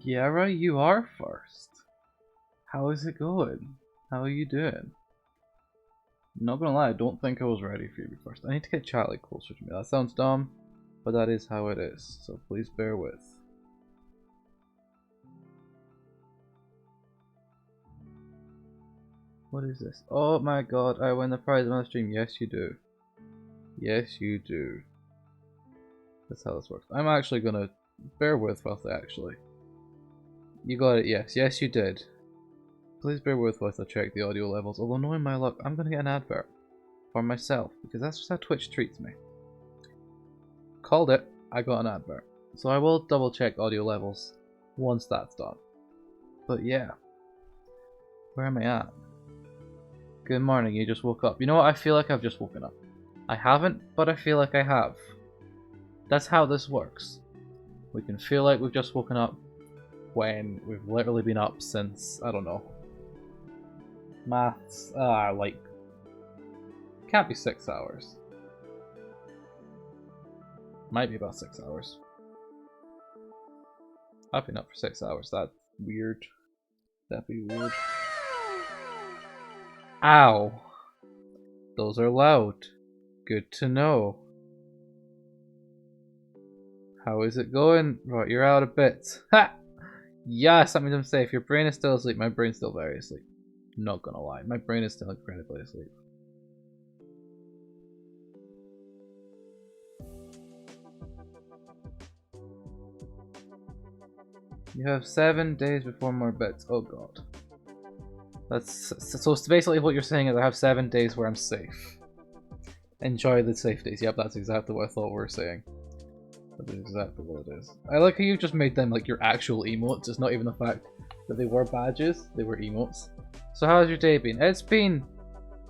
Yeah, right, you are first. How is it going? How are you doing? Not gonna lie, I don't think I was ready for you to be first. I need to get Charlie closer to me. That sounds dumb, but that is how it is, so please bear with. What is this? Oh my god, I win the prize on the stream. Yes, you do. Yes, you do. That's how this works. I'm actually gonna bear with actually. You got it, yes. Yes, you did. Please bear with whilst I check the audio levels. Although knowing my luck, I'm gonna get an advert. For myself, because that's just how Twitch treats me. Called it, I got an advert. So I will double check audio levels once that's done. But yeah. Where am I at? Good morning, you just woke up. You know what, I feel like I've just woken up. I haven't, but I feel like I have. That's how this works. We can feel like we've just woken up when we've literally been up since, I don't know. Maths, like, can't be 6 hours. Might be about 6 hours. I've been up for 6 hours, that's weird. That'd be weird. Ow! Those are loud. Good to know. How is it going? Right, you're out of bits. Ha! Yes, that means I'm safe. Your brain is still asleep. My brain's still very asleep. Not gonna lie, my brain is still incredibly asleep. You have 7 days before more bits. Oh god. That's so basically what you're saying is I have 7 days where I'm safe. Enjoy the safe days. Yep, that's exactly what I thought we were saying. That is exactly what it is. I like how you just made them like your actual emotes. It's not even the fact that they were badges, they were emotes. So how's your day been? It's been...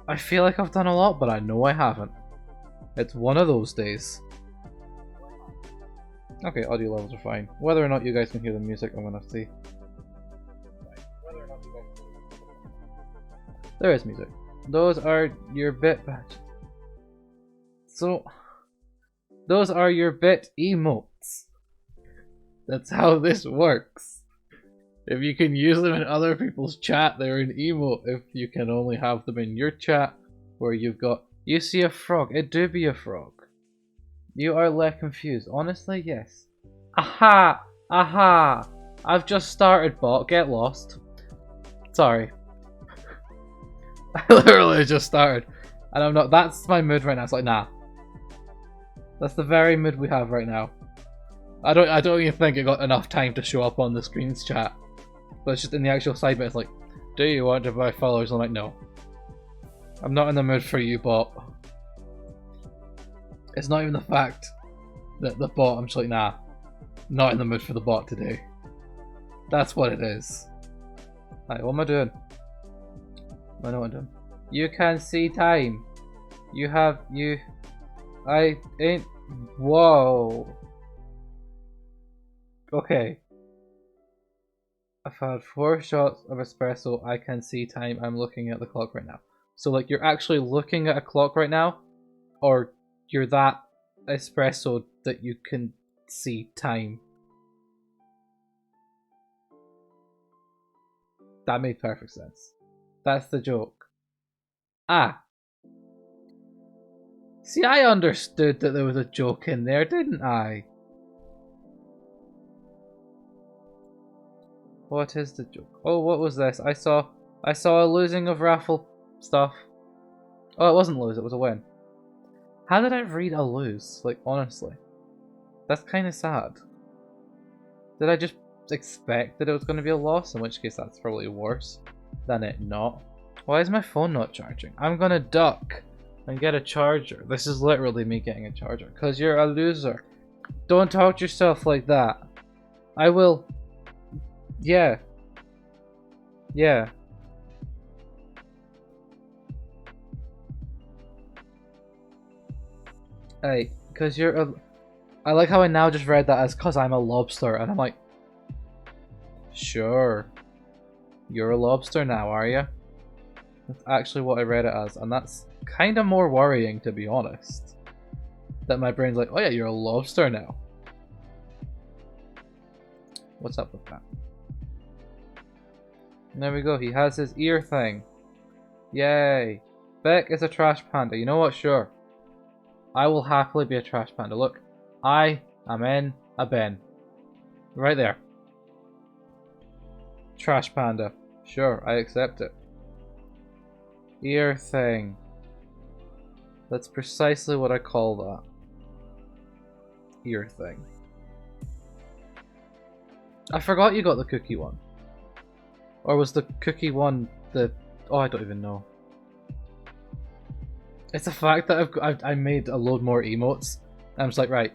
I feel like I've done a lot, but I know I haven't. It's one of those days. Okay, audio levels are fine. Whether or not you guys can hear the music, I'm gonna see. There is music. Those are your bit badges. So, those are your bit emotes. That's how this works. If you can use them in other people's chat, they're an emote. If you can only have them in your chat, where you've got, you see a frog, it do be a frog. You are less confused. Honestly, yes. Aha! Aha! I've just started, bot. Get lost. Sorry. I literally just started. And I'm not, that's my mood right now. It's like, nah. That's the very mood we have right now. I don't even think it got enough time to show up on the screen's chat. But it's just in the actual side bit, it's like, do you want to buy followers? I'm like, no. I'm not in the mood for you, bot. It's not even the fact that the bot, I'm just like, nah. Not in the mood for the bot today. That's what it is. Alright, what am I doing? I know what I'm doing. You can see time. You have, I ain't, whoa. Okay. I've had 4 shots of espresso. I can see time. I'm looking at the clock right now. So like you're actually looking at a clock right now? Or you're that espresso that you can see time? That made perfect sense. That's the joke. Ah. See, I understood that there was a joke in there, didn't I? What is the joke? Oh, what was this? I saw a losing of raffle stuff. Oh, it wasn't lose, it was a win. How did I read a lose? Like, honestly. That's kind of sad. Did I just expect that it was going to be a loss? In which case that's probably worse than it not. Why is my phone not charging? I'm gonna duck and get a charger. This is literally me getting a charger. Because you're a loser. Don't talk to yourself like that. I will... Yeah. Yeah. Hey, because you're a... I like how I now just read that as because I'm a lobster, and I'm like... Sure. You're a lobster now, are you? That's actually what I read it as, and that's kind of more worrying, to be honest. That my brain's like, oh yeah, you're a lobster now. What's up with that? There we go, he has his ear thing. Yay. Beck is a trash panda. You know what? Sure. I will happily be a trash panda. Look, I am in a bin. Right there. Trash panda. Sure, I accept it. Ear thing. That's precisely what I call that. Ear thing. I forgot you got the cookie one. Or was the cookie one the... Oh, I don't even know. It's the fact that I made a load more emotes. And I'm just like, right.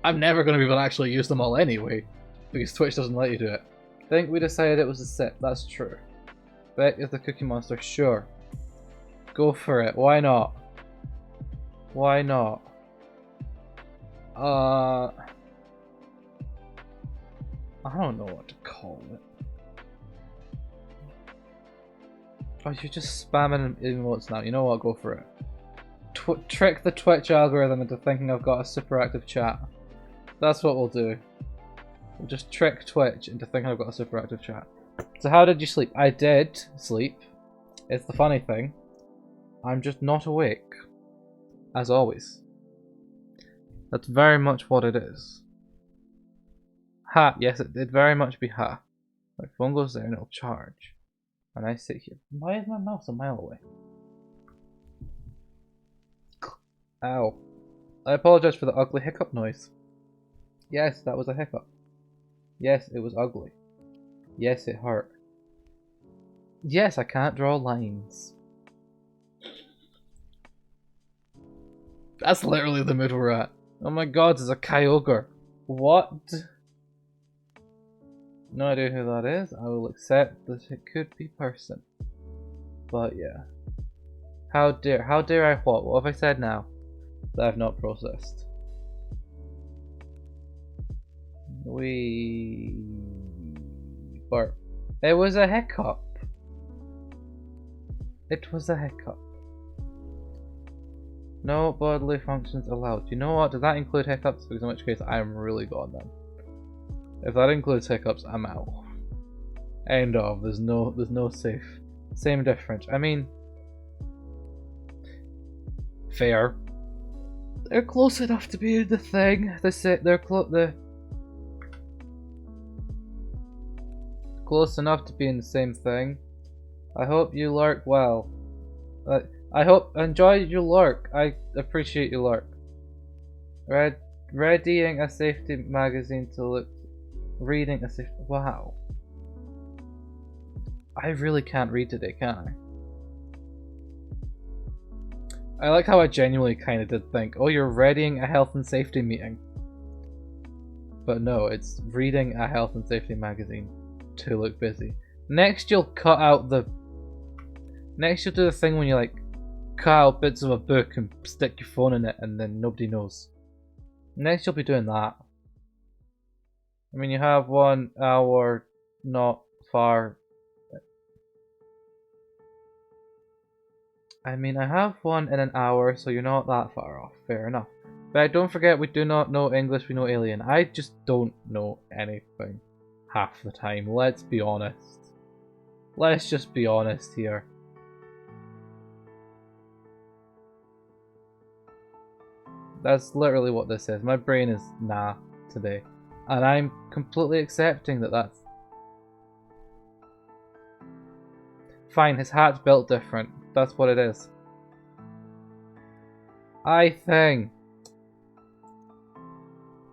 I'm never going to be able to actually use them all anyway. Because Twitch doesn't let you do it. I think we decided it was a sip. That's true. Beck is the cookie monster. Sure. Go for it. Why not? Why not? I don't know what to call it. Oh, you're just spamming emotes now. You know what? Go for it. Trick the Twitch algorithm into thinking I've got a super active chat. That's what we'll do. We'll just trick Twitch into thinking I've got a super active chat. So how did you sleep? I did sleep. It's the funny thing. I'm just not awake. As always. That's very much what it is. Ha! Yes, it did very much be ha. My phone goes there and it'll charge. And I sit here. Why is my mouse a mile away? Ow. I apologize for the ugly hiccup noise. Yes, that was a hiccup. Yes, it was ugly. Yes, it hurt. Yes, I can't draw lines. That's literally the mood we're at. Oh my god, there's a Kyogre. What? No idea who that is. I will accept that it could be person. But yeah. How dare I what? What have I said now that I've not processed? Burp. It was a hiccup. It was a hiccup. No bodily functions allowed. You know what? Does that include hiccups? Because in which case I am really gone then. If that includes hiccups, I'm out. End of. There's no safe. Same difference. I mean, fair. They're close enough to be the thing. They're close enough to being the same thing. I hope you lurk well. I hope enjoy your lurk. I appreciate your lurk. Readying a safety magazine to look. Reading a safety. Wow. I really can't read today, can I? I like how I genuinely kind of did think, oh, you're readying a health and safety meeting. But no, it's reading a health and safety magazine to look busy. Next you'll cut out the... Next you'll do the thing when you like cut out bits of a book and stick your phone in it and then nobody knows. Next you'll be doing that. I mean, you have 1 hour not far. I mean, I have one in an hour, so you're not that far off. Fair enough. But don't forget, we do not know English, we know alien. I just don't know anything half the time. Let's be honest. Let's just be honest here. That's literally what this is. My brain is nah today. And I'm completely accepting that that's... Fine, his hat's built different. That's what it is. thing.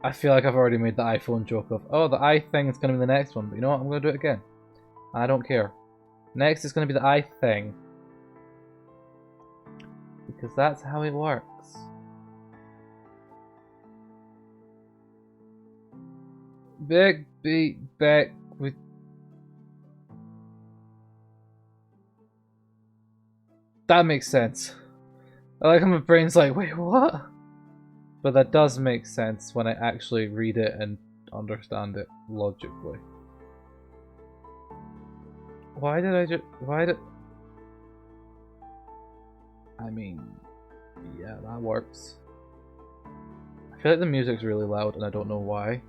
I feel like I've already made the iPhone joke of, oh, the thing is going to be the next one. But you know what? I'm going to do it again. I don't care. Next is going to be the thing. Because that's how it works. Big beat back with... That makes sense. I like how my brain's like, wait, what? But that does make sense when I actually read it and understand it logically. Why did I just... I mean... Yeah, that works. I feel like the music's really loud and I don't know why.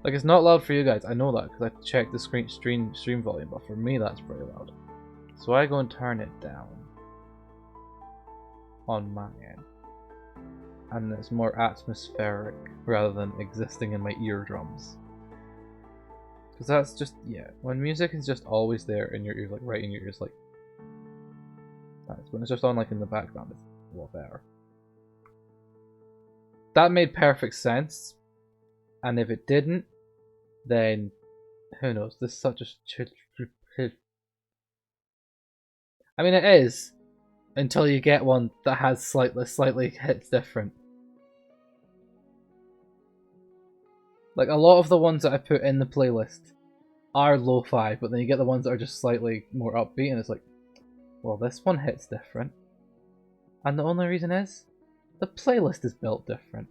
Like, it's not loud for you guys, I know that, because I checked the stream volume, but for me that's pretty loud. So I go and turn it down on my end. And it's more atmospheric rather than existing in my eardrums. Because that's just, yeah, when music is just always there in your ears, like right in your ears, like, nice. When it's just on like in the background, it's a lot better. That made perfect sense, and if it didn't, then who knows? This is such a I mean, it is until you get one that has slightly hits different. Like, a lot of the ones that I put in the playlist are lo-fi, but then you get the ones that are just slightly more upbeat, and it's like, well, this one hits different. And the only reason is, the playlist is built different.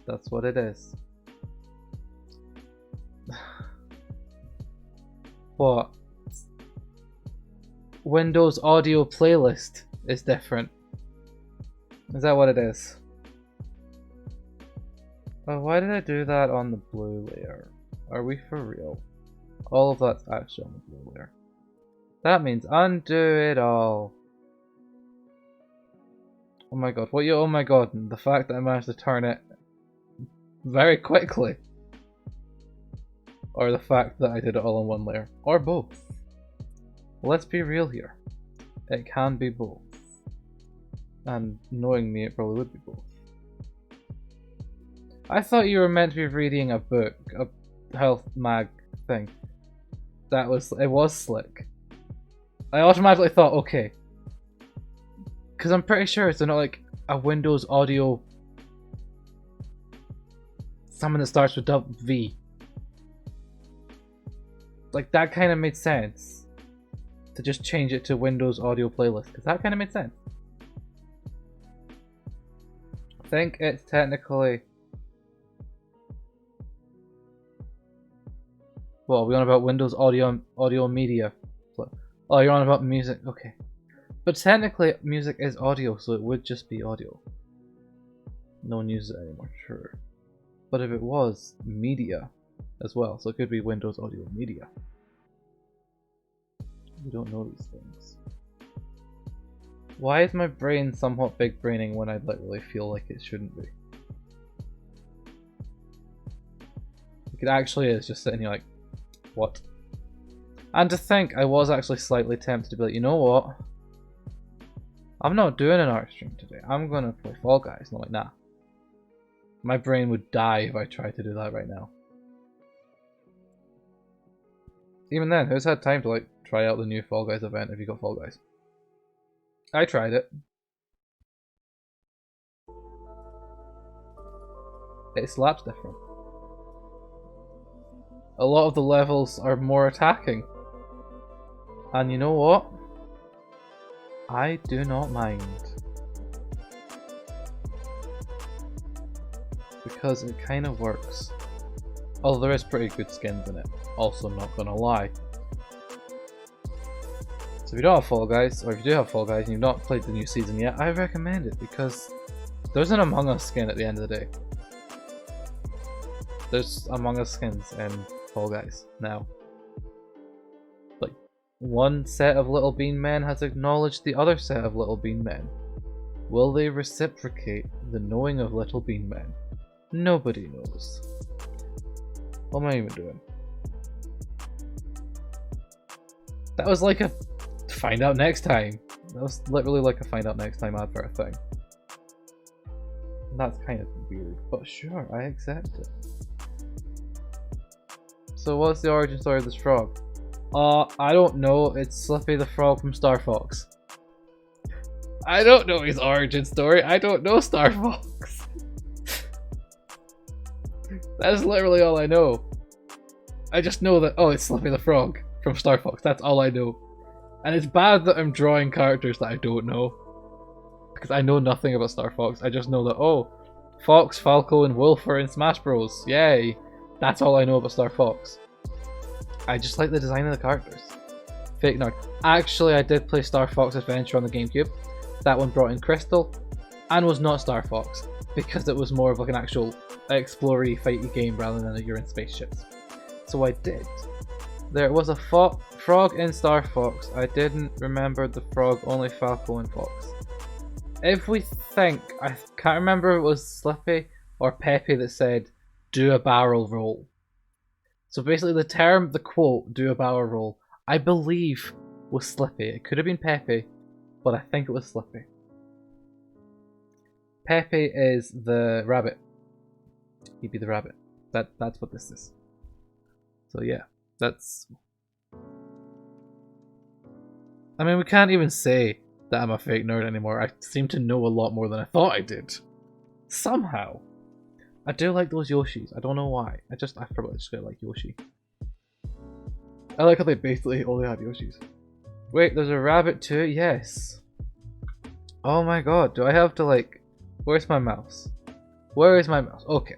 That's what it is. What? Windows audio playlist is different. Is that what it is? Oh, why did I do that on the blue layer? Are we for real? All of that's actually on the blue layer. That means undo it all. Oh my god, what you? Oh my god, the fact that I managed to turn it very quickly. Or the fact that I did it all on one layer. Or both. Let's be real here. It can be both. And knowing me, it probably would be both. I thought you were meant to be reading a book, a health mag thing. It was slick. I automatically thought, okay. Because I'm pretty sure it's not like a Windows audio. Something that starts with V. Like, that kind of made sense. To just change it to Windows audio playlist. Because that kind of made sense. I think it's technically. Well, we're on about Windows audio media. Oh, you're on about music. Okay. But technically, music is audio, so it would just be audio. No one uses it anymore, sure. But if it was media as well, so it could be Windows audio media. We don't know these things. Why is my brain somewhat big braining when I literally feel like it shouldn't be? Like, it actually is just sitting here like, what? And to think, I was actually slightly tempted to be like, you know what? I'm not doing an art stream today. I'm gonna play Fall Guys. And I'm like, nah. My brain would die if I tried to do that right now. Even then, who's had time to like try out the new Fall Guys event if you got Fall Guys? I tried it. It slaps different. A lot of the levels are more attacking. And you know what? I do not mind. Because it kind of works. Although there is pretty good skins in it. Also, not gonna lie. So if you don't have Fall Guys, or if you do have Fall Guys and you've not played the new season yet, I recommend it because there's an Among Us skin at the end of the day. There's Among Us skins in Fall Guys now. Like, one set of Little Bean Men has acknowledged the other set of Little Bean Men. Will they reciprocate the knowing of Little Bean Men? Nobody knows. What am I even doing? That was like a find out next time. That was literally like a find out next time advert thing. And that's kind of weird, but sure, I accept it. So what's the origin story of this frog? I don't know. It's Slippy the Frog from Starfox. I don't know his origin story. I don't know Starfox. That's literally all I know. I just know that, oh, it's Slippy the Frog from Starfox. That's all I know. And it's bad that I'm drawing characters that I don't know. Because I know nothing about Starfox. I just know that, oh, Fox, Falco, and Wolf are in Smash Bros. Yay. That's all I know about Starfox. I just like the design of the characters. Fake nerd. Actually, I did play Star Fox Adventure on the GameCube. That one brought in Crystal, and was not Star Fox, because it was more of like an actual explory fighty game rather than you're in spaceships. So I did. There was a frog in Starfox. I didn't remember the frog, only Falco and Fox. If we think, I can't remember if it was Slippy or Peppy that said, do a barrel roll. So basically the quote, do a barrel roll, I believe was Slippy. It could have been Peppy, but I think it was Slippy. Peppy is the rabbit. He'd be the rabbit. That's what this is. So yeah, that's... I mean, we can't even say that I'm a fake nerd anymore. I seem to know a lot more than I thought I did. Somehow. I do like those Yoshis. I don't know why. I probably just like Yoshi. I like how they basically only have Yoshis. Wait, there's a rabbit too? Yes. Oh my god, do I have to like... Where's my mouse? Where is my mouse? Okay.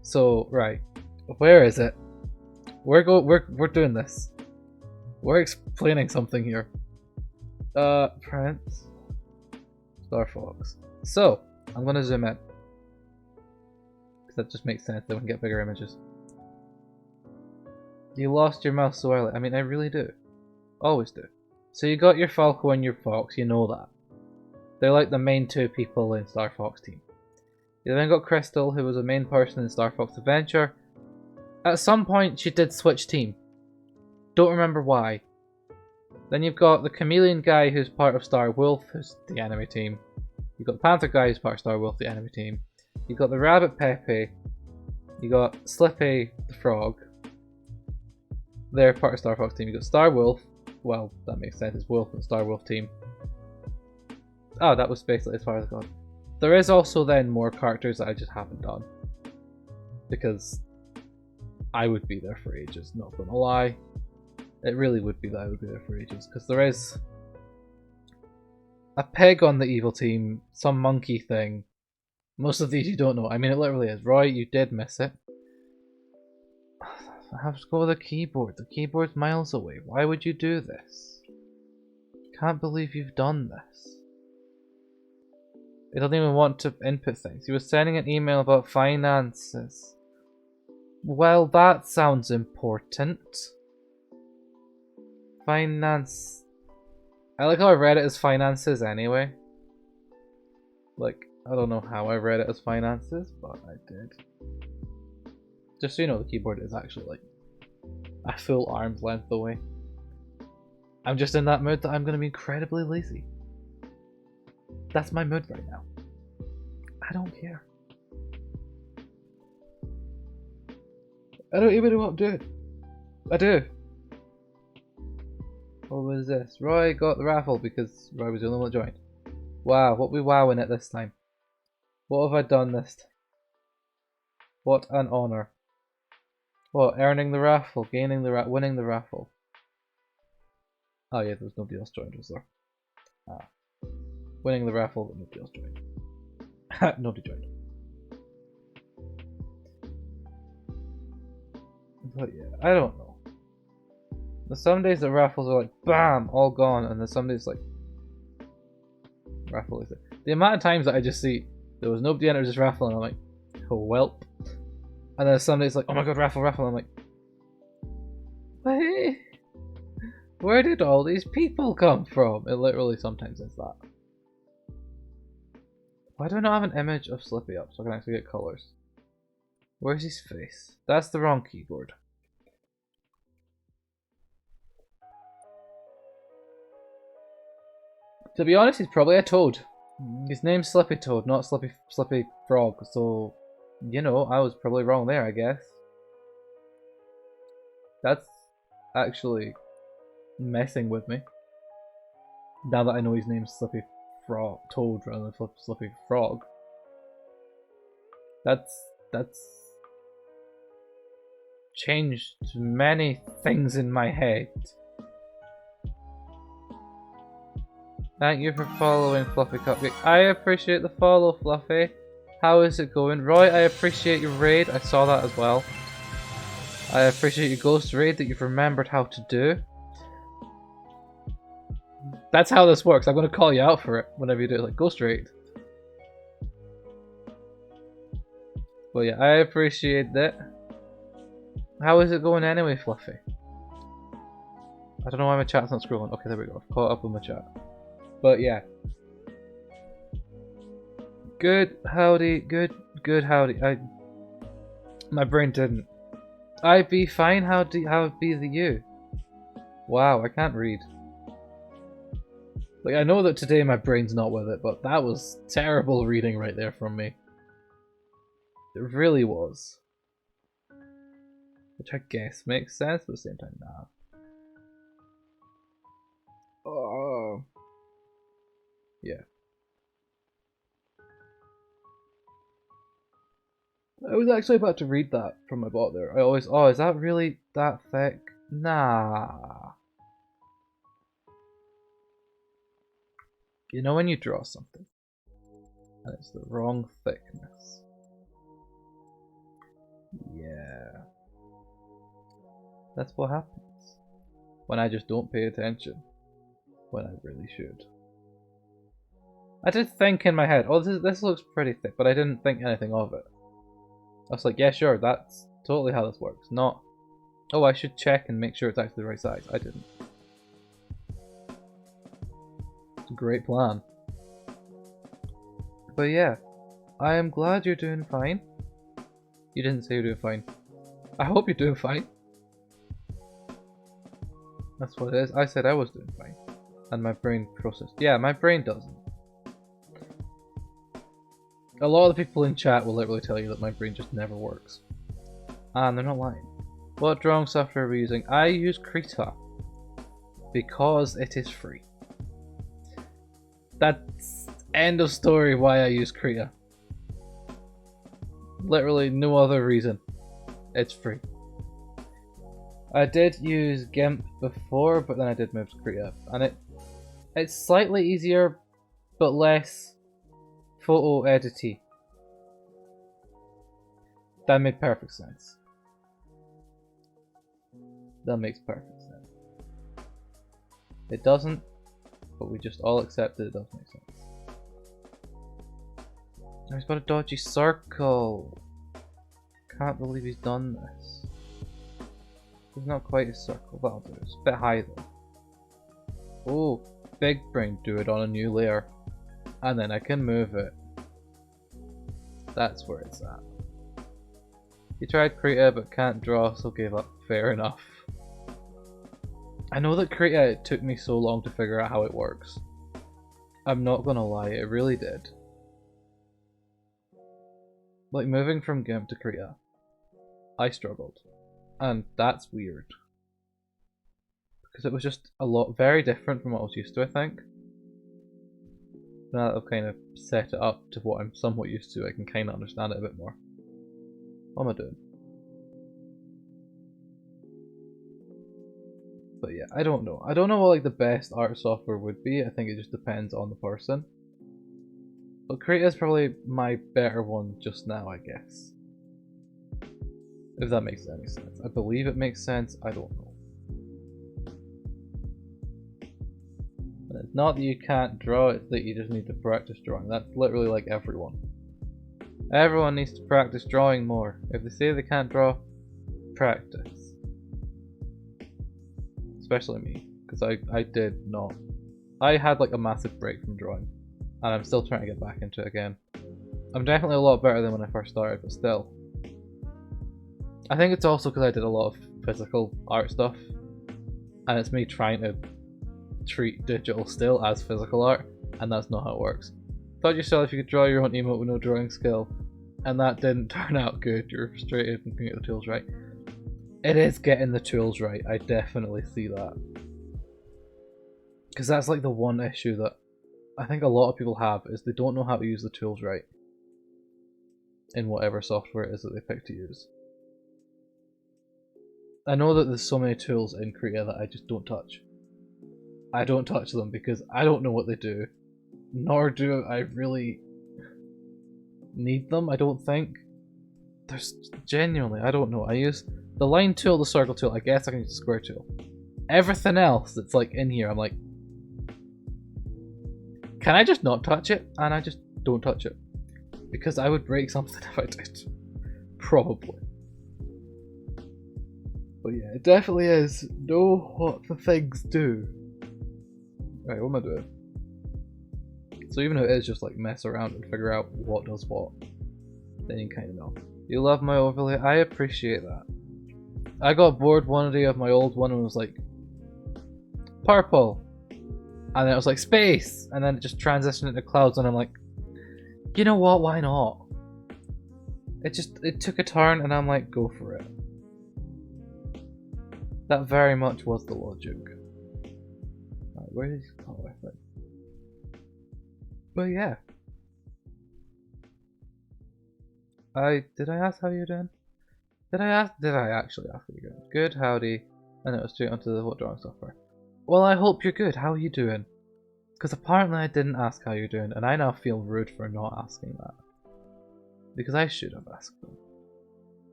So, right. Where is it? We're doing this. We're explaining something here. Prince. Starfox. So, I'm gonna zoom in. Because that just makes sense, then we can get bigger images. You lost your mouse so early. I mean, I really do. Always do. So you got your Falco and your Fox, you know that. They're like the main two people in Star Fox team. You then got Crystal, who was a main person in Star Fox Adventure. At some point, she did switch team. Don't remember why. Then you've got the Chameleon guy, who's part of Star Wolf, who's the enemy team. You've got the Panther guy, who's part of Star Wolf, the enemy team. You've got the Rabbit Peppy. You got Slippy the Frog. They're part of Star Fox team. You got Star Wolf. Well, that makes sense. It's Wolf and Star Wolf team. Oh, that was basically as far as I got. There is also then more characters that I just haven't done. Because I would be there for ages, not gonna lie. It really would be that I would be there for ages. Because there is a pig on the evil team, some monkey thing. Most of these you don't know. I mean, it literally is. Roy, you did miss it. I have to go with the keyboard. The keyboard's miles away. Why would you do this? Can't believe you've done this. It doesn't even want to input things. He was sending an email about finances. Well, that sounds important. Finance. I like how I read it as finances anyway. Like, I don't know how I read it as finances, but I did. Just so you know, the keyboard is actually like a full arm's length away. I'm just in that mood that I'm going to be incredibly lazy. That's my mood right now. I don't care. I don't even know what I'm doing. I do. What was this? Roy got the raffle because Roy was the only one that joined. Wow, what we wowing at this time? What have I done this time? What an honour. What, earning the raffle, gaining the winning the raffle. Oh yeah, there was nobody else joined, was there? Ah. Winning the raffle, but nobody else joined. Nobody joined. But yeah, I don't know. There's some days the raffles are like, BAM! All gone, and then some days like, raffle is it. The amount of times that I just see, there was nobody entered this raffle, and I'm like, oh welp. And then some days like, oh my god, raffle, raffle, and I'm like, wait, where did all these people come from? It literally sometimes is that. Why do I not have an image of Slippy up so I can actually get colours? Where's his face? That's the wrong keyboard. To be honest, he's probably a toad. His name's Slippy Toad, not Slippy Frog, so, you know, I was probably wrong there, I guess. That's actually messing with me. Now that I know his name's Slippy Toad rather than Slippy Frog. That's changed many things in my head. Thank you for following Fluffy Cupcake. I appreciate the follow, Fluffy. How is it going? Roy, I appreciate your raid. I saw that as well. I appreciate your ghost raid that you've remembered how to do. That's how this works. I'm going to call you out for it whenever you do it. Like, ghost raid. But yeah, I appreciate that. How is it going anyway, Fluffy? I don't know why my chat's not scrolling. Okay, there we go. I've caught up with my chat. But yeah. Good howdy, good howdy. My brain didn't. I'd be fine, how'd be the you? Wow, I can't read. Like, I know that today my brain's not with it, but that was terrible reading right there from me. It really was. Which I guess makes sense, but at the same time, nah. Oh. Yeah. I was actually about to read that from my bot there. I always, oh, is that really that thick? Nah. You know when you draw something and it's the wrong thickness? Yeah. That's what happens when I just don't pay attention when I really should. I did think in my head, oh, this looks pretty thick, but I didn't think anything of it. I was like, yeah, sure, that's totally how this works. Not, oh, I should check and make sure it's actually the right size. I didn't. It's a great plan. But yeah, I am glad you're doing fine. You didn't say you're doing fine. I hope you're doing fine. That's what it is. I said I was doing fine. And my brain processed. Yeah, my brain doesn't. A lot of the people in chat will literally tell you that my brain just never works. And they're not lying. What drawing software are we using? I use Krita. Because it is free. That's end of story why I use Krita. Literally no other reason. It's free. I did use GIMP before, but then I did move to Krita. And it's slightly easier, but less photo edity. That made perfect sense. That makes perfect sense. It doesn't, but we just all accept that it does make sense. Oh, he's got a dodgy circle. Can't believe he's done this. It's not quite a circle, that'll do. It's a bit high though. Oh, big brain, do it on a new layer. And then I can move it. That's where it's at. He tried Krita but can't draw, so gave up. Fair enough. I know that Krita, it took me so long to figure out how it works. I'm not gonna lie, it really did. Like moving from GIMP to Krita, I struggled. And that's weird. Because it was just a lot, very different from what I was used to, I think. Now that I've kind of set it up to what I'm somewhat used to, I can kind of understand it a bit more. What am I doing? But yeah, I don't know. I don't know what like the best art software would be. I think it just depends on the person. But Krita is probably my better one just now, I guess. If that makes any sense. I believe it makes sense. I don't know. And it's not that you can't draw, it's that you just need to practice drawing. That's literally like everyone. Everyone needs to practice drawing more. If they say they can't draw, practice. Especially me, because I did not. I had like a massive break from drawing, and I'm still trying to get back into it again. I'm definitely a lot better than when I first started, but still. I think it's also because I did a lot of physical art stuff, and it's me trying to treat digital still as physical art, and that's not how it works. Thought yourself you could draw your own emote with no drawing skill, and that didn't turn out good. You're frustrated and couldn't get the tools right. It is getting the tools right, I definitely see that. Because that's like the one issue that I think a lot of people have, is they don't know how to use the tools right in whatever software it is that they pick to use. I know that there's so many tools in Krita that I just don't touch. I don't touch them because I don't know what they do, nor do I really need them, I don't think. There's genuinely, I don't know. I use the line tool, the circle tool, I guess I can use the square tool. Everything else that's like in here, I'm like, can I just not touch it? And I just don't touch it. Because I would break something if I did. Probably. But yeah, it definitely is. Know what the things do. Right, what am I doing? So even if it is just like mess around and figure out what does what, then you kind of know. You love my overlay? I appreciate that. I got bored one day of my old one and was like, purple! And then it was like, space! And then it just transitioned into clouds and I'm like, you know what, why not? It took a turn and I'm like, go for it. That very much was the logic. Right, where is he? Oh, I think. But yeah. Did I ask how you're doing? Did I actually ask how you're doing? Good, howdy. And it was straight onto the what drawing software. Well, I hope you're good. How are you doing? Because apparently I didn't ask how you're doing, and I now feel rude for not asking that. Because I should have asked them.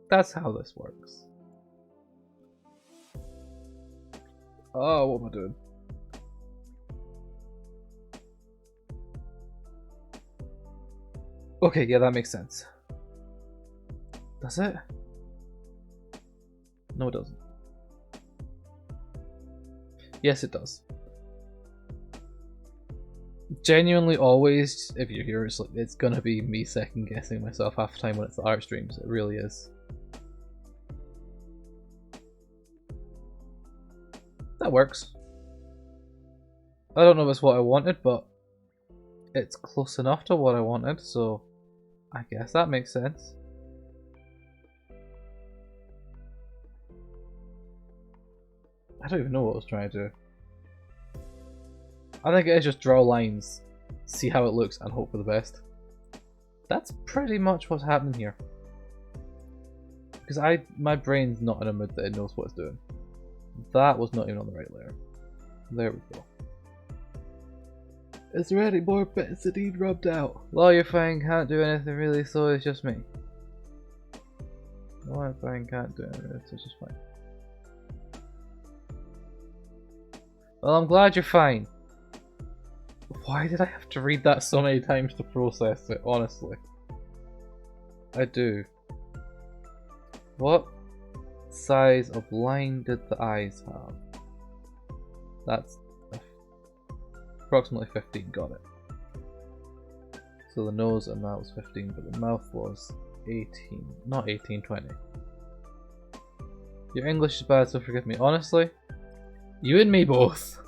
That's how this works. Oh, what am I doing? Okay, yeah, that makes sense. Does it? No, it doesn't. Yes, it does. Genuinely, always, if you're here, it's gonna be me second guessing myself half the time when it's the art streams. It really is. That works. I don't know if it's what I wanted, but it's close enough to what I wanted, so I guess that makes sense. I don't even know what I was trying to do. I think it is just draw lines, see how it looks, and hope for the best. That's pretty much what's happening here. Because my brain's not in a mood that it knows what it's doing. That was not even on the right layer. There we go. Is there any more bits that need rubbed out? Well, you're fine, can't do anything really, so it's just me. Well, I'm fine, can't do anything, so it's just fine. Well, I'm glad you're fine. Why did I have to read that so many times to process it, honestly? I do. What size of line did the eyes have? That's approximately 15, got it. So the nose and that was 15, but the mouth was 18. Not 18, 20. Your English is bad, so forgive me. Honestly, you and me both.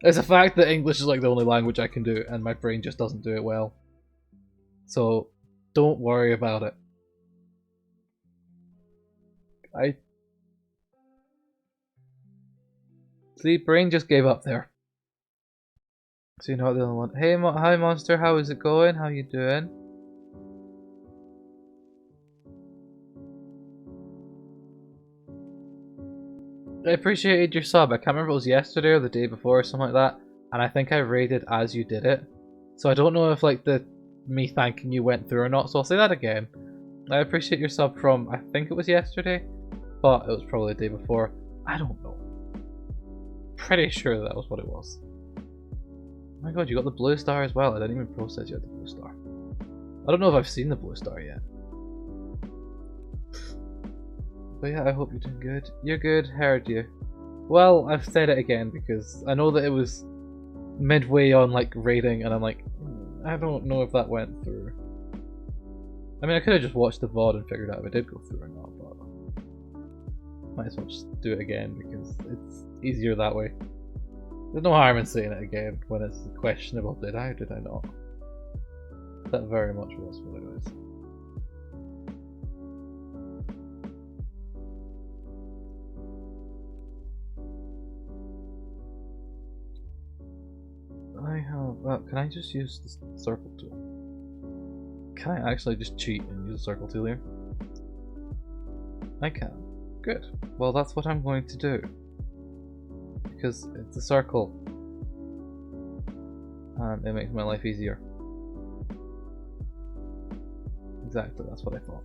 It's a fact that English is like the only language I can do, and my brain just doesn't do it well. So, don't worry about it. See, brain just gave up there. So you're not the only one. Hey, hi monster, how is it going? How you doing? I appreciated your sub. I can't remember if it was yesterday or the day before or something like that. And I think I rated as you did it. So I don't know if like me thanking you went through or not, so I'll say that again. I appreciate your sub from, I think it was yesterday, but it was probably the day before. I don't know. Pretty sure that was what it was. Oh my god, you got the blue star as well. I didn't even process you had the blue star. I don't know if I've seen the blue star yet. But yeah, I hope you're doing good. You're good, heard you. Well, I've said it again because I know that it was midway on like rating and I'm like, I don't know if that went through. I mean, I could have just watched the VOD and figured out if it did go through or not, but might as well just do it again because it's easier that way. There's no harm in saying it again when it's questionable, did I or did I not? That very much was what it was. I have, can I just use the circle tool? Can I actually just cheat and use the circle tool here? I can. Good. Well, that's what I'm going to do. Because it's a circle. And it makes my life easier. Exactly, that's what I thought.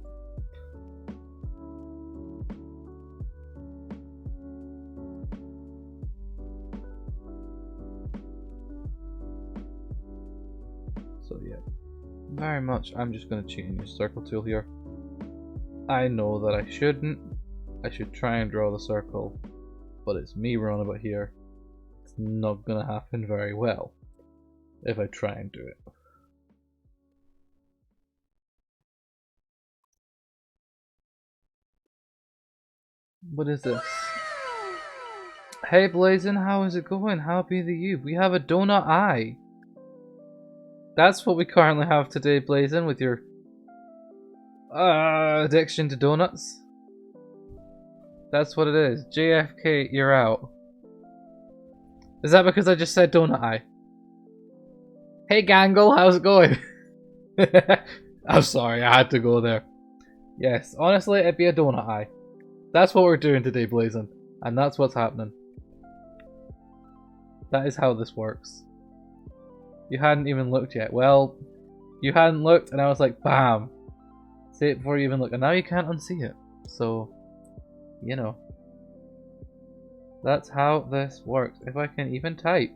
So yeah. very much. I'm just going to cheat and use circle tool here. I know that I shouldn't. I should try and draw the circle, but it's me wrong about here. It's not going to happen very well if I try and do it. What is this? Hey Blazin, how is it going? How be the you? We have a donut eye. That's what we currently have today, Blazin, with your addiction to donuts. That's what it is. JFK, you're out. Is that because I just said donut eye? Hey Gangle, how's it going? I'm sorry, I had to go there. Yes, honestly, it'd be a donut eye. That's what we're doing today, Blazin, and that's what's happening. That is how this works. You hadn't even looked yet. Well, you hadn't looked, and I was like, bam! Say it before you even look, and now you can't unsee it. So, you know. That's how this works. If I can even type.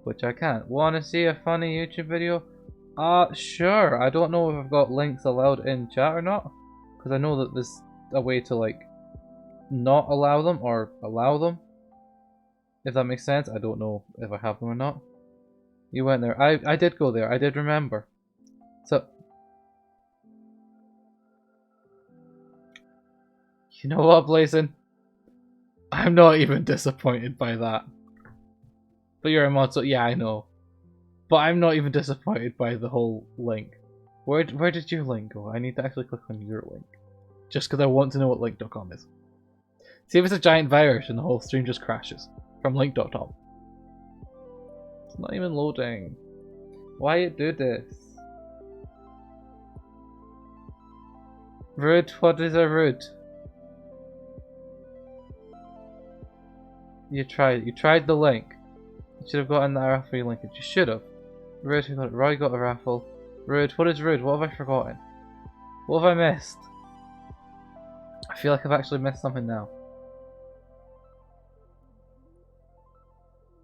Which I can't. Wanna see a funny YouTube video? Sure. I don't know if I've got links allowed in chat or not. Because I know that there's a way to, like, not allow them or allow them. If that makes sense. I don't know if I have them or not. You went there. I did go there. I did remember. So, you know what, Blazin? I'm not even disappointed by that. But you're a mod, so yeah, I know. But I'm not even disappointed by the whole link. Where did your link go? I need to actually click on your link. Just because I want to know what link.com is. See if it's a giant virus and the whole stream just crashes. From link.com. It's not even loading. Why you do this? Rude, what is a rude? You tried the link. You should have gotten that raffle linkage. You should have. Rude, who got it? Roy got a raffle. Rude, what is rude? What have I forgotten? What have I missed? I feel like I've actually missed something now.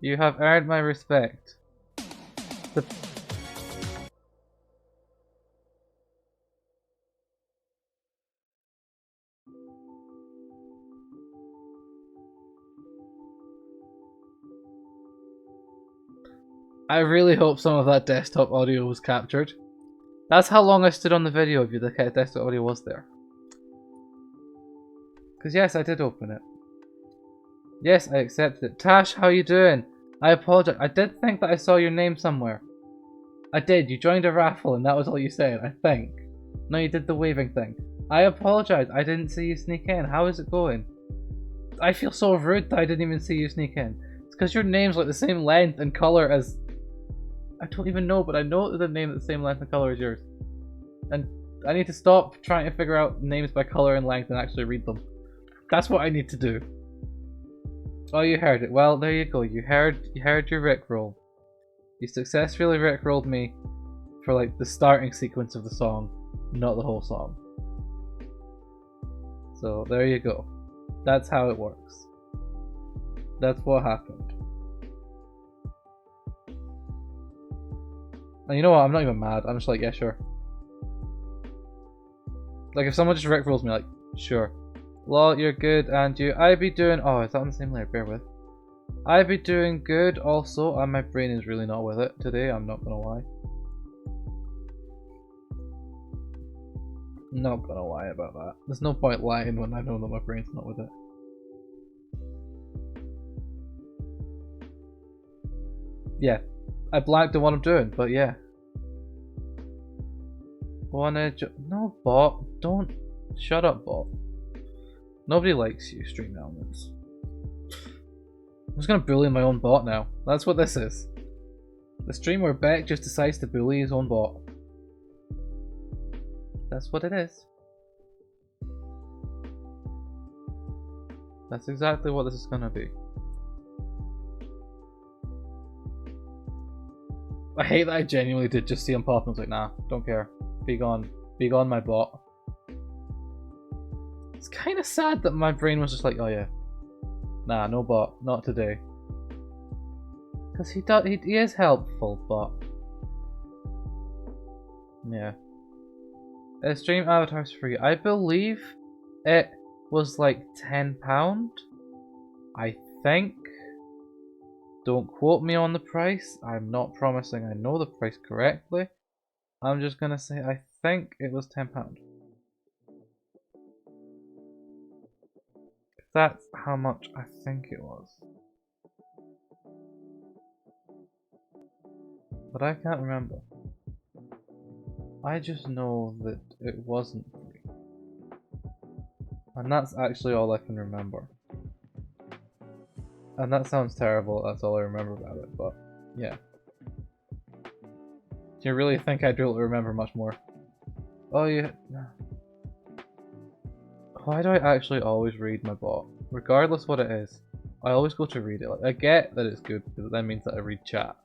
You have earned my respect. I really hope some of that desktop audio was captured. That's how long I stood on the video of you, the desktop audio was there. Because yes, I did open it. Yes, I accepted it. Tash, how you doing? I apologize. I did think that I saw your name somewhere. I did. You joined a raffle and that was all you said, I think. No, you did the waving thing. I apologize. I didn't see you sneak in. How is it going? I feel so rude that I didn't even see you sneak in. It's because your name's like the same length and color as... I don't even know, but I know the name is the same length and color as yours. And I need to stop trying to figure out names by color and length and actually read them. That's what I need to do. Oh, you heard it. Well, there you go. You heard your Rickroll. You successfully Rickrolled me for like the starting sequence of the song, not the whole song. So there you go. That's how it works. That's what happened. And you know what? I'm not even mad. I'm just like, yeah, sure. Like if someone just Rickrolls me, like, sure. Lol, you're good, and you. I be doing. Oh, is that on the same layer? Bear with. I be doing good also, and my brain is really not with it today. I'm not gonna lie. Not gonna lie about that. There's no point lying when I know that my brain's not with it. Yeah, I blanked on what I'm doing, but yeah. No, bot. Don't. Shut up, bot. Nobody likes you, Stream Elements. I'm just gonna bully my own bot now. That's what this is. The stream where Beck just decides to bully his own bot. That's what it is. That's exactly what this is gonna be. I hate that I genuinely did just see him pop and was like, nah, don't care. Be gone. Be gone, my bot. It's kind of sad that my brain was just like, oh yeah. Nah, no bot. Not today. Because he is helpful, but... Yeah. Stream avatars free. I believe it was like £10. I think. Don't quote me on the price. I'm not promising I know the price correctly. I'm just gonna say I think it was £10. That's how much I think it was. But I can't remember. I just know that it wasn't free. And that's actually all I can remember. And that sounds terrible, that's all I remember about it, but yeah. Do you really think I'd really remember much more? Oh yeah. Why do I actually always read my bot? Regardless what it is, I always go to read it. Like, I get that it's good because that means that I read chat.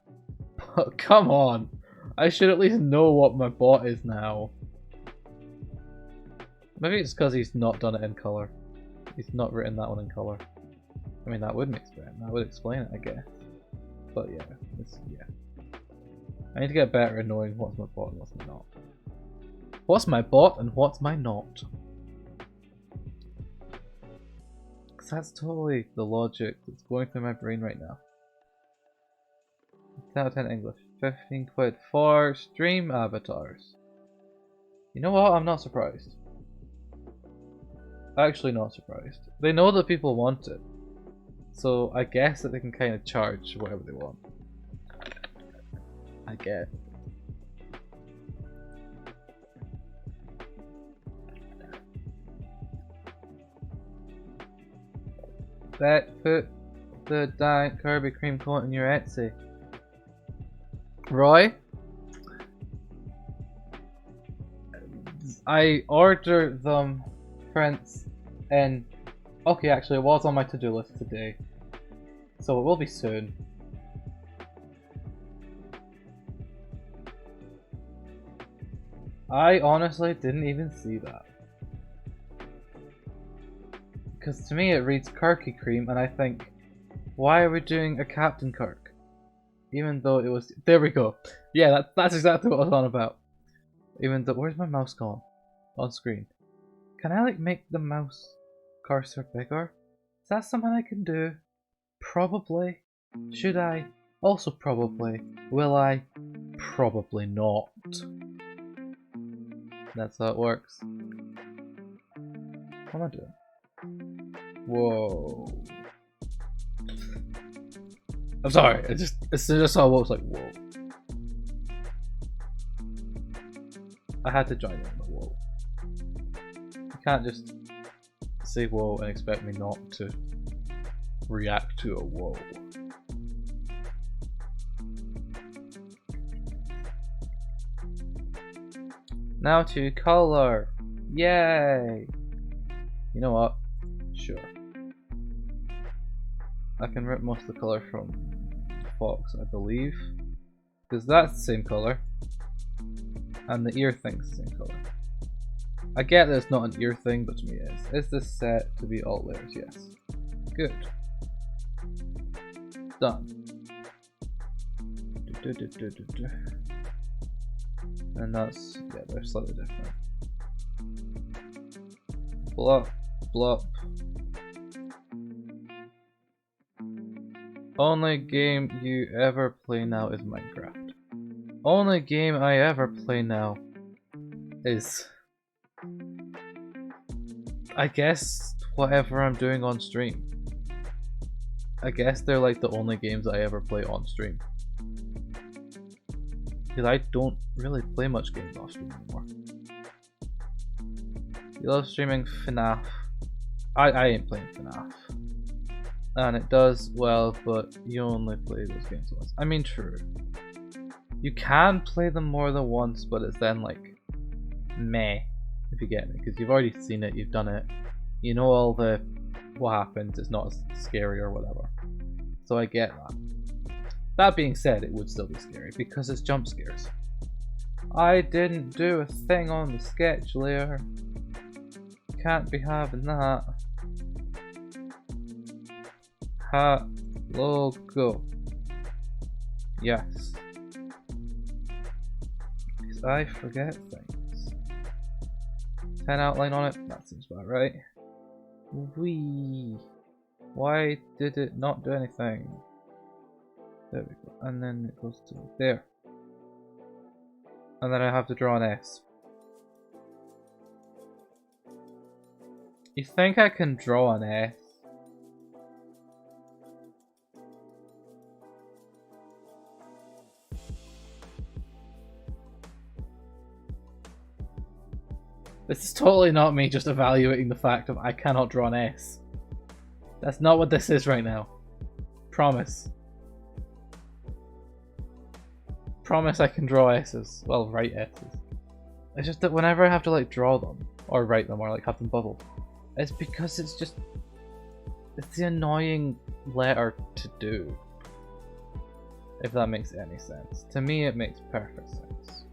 But come on! I should at least know what my bot is now. Maybe it's because he's not done it in colour. He's not written that one in colour. I mean, that would explain it, I guess. But yeah, yeah. I need to get better at knowing what's my bot and what's my not. What's my bot and what's my not? Because that's totally the logic that's going through my brain right now. 10 out of 10 English. 15 quid for stream avatars. You know what? I'm not surprised. Actually not surprised. They know that people want it. So I guess that they can kind of charge whatever they want. I guess. Put the Diet Kirby cream cone in your Etsy. Roy? I ordered them prints in... Okay, actually it was on my to-do list today. So it will be soon. I honestly didn't even see that. Because to me it reads Kirky Cream and I think, why are we doing a Captain Kirk? Even though it was... There we go. Yeah, that's exactly what I was on about. Even though... Where's my mouse gone? On screen. Can I like make the mouse cursor bigger? Is that something I can do? Probably. Should I? Also probably. Will I? Probably not. That's how it works. What am I doing? Whoa. I'm sorry, as soon as I saw what I was like, whoa. I had to join in the whoa. You can't just say whoa and expect me not to react to a whoa. Now to color. Yay! You know what? Sure. I can rip most of the color from Fox, I believe. Because that's the same color. And the ear thing's the same color. I get that it's not an ear thing, but to me it is. Is this set to be alt layers? Yes. Good. Done. And that's, yeah, they're slightly different. Blop, blop. Only game you ever play now is Minecraft. Only game I ever play now is, I guess, whatever I'm doing on stream. I guess they're like the only games I ever play on stream. Because I don't really play much games off stream anymore. You love streaming FNAF. I ain't playing FNAF. And it does well, but you only play those games once. I mean, true. You can play them more than once, but it's then like, meh, if you get me. Because you've already seen it, you've done it. You know all the, what happens, it's not as scary or whatever. So I get that. That being said, it would still be scary, because it's jump scares. I didn't do a thing on the sketch layer. Can't be having that. Logo. Yes. I forget things. 10 outline on it? That seems about right. Whee! Why did it not do anything? There we go. And then it goes to there. And then I have to draw an S. You think I can draw an S? This is totally not me just evaluating the fact of I cannot draw an S. That's not what this is right now. Promise. Promise I can draw S's. Well, write S's. It's just that whenever I have to like draw them, or write them, or like have them bubble, it's because it's just... it's the annoying letter to do. If that makes any sense. To me it makes perfect sense.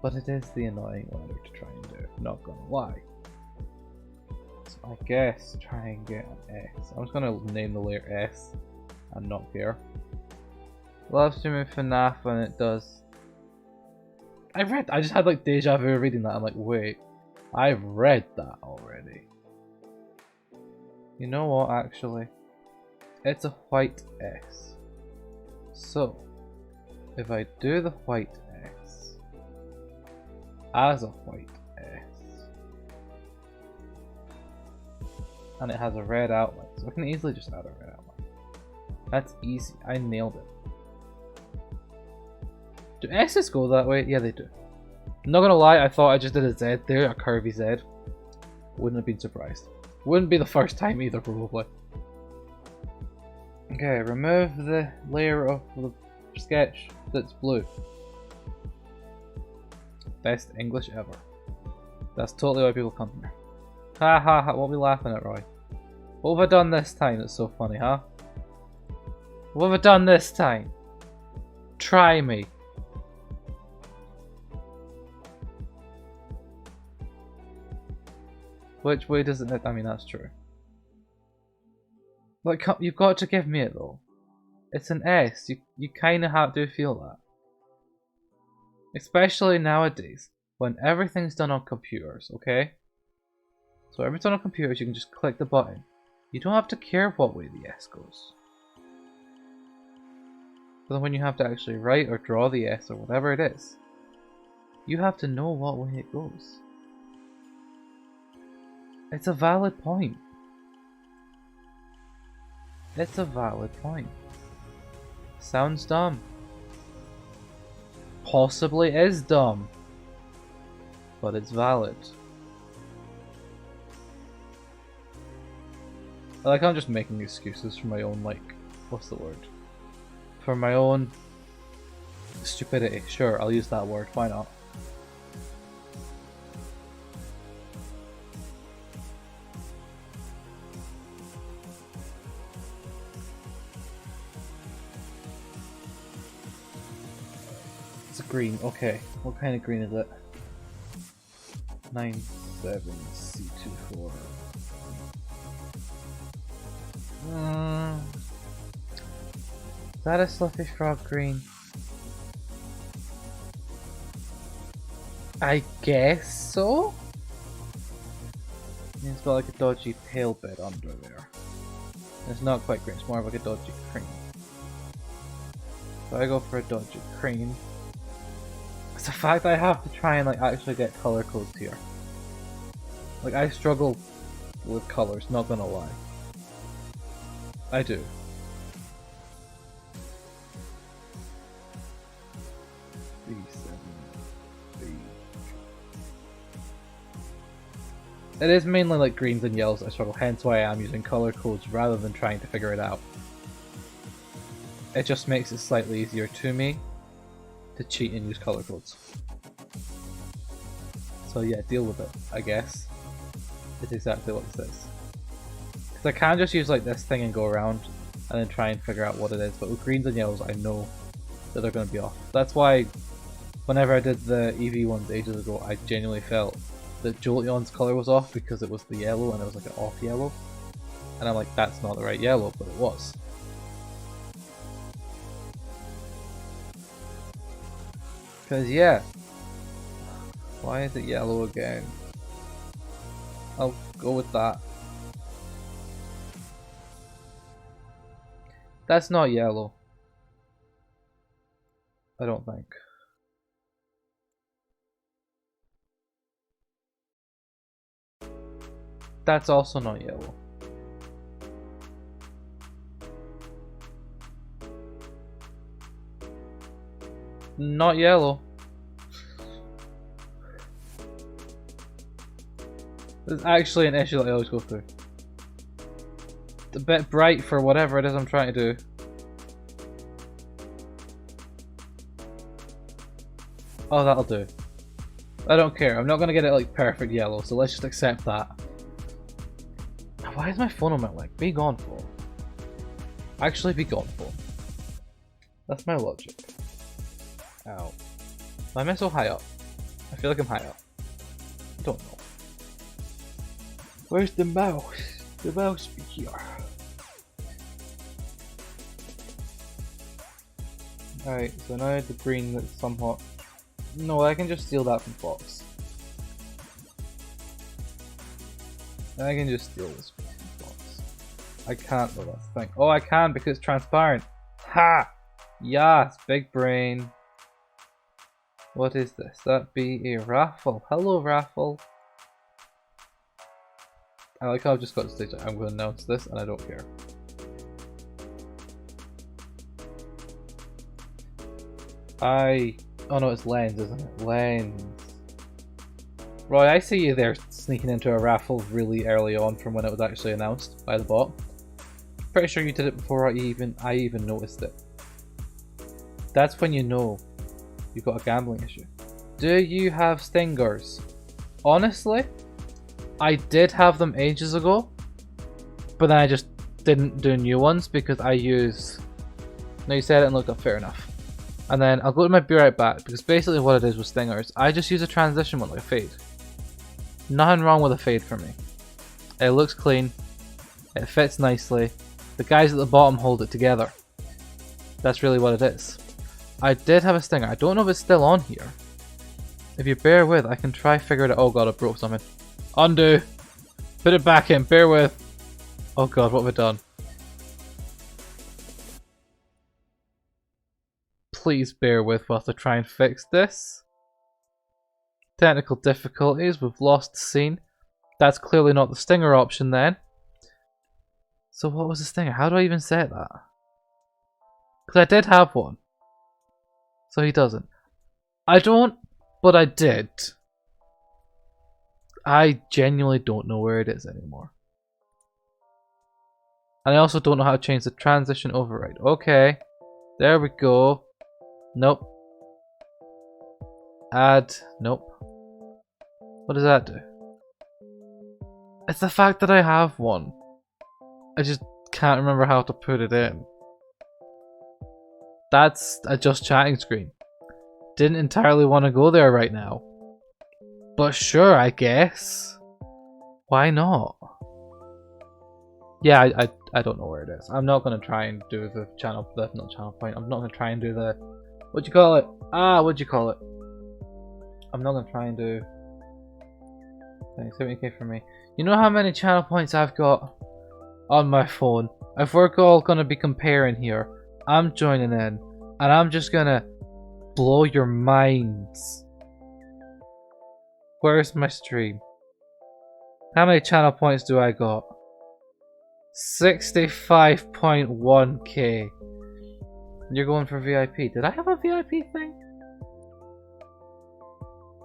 But it is the annoying letter to try and do, not gonna lie. So I guess try and get an S. I'm just gonna name the layer S and not care. Live streaming FNAF when it does. I just had like deja vu reading that. I'm like, wait, I've read that already. You know what, actually? It's a white S. So, if I do the white S as a white S, and it has a red outline, so I can easily just add a red outline. That's easy, I nailed it. Do S's go that way? Yeah, they do. I'm not gonna lie, I thought I just did a Z there, a curvy Z. Wouldn't have been surprised. Wouldn't be the first time either, probably. Okay, remove the layer of the sketch that's blue. Best English ever. That's totally why people come here. Ha ha ha, what are we laughing at, Roy? What have I done this time that's so funny, huh? What have I done this time? Try me. Which way does it? I mean, that's true. Like, you've got to give me it though. It's an S. You kind of do feel that. Especially nowadays, when everything's done on computers, okay? So everything's done on computers, you can just click the button. You don't have to care what way the S goes. But then when you have to actually write or draw the S or whatever it is, you have to know what way it goes. It's a valid point. It's a valid point. Sounds dumb. Possibly is dumb. But it's valid. Like, I'm just making excuses for my own, like, what's the word? For my own stupidity. Sure, I'll use that word, why not? Green, okay. What kind of green is it? 97C24. Is that a Slippery Frog green? I guess so? It's got like a dodgy pale bit under there. It's not quite green, it's more of like a dodgy cream. So I go for a dodgy cream. It's the fact that I have to try and like actually get color codes here. Like, I struggle with colors, not gonna lie. I do. It is mainly like greens and yellows I struggle, hence why I am using color codes rather than trying to figure it out. It just makes it slightly easier to me to cheat and use color codes. So yeah, deal with it, I guess. It's exactly what this is. Because I can just use like this thing and go around and then try and figure out what it is, but with greens and yellows I know that they're going to be off. That's why whenever I did the EV ones ages ago, I genuinely felt that Jolteon's colour was off because it was the yellow and it was like an off yellow. And I'm like, that's not the right yellow, but it was. Because yeah, Why is it yellow again? I'll go with that. That's not yellow. I don't think. That's also not yellow. Not yellow. There's actually an issue that I always go through. It's a bit bright for whatever it is I'm trying to do. Oh, that'll do. I don't care. I'm not gonna get it like perfect yellow, so let's just accept that. Why is my phone on my leg? Be gone, phone. Actually, be gone, phone. That's my logic. Ow. Why am I so high up? I feel like I'm high up. I don't know. Where's the mouse? The mouse be here. Alright, so now the green that's somewhat... No, I can just steal that from Fox. I can just steal this from Fox. I can't though, that's the thing. Oh, I can because it's transparent. Ha! Yes, big brain. What is this? That be a raffle. Hello, raffle. I like how I've just got to stage. I'm going to announce this and I don't care. Oh no, it's Lens, isn't it? Lens. Roy, I see you there sneaking into a raffle really early on from when it was actually announced by the bot. Pretty sure you did it before I even noticed it. That's when you know you've got a gambling issue. Do you have stingers? Honestly, I did have them ages ago, but then I just didn't do new ones because I use... No, you said it and looked up, fair enough. And then I'll go to my be right back because basically what it is with stingers, I just use a transition one like a fade. Nothing wrong with a fade for me. It looks clean, it fits nicely, the guys at the bottom hold it together. That's really what it is. I did have a stinger, I don't know if it's still on here. If you bear with, I can try figure it out. Oh god, I broke something. Undo! Put it back in, bear with. Oh god, what have I done? Please bear with whilst I try and fix this. Technical difficulties, we've lost the scene. That's clearly not the stinger option then. So what was the stinger? How do I even set that? Because I did have one. So he doesn't. I don't, but I did. I genuinely don't know where it is anymore. And I also don't know how to change the transition override. Okay, there we go. Nope. Add. Nope. What does that do? It's the fact that I have one. I just can't remember how to put it in. That's a just chatting screen. Didn't entirely want to go there right now. But sure, I guess. Why not? Yeah, I don't know where it is. I'm not going to try and do the channel, not channel point. I'm not going to try and do the... What'd you call it? What'd you call it? I'm not going to try and do... 70k for me. You know how many channel points I've got on my phone? If we're all going to be comparing here, I'm joining in. And I'm just going to blow your minds. Where's my stream? How many channel points do I got? 65.1k. You're going for VIP. Did I have a VIP thing?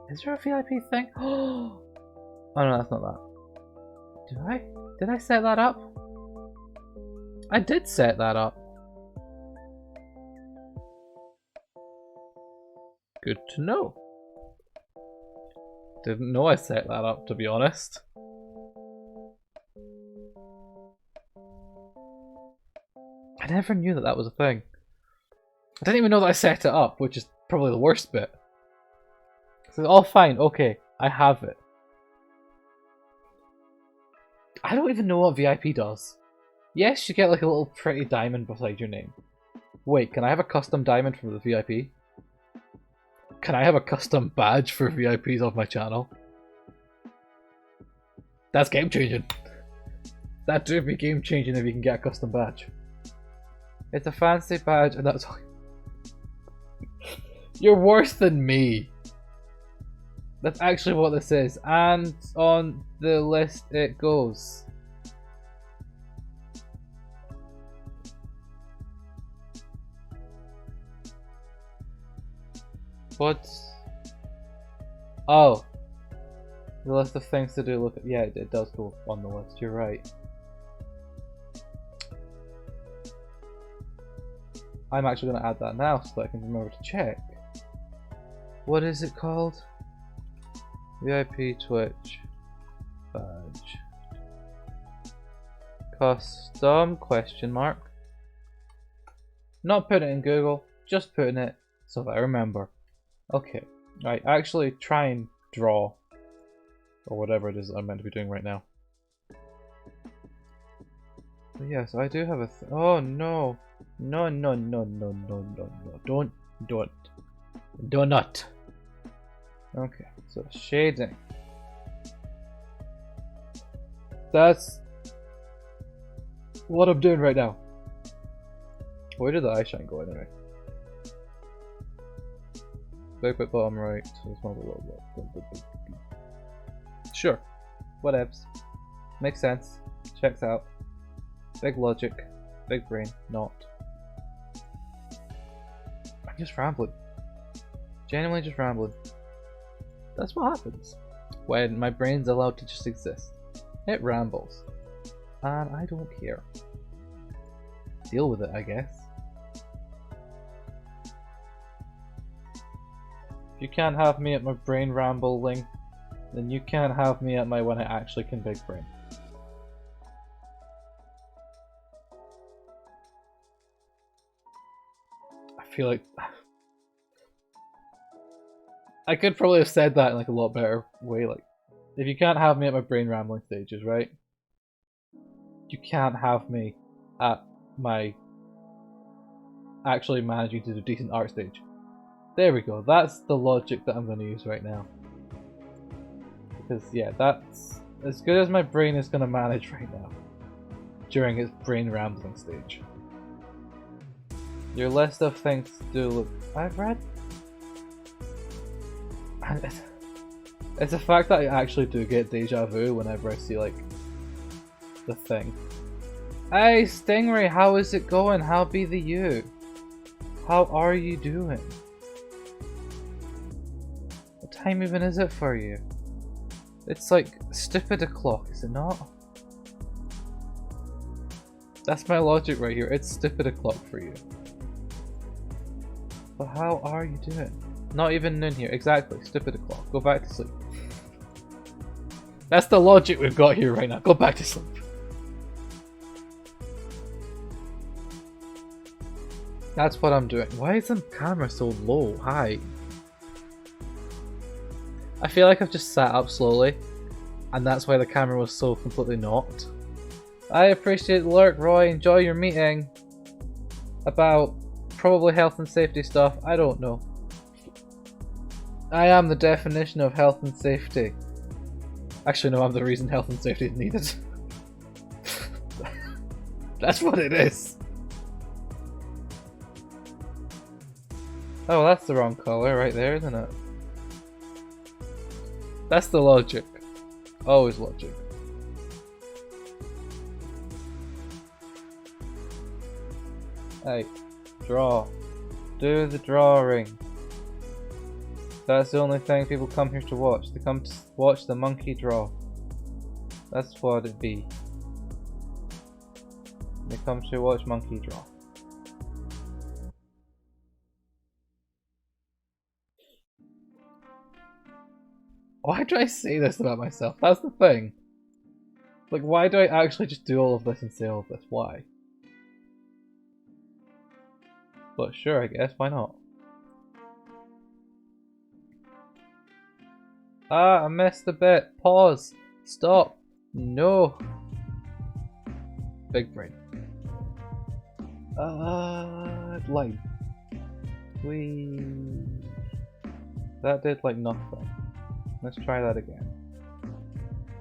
Is there a VIP thing? Oh no, that's not that. Did I set that up? I did set that up. Good to know. Didn't know I set that up, to be honest. I never knew that that was a thing. I didn't even know that I set it up, which is probably the worst bit. So, oh fine, okay, I have it. I don't even know what VIP does. Yes, you get like a little pretty diamond beside your name. Wait, can I have a custom diamond for the VIP? Can I have a custom badge for VIPs of my channel? That's game changing. That would be game changing if you can get a custom badge. It's a fancy badge and that's all. You're worse than me. That's actually what this is. And on the list it goes. What? Oh. The list of things to do. Look at, yeah, it does go on the list. You're right. I'm actually going to add that now so that I can remember to check. What is it called? VIP Twitch badge. Custom question mark. Not putting it in Google, just putting it so that I remember. Okay, right, actually try and draw. Or whatever it is that I'm meant to be doing right now. But yes, I do have a oh no. No, no, no, no, no, no, no. Don't. Do not. Okay, so shading. That's what I'm doing right now. Where did the eye shine go anyway? Big bit bottom right. So it's not a little bit. Sure. Whatevs. Makes sense. Checks out. Big logic. Big brain. Not. I'm just rambling. Genuinely just rambling. That's what happens when my brain's allowed to just exist. It rambles. And I don't care. Deal with it, I guess. If you can't have me at my brain rambling, then you can't have me at my when I actually can big brain. I feel like I could probably have said that in like a lot better way. Like, if you can't have me at my brain rambling stages, right? You can't have me at my actually managing to do a decent art stage. There we go. That's the logic that I'm going to use right now. Because yeah, that's as good as my brain is going to manage right now during its brain rambling stage. Your list of things to do. Look, I've read. It's a fact that I actually do get deja vu whenever I see like the thing. Hey Stingray, how is it going? How be the you? How are you doing? What time even is it for you? It's like stupid o'clock, is it not? That's my logic right here. It's stupid o'clock for you. But how are you doing? Not even noon here. Exactly. Stupid o'clock. Go back to sleep. That's the logic we've got here right now. Go back to sleep. That's what I'm doing. Why is the camera so low? Hi. I feel like I've just sat up slowly, and that's why the camera was so completely knocked. I appreciate the lurk, Roy. Enjoy your meeting about probably health and safety stuff. I don't know. I am the definition of health and safety. Actually, no, I'm the reason health and safety is needed. That's what it is. Oh, that's the wrong color right there, isn't it? That's the logic. Always logic. Hey, draw. Do the drawing. That's the only thing people come here to watch. They come to watch the monkey draw. That's what it be. They come to watch monkey draw. Why do I say this about myself? That's the thing. Like, why do I actually just do all of this and say all of this? Why? But sure, I guess. Why not? Ah, I missed a bit. Pause. Stop. No. Big brain. Line. That did like nothing. Let's try that again.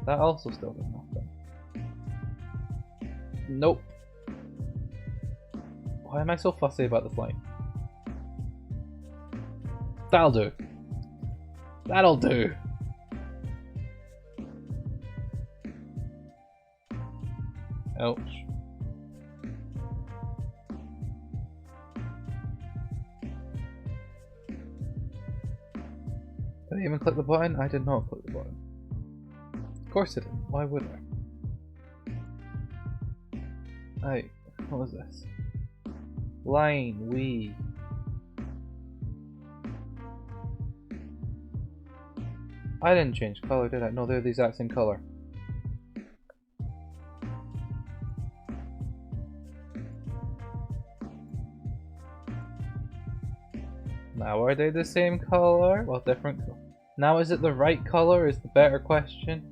That also still did nothing. Nope. Why am I so fussy about this line? That'll do. That'll do. Ouch. Did I even click the button? I did not click the button. Of course I didn't. Why would I? What was this? Line, we. I didn't change colour, did I? No, they're the exact same colour. Now are they the same colour? Well, different colour. Now is it the right colour is the better question?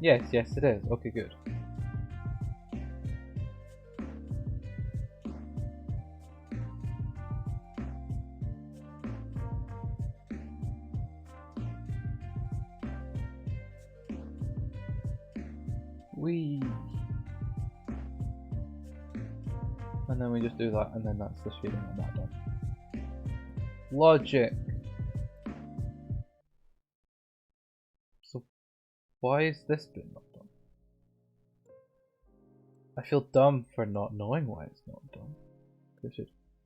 Yes, yes it is. Okay, good. Whee! And then we just do that, and then that's the shading on that done. Logic! So, why is this bit not done? I feel dumb for not knowing why it's not done.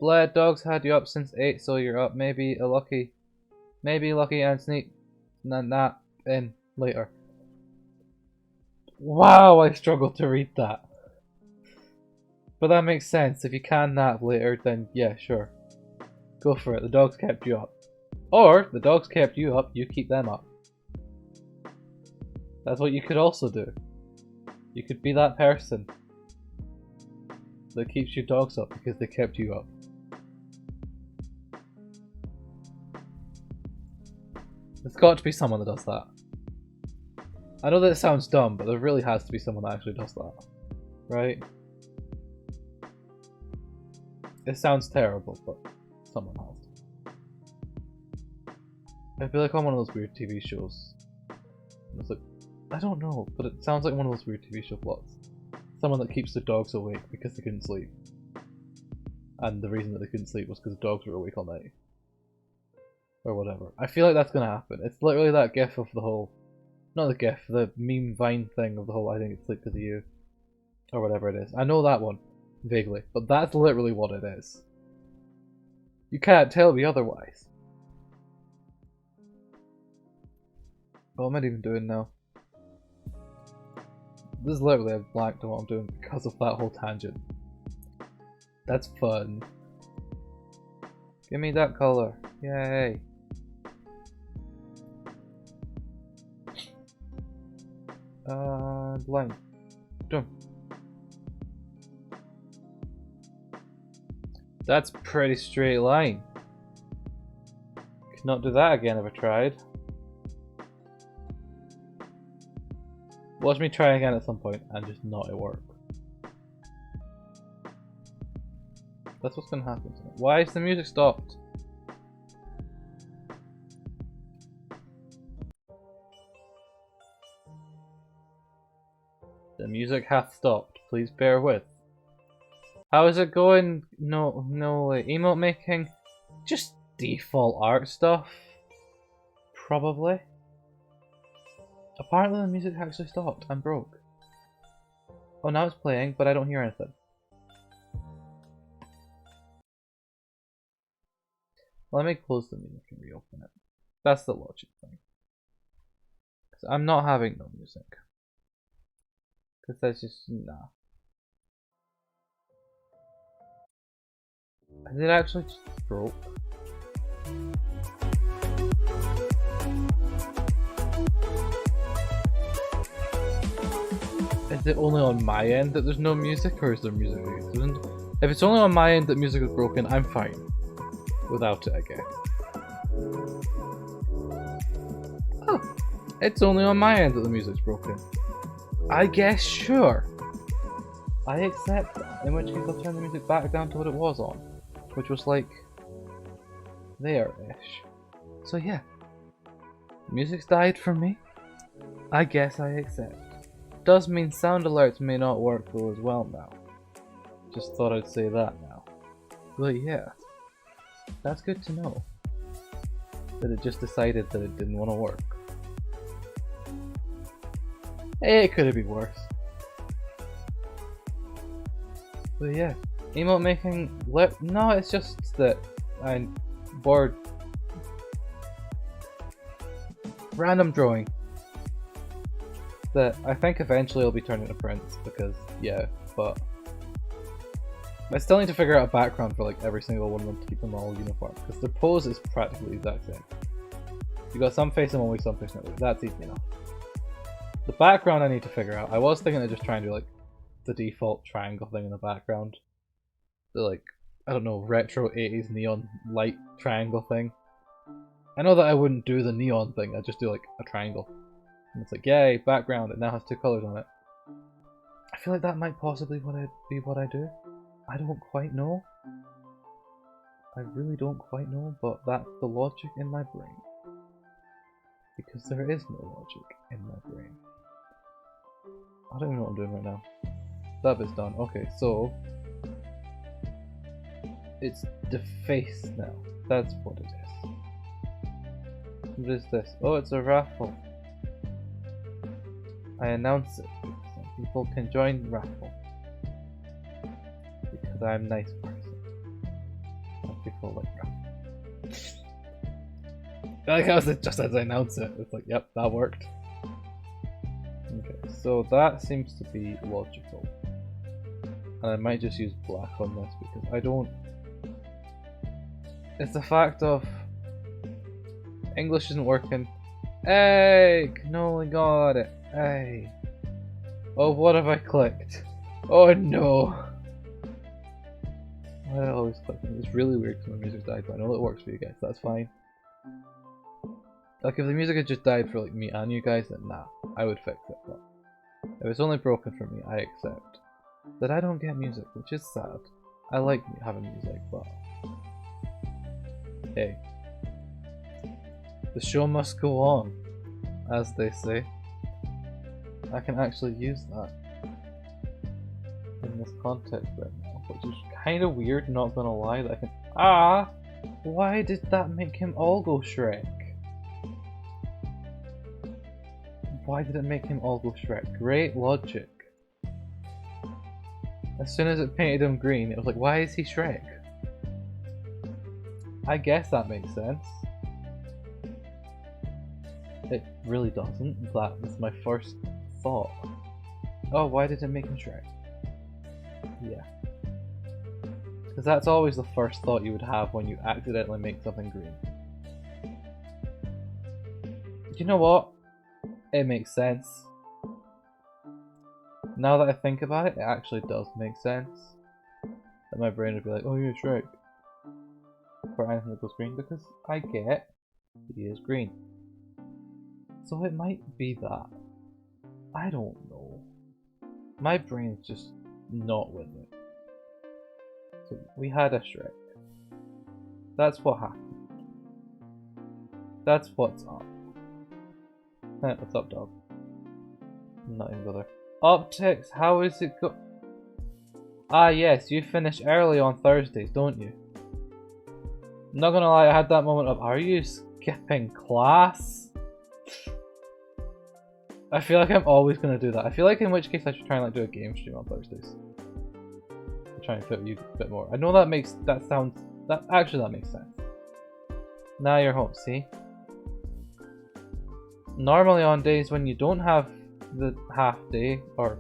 Blair, dogs had you up since 8, so you're up. Maybe lucky and sneak nap in later. Wow, I struggled to read that. But that makes sense. If you can nap later, then yeah, sure. Go for it. The dogs kept you up. Or, the dogs kept you up, you keep them up. That's what you could also do. You could be that person that keeps your dogs up because they kept you up. There's got to be someone that does that. I know that it sounds dumb, but there really has to be someone that actually does that. Right? It sounds terrible, but someone has to. I feel like on one of those weird TV shows. It's like, I don't know, but it sounds like one of those weird TV show plots. Someone that keeps the dogs awake because they couldn't sleep. And the reason that they couldn't sleep was because the dogs were awake all night. Or whatever. I feel like that's gonna happen. It's literally that gif of the whole... Not the gif, the meme Vine thing of the whole I think it's sleep because of you. Or whatever it is. I know that one. Vaguely. But that's literally what it is. You can't tell me otherwise. What am I even doing now? This is literally, I've blanked on what I'm doing because of that whole tangent. That's fun. Give me that colour. Yay. Line. Done. That's a pretty straight line. Could not do that again if I tried. Watch me try again at some point and just not it work. That's what's gonna happen to me. Why is the music stopped? The music hath stopped. Please bear with. How is it going? No, emote making? Just default art stuff. Probably. Apparently the music actually stopped. I'm broke. Oh, now it's playing, but I don't hear anything. Let me close the music and reopen it. That's the logic thing. Because I'm not having no music. Because that's just, nah. Is it actually just broke? Is it only on my end that there's no music, or is there music? If it's only on my end that music is broken, I'm fine. Without it, I guess. Oh, it's only on my end that the music's broken. I guess, sure. I accept that. In which case I'll turn the music back down to what it was on. Which was like... there-ish. So yeah, music's died for me. I guess I accept. Does mean sound alerts may not work though as well now. Just thought I'd say that now. But yeah, that's good to know. That it just decided that it didn't want to work. It could have been worse. But yeah, emote making. No, it's just that I'm bored. Random drawing. That I think eventually will be turned into prints because yeah, but I still need to figure out a background for like every single one of them to keep them all uniform because their pose is practically the exact same. You got some facing one way, some facing another way. That's easy enough. The background I need to figure out. I was thinking of just trying to do like the default triangle thing in the background. The like, I don't know, retro 80s neon light triangle thing. I know that I wouldn't do the neon thing, I'd just do like a triangle. And it's like, yay, background, it now has two colours on it. I feel like that might possibly be what I do. I don't quite know. I really don't quite know, but that's the logic in my brain. Because there is no logic in my brain. I don't even know what I'm doing right now. That bit's done. Okay, so it's the face now. That's what it is. What is this? Oh, it's a raffle. I announce it because some people can join the raffle. Because I'm a nice person. Some people like raffles. I like how it just as I announce it, it's like, yep, that worked. Okay, so that seems to be logical. And I might just use black on this because I don't... It's the fact of... English isn't working. Hey! Cannoli got it. Hey. Oh, what have I clicked? Oh no! Why do I always click it? It's really weird because my music died, but I know it works for you guys, that's fine. Like if the music had just died for like me and you guys, then nah, I would fix it. But if it's only broken for me, I accept that I don't get music, which is sad. I like having music, but hey, the show must go on, as they say. I can actually use that in this context right now, which is kind of weird. Not gonna lie, that I can. Ah, why did that make him all go Shrek? Why did it make him all go Shrek? Great logic. As soon as it painted him green, it was like, why is he Shrek? I guess that makes sense. It really doesn't. That was my first thought. Oh, why did it make him Shrek? Yeah. Because that's always the first thought you would have when you accidentally make something green. You know what? It makes sense. Now that I think about it, it actually does make sense. That my brain would be like, oh yeah, Shrek. For anything that goes green, because I get he is green. So it might be that. I don't know. My brain's just not with it. So we had a Shrek. That's what happened. That's what's up. What's up, dog? I'm not even go there. Optics, how is it go? Ah yes, you finish early on Thursdays, don't you? I'm not gonna lie, I had that moment of, are you skipping class? I feel like I'm always gonna do that. I feel like in which case I should try and like do a game stream on Thursdays. Try and fit you a bit more. I know that makes, that makes sense. Now you're home, see? Normally on days when you don't have the half day or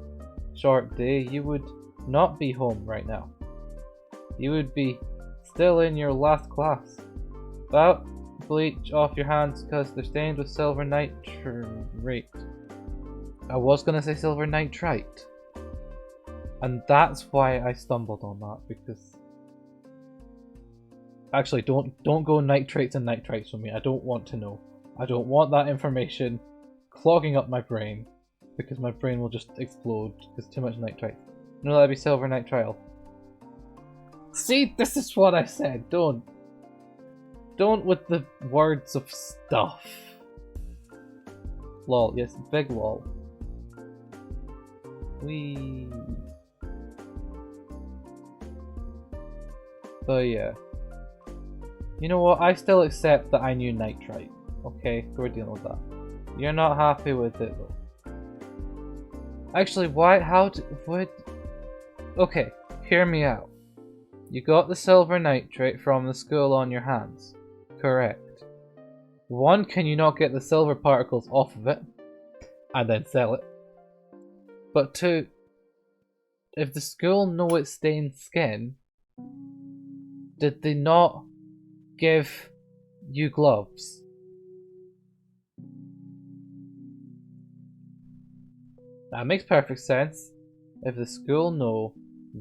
short day, you would not be home right now. You would be still in your last class. Well, bleach off your hands because they're stained with silver nitrate. I was gonna say silver nitrite. And that's why I stumbled on that, because actually don't go nitrates and nitrites for me. I don't want to know. I don't want that information clogging up my brain, because my brain will just explode because too much nitrite. No, that'd be silver nitrile. See, this is what I said. Don't Don't with the words of stuff. Lol, yes, big lol. Wee. But yeah. You know what? I still accept that I knew nitrite. Okay, we're dealing with that. You're not happy with it though. Actually, why? What? Okay, hear me out. You got the silver nitrate from the school on your hands. Correct. One, can you not get the silver particles off of it and then sell it? But two, if the school know it stains skin, did they not give you gloves? That makes perfect sense. If the school know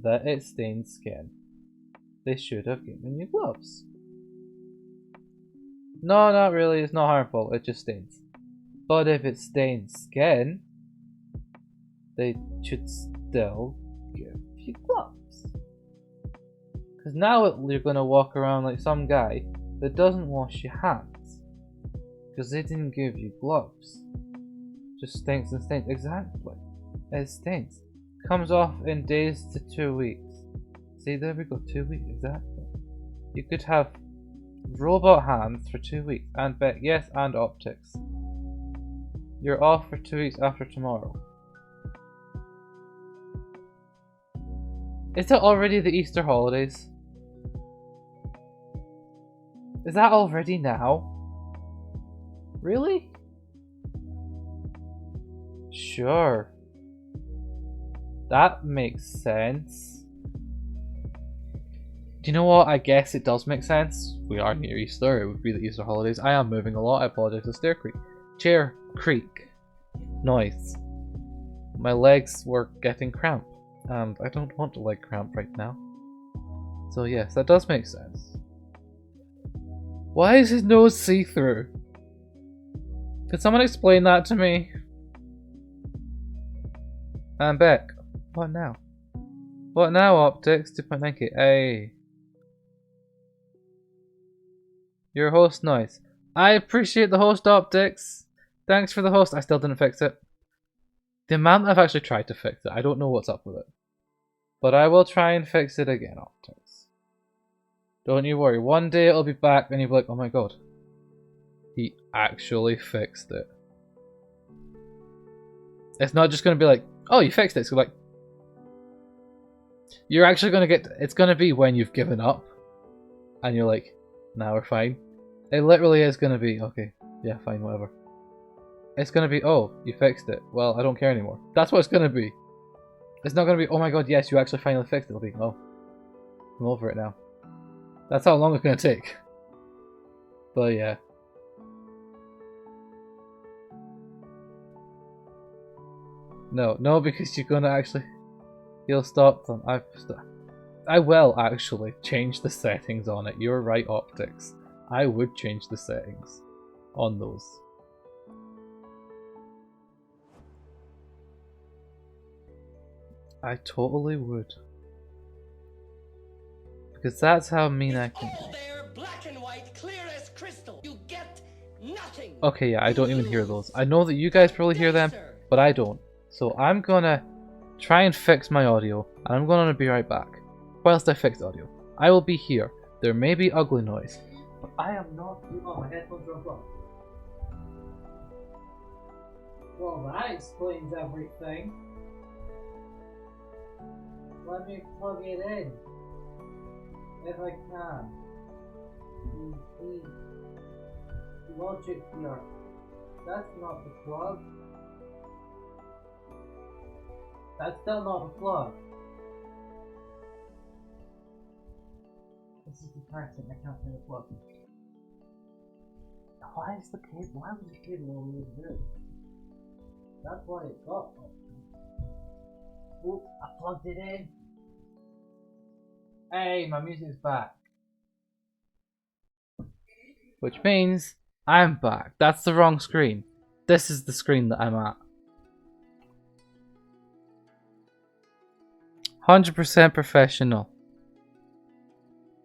that it stains skin, they should have given you gloves. No, not really, it's not harmful, it just stains. But if it stains skin, they should still give you gloves. Because now you're going to walk around like some guy that doesn't wash your hands. Because they didn't give you gloves. Just stinks and stains. Exactly. It stinks. Comes off in days to 2 weeks. See, there we go, 2 weeks, exactly. You could have robot hands for 2 weeks. And yes, and optics. You're off for 2 weeks after tomorrow. Is it already the Easter holidays? Is that already now? Really? Sure. That makes sense. Do you know what? I guess it does make sense. We are near Easter. It would be the Easter holidays. I am moving a lot. I apologize for stair creak. Chair creak. Noise. My legs were getting cramp. And I don't want a leg cramp right now. So yes, that does make sense. Why is his nose see-through? Could someone explain that to me? I'm back. What now? What now, optics? 2.9k. Hey. Your host noise. I appreciate the host, optics. Thanks for the host. I still didn't fix it. The amount I've actually tried to fix it, I don't know what's up with it. But I will try and fix it again, optics. Don't you worry. One day it'll be back and you'll be like, oh my god. He actually fixed it. It's not just going to be like, oh, you fixed it. It's like, you're actually going to get, it's going to be when you've given up. And you're like, nah, we're fine. It literally is going to be, okay, yeah, fine, whatever. It's going to be, oh, you fixed it. Well, I don't care anymore. That's what it's going to be. It's not going to be, oh my god, yes, you actually finally fixed it. It'll be, oh, I'm over it now. That's how long it's going to take. But yeah. No, because you're going to actually, you'll stop them. I will actually change the settings on it. You're right, optics. I would change the settings on those. I totally would. Because that's how mean I can be. Black and white, clear as crystal. You get nothing. Okay, yeah, I don't even hear those. I know that you guys probably hear them, but I don't. So I'm gonna try and fix my audio, and I'm gonna be right back. Whilst I fix audio, I will be here. There may be ugly noise, but I am not. Oh, my headphones are unplugged. Well, that explains everything. Let me plug it in. If I can. Logic here. That's not the plug. That's still not the plug. This is depressing. I can't find the plug. Why is the cable? Why was the cable always there? That's why it got. Oh, I plugged it in. Hey, my music's back. Which means I'm back. That's the wrong screen. This is the screen that I'm at. 100% professional.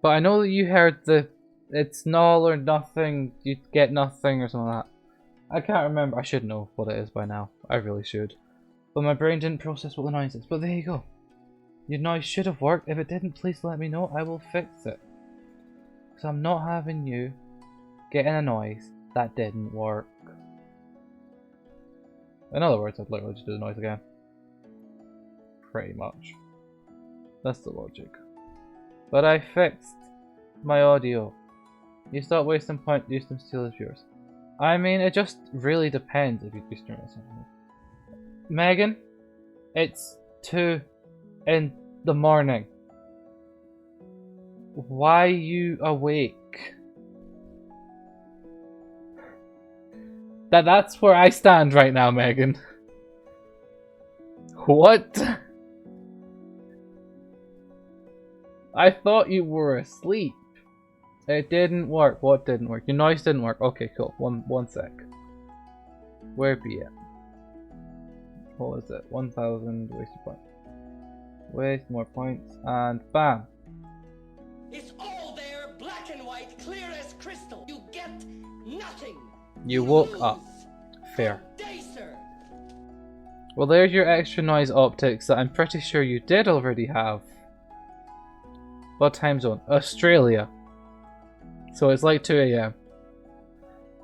But I know that you heard the It's null or nothing, you get nothing or something like that. I can't remember, I should know what it is by now. I really should. But my brain didn't process what the noise is, but there you go. Your noise should have worked. If it didn't, please let me know, I will fix it. Because I'm not having you getting a noise that didn't work. In other words, I'd literally just do the noise again. Pretty much. That's the logic. But I fixed my audio. You stop wasting point, Houston Steel is yours. I mean, it just really depends if you'd be streaming something. Megan, it's 2 in the morning. Why you awake? That's where I stand right now, Megan. What? I thought you were asleep. It didn't work. What didn't work? Your noise didn't work. Okay, cool. One sec. Where be it? What was it? 1,000 wasted points. Waste more points and bam. It's all there, black and white, clear as crystal. You get nothing. You woke up. Fair. Day, sir. Well, there's your extra noise optics that I'm pretty sure you did already have. What time zone? Australia. So it's like 2 AM.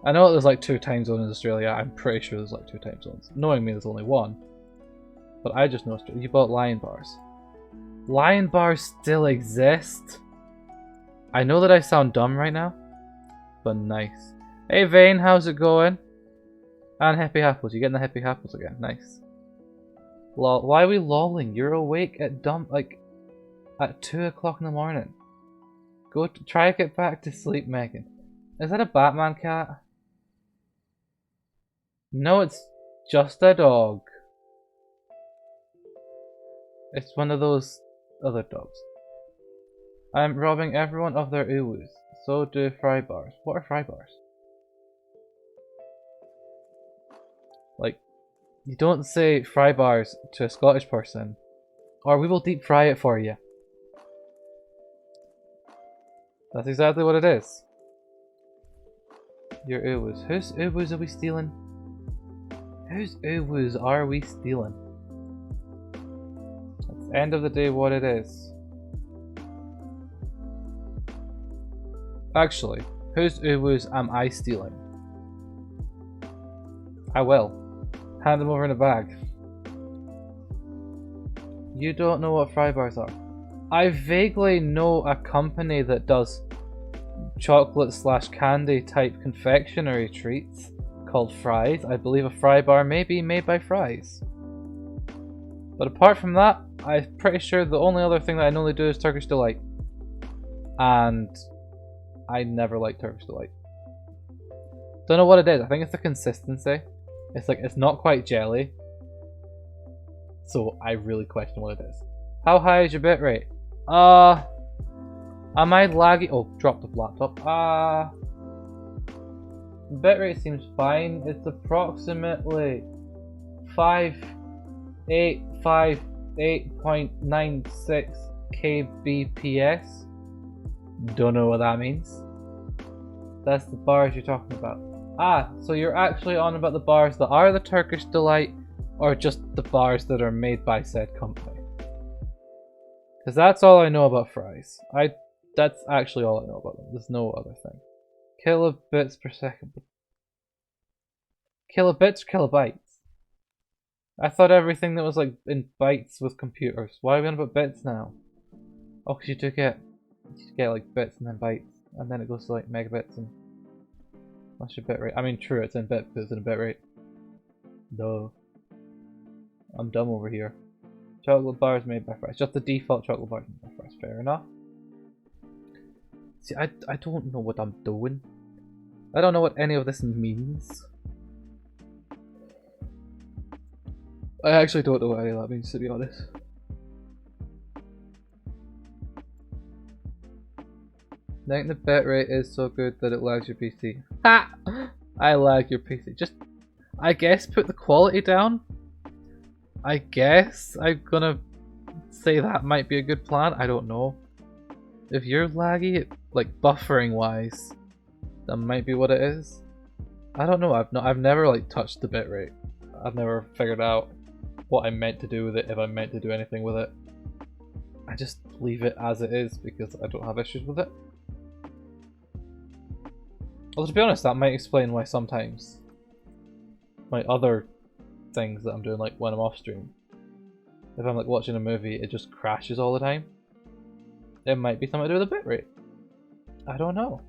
I know there's like 2 time zones in Australia. I'm pretty sure there's like 2 time zones. Knowing me, there's only 1. But I just know Australia. You bought lion bars. Lion bars still exist? I know that I sound dumb right now. But nice. Hey Vane, how's it going? And Happy Apples. You getting the Happy Apples again? Nice. Lol. Why are we lolling? You're awake at at 2 o'clock in the morning. Go try to get back to sleep, Megan. Is that a Batman cat? No, it's just a dog. It's one of those other dogs. I'm robbing everyone of their uwus. So do fry bars. What are fry bars? Like, you don't say fry bars to a Scottish person, or we will deep fry it for you. That's exactly what it is. Your uwus. Whose uwus are we stealing? Whose uwus are we stealing? That's the end of the day what it is. Actually, whose uwus am I stealing? I will. Hand them over in a bag. You don't know what fry bars are. I vaguely know a company that does chocolate / candy type confectionery treats called Fries. I believe a fry bar may be made by Fries. But apart from that, I'm pretty sure the only other thing that I know they do is Turkish Delight. And I never liked Turkish Delight. Don't know what it is. I think it's the consistency. It's like, it's not quite jelly. So I really question what it is. How high is your bitrate? Am I laggy? Oh, dropped the laptop. Bitrate seems fine. It's approximately 5858.96 kbps. Don't know what that means. That's the bars you're talking about. So you're actually on about the bars that are the Turkish Delight, or just the bars that are made by said company? Because that's all I know about Fries. That's actually all I know about them. There's no other thing. Kilobits per second. Kilobits or kilobytes? I thought everything that was like in bytes was computers. Why are we on about bits now? Oh, because you get like bits and then bytes, and then it goes to like megabits and what's your bitrate? I mean, true, it's in bit because it's in a bitrate. Duh. I'm dumb over here. Chocolate bars made by Fries. Just the default chocolate bars made by Fries. Fair enough. See, I don't know what I'm doing. I don't know what any of this means. I actually don't know what any of that means, to be honest. I think the bitrate is so good that it lags your PC. Ha! I lag your PC. Just, I guess, put the quality down. I guess I'm gonna say that might be a good plan. I don't know. If you're laggy, like buffering wise, that might be what it is. I don't know. I've never like touched the bitrate. I've never figured out what I meant to do with it, if I meant to do anything with it. I just leave it as it is because I don't have issues with it. Although to be honest, that might explain why sometimes my other things that I'm doing, like when I'm off stream, if I'm like watching a movie, it just crashes all the time. It might be something to do with the bitrate. I don't know.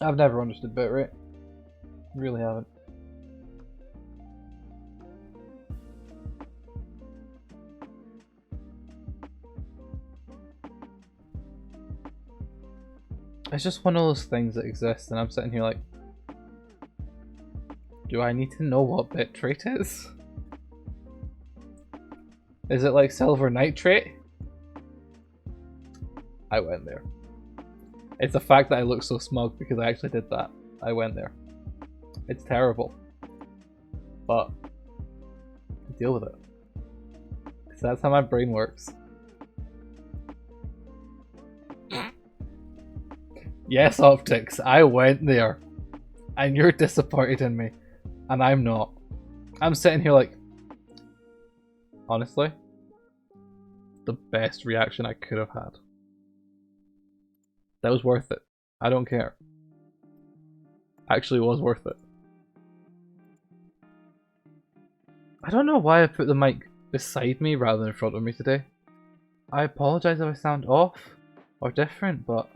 I've never understood bitrate. Really haven't. It's just one of those things that exists, and I'm sitting here like, do I need to know what bitrate is? Is it like silver nitrate? I went there. It's the fact that I look so smug because I actually did that. I went there. It's terrible. But deal with it. Because that's how my brain works. Yes, Optics, I went there. And you're disappointed in me. And I'm not. I'm sitting here like, honestly, the best reaction I could have had. That was worth it. I don't care. Actually was worth it. I don't know why I put the mic beside me rather than in front of me today. I apologise if I sound off or different, but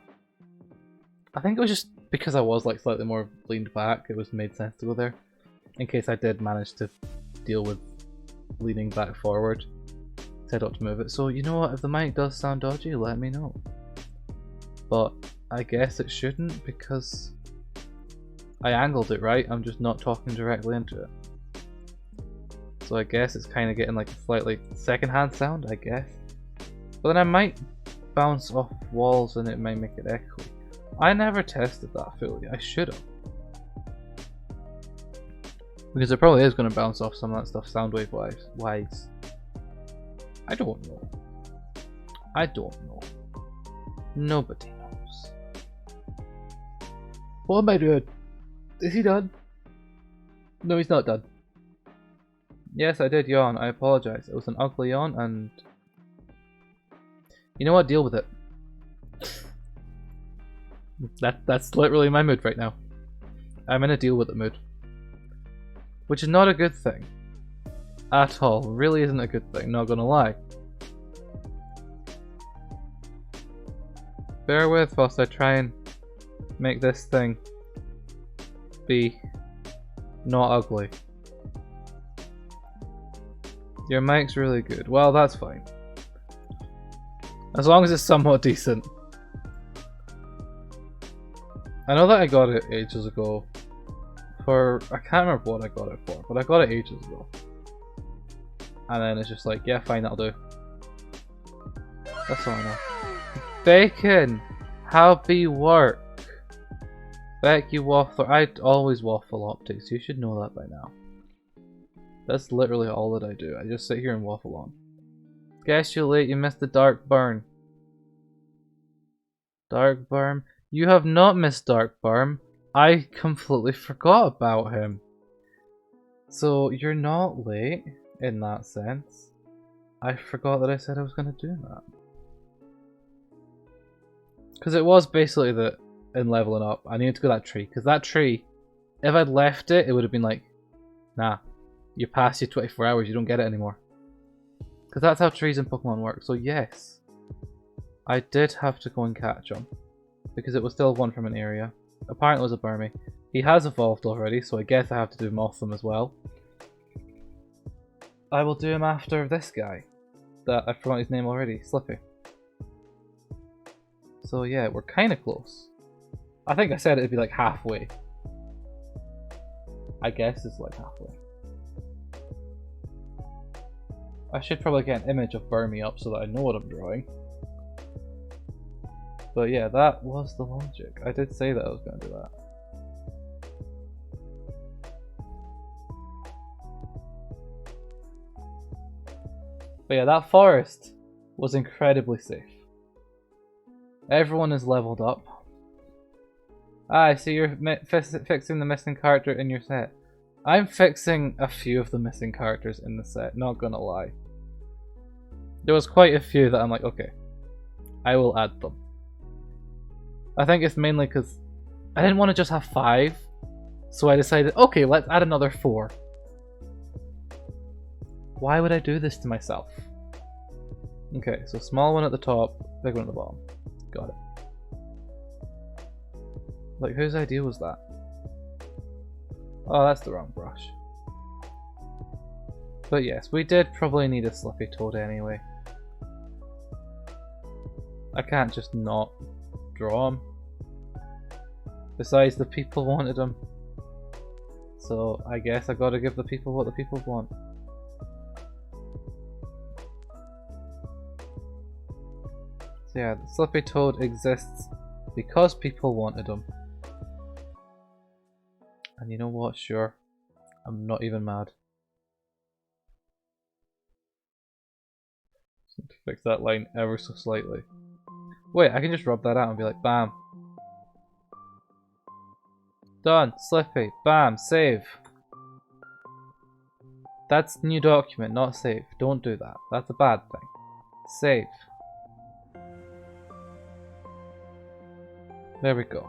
I think it was just because I was like slightly more leaned back, it was made sense to go there. In case I did manage to deal with leaning back forward. I don't to move it. So you know what, if the mic does sound dodgy, let me know. But I guess it shouldn't because I angled it right, I'm just not talking directly into it. So I guess it's kind of getting like a slightly secondhand sound, I guess. But then I might bounce off walls and it might make it echoey. I never tested that fully, I should have. Because it probably is going to bounce off some of that stuff soundwave wise. I don't know. I don't know. Nobody knows. What am I doing? Is he done? No, he's not done. Yes, I did yawn. I apologise. It was an ugly yawn and... You know what? Deal with it. That's literally my mood right now. I'm in a deal with it mood. Which is not a good thing. At all. Really isn't a good thing, not gonna lie. Bear with whilst I try and make this thing be not ugly. Your mic's really good. Well, that's fine. As long as it's somewhat decent. I know that I got it ages ago. I can't remember what I got it for, but I got it ages ago. And then it's just like, yeah, fine, that'll do. That's all I know. Bacon! How be work? Beck, you waffler. I always waffle Optics. You should know that by now. That's literally all that I do. I just sit here and waffle on. Guess you're late. You missed the dark burn. Dark burn? You have not missed dark burn. I completely forgot about him. So you're not late in that sense. I forgot that I said I was going to do that. Because it was basically that in leveling up, I needed to go that tree. Because that tree, if I'd left it, it would have been like, nah, you passed your 24 hours, you don't get it anymore. Because that's how trees in Pokemon work. So yes, I did have to go and catch him. Because it was still one from an area. Apparently it was a Burmy. He has evolved already, so I guess I have to do Mothim as well. I will do him after this guy. That I forgot his name already, Slippy. So yeah, we're kind of close. I think I said it'd be like halfway. I guess it's like halfway. I should probably get an image of Burmy up so that I know what I'm drawing. But yeah, that was the logic. I did say that I was going to do that. But yeah, that forest was incredibly safe. Everyone is leveled up. Ah, I see you're fixing the missing character in your set. I'm fixing a few of the missing characters in the set, not gonna lie. There was quite a few that I'm like, okay, I will add them. I think it's mainly because I didn't want to just have 5, so I decided, okay, let's add another 4. Why would I do this to myself? Okay, so small one at the top, big one at the bottom. Got it. Like, whose idea was that? Oh, that's the wrong brush. But yes, we did probably need a Slippy Toad anyway. I can't just not draw him. Besides, the people wanted him. So I guess I gotta give the people what the people want. So yeah, the Slippy Toad exists because people wanted him. And you know what? Sure. I'm not even mad. Just need to fix that line ever so slightly. Wait, I can just rub that out and be like, bam. Done. Slippy. Bam. Save. That's new document, not save. Don't do that. That's a bad thing. Save. There we go.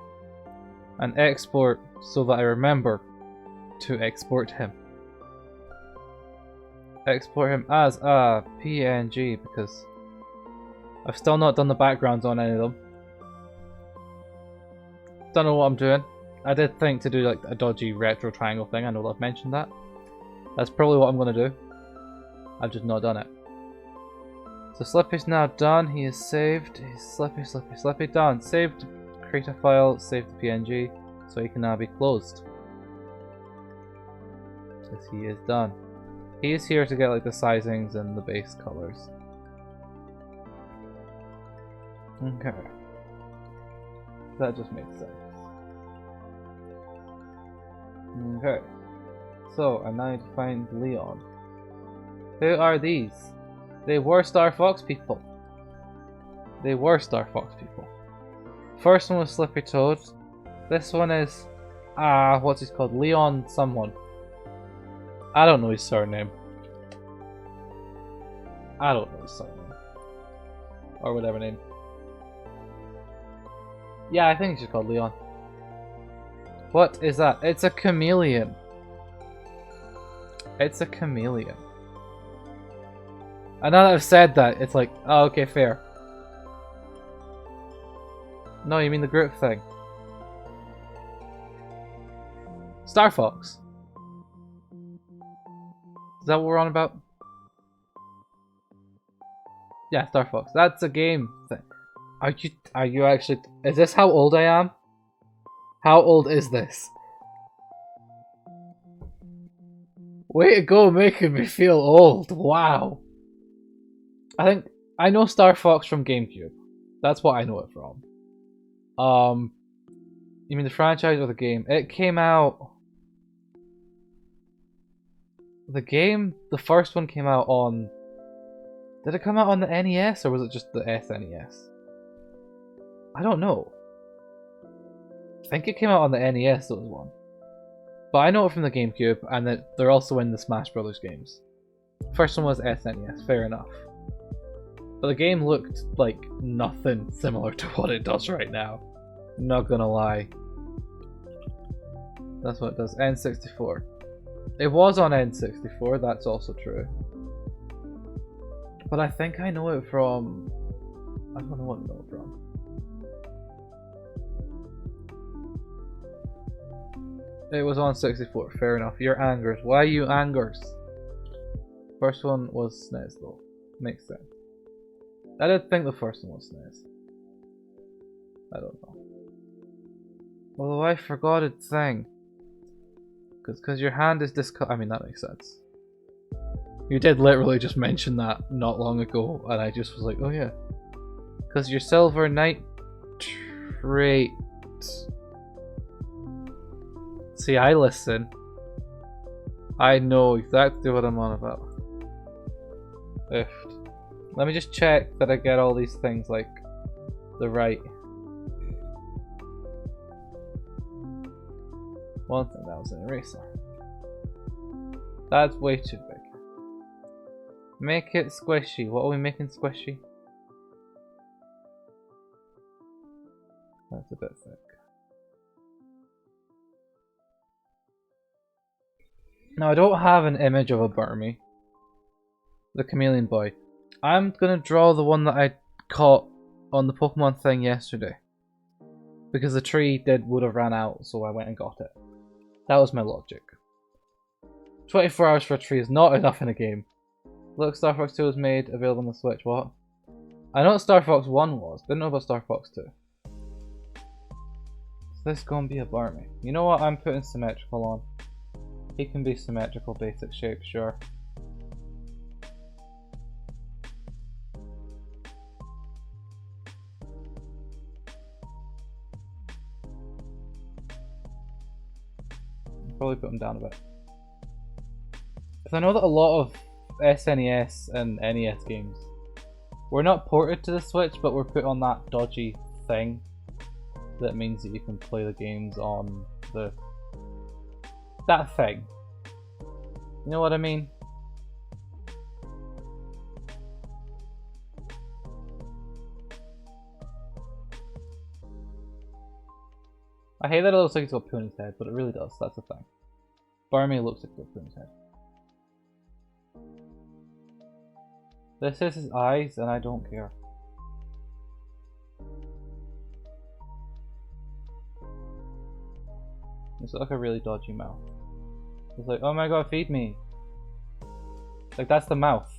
And export so that I remember to export him. Export him as a PNG because I've still not done the backgrounds on any of them. Don't know what I'm doing. I did think to do like a dodgy retro triangle thing. I know I've mentioned that. That's probably what I'm going to do. I've just not done it. So Slippy's now done. He is saved. He's Slippy done. Saved. Create a file. Save the PNG. So he can now be closed. Because he is done. He is here to get like the sizings and the base colors. Okay. That just makes sense. Okay. So, I now need to find Leon. Who are these? They were Starfox people. They were Starfox people. First one was Slippy Toad. This one is... what's he called? Leon someone. I don't know his surname. I don't know his surname. Or whatever name. Yeah, I think he's just called Leon. What is that? It's a chameleon. It's a chameleon. And now that I've said that, it's like, oh, okay, fair. No, you mean the group thing. Starfox. Is that what we're on about? Yeah, Starfox. That's a game thing. Are you actually... Is this how old I am? How old is this? Way to go, making me feel old. Wow. I think I know Starfox from GameCube. That's what I know it from. You mean the franchise or the game? It came out... The game, the first one came out on... Did it come out on the NES or was it just the SNES? I don't know. I think it came out on the NES, there was one. But I know it from the GameCube, and that they're also in the Smash Brothers games. First one was SNES, fair enough. But the game looked like nothing similar to what it does right now. Not gonna lie. That's what it does. N64. It was on N64, that's also true. But I think I know it from... I don't know what I know it from. It was on 64, fair enough. You're Angers. Why you Angers? First one was SNES though. Makes sense. I did think the first one was SNES. I don't know. Although I forgot a thing. Because your hand is I mean, that makes sense. You did literally just mention that not long ago, and I just was like, oh yeah. Because your Silver Knight trait... See, I listen. I know exactly what I'm on about. If Let me just check that I get all these things like the right. One thing, that was an eraser. That's way too big. Make it squishy. What are we making squishy? That's a bit thick. Now I don't have an image of a Burmy. The chameleon boy. I'm gonna draw the one that I caught on the Pokemon thing yesterday. Because the tree would have ran out, so I went and got it. That was my logic. 24 hours for a tree is not enough in a game. Look, Starfox 2 was made available on the Switch. What? I know what Starfox 1 was. Didn't know about Starfox 2. Is this gonna be a Burmy? You know what? I'm putting symmetrical on. He can be symmetrical basic shape, sure. I'll probably put him down a bit. Because I know that a lot of SNES and NES games were not ported to the Switch, but were put on that dodgy thing that means that you can play the games on that thing. You know what I mean? I hate that it looks like it's got poo in his head, but it really does, that's the thing. Burmy looks like it's got poo in his head. This is his eyes, and I don't care. It's like a really dodgy mouth. It's like, oh my god, feed me. Like, that's the mouth.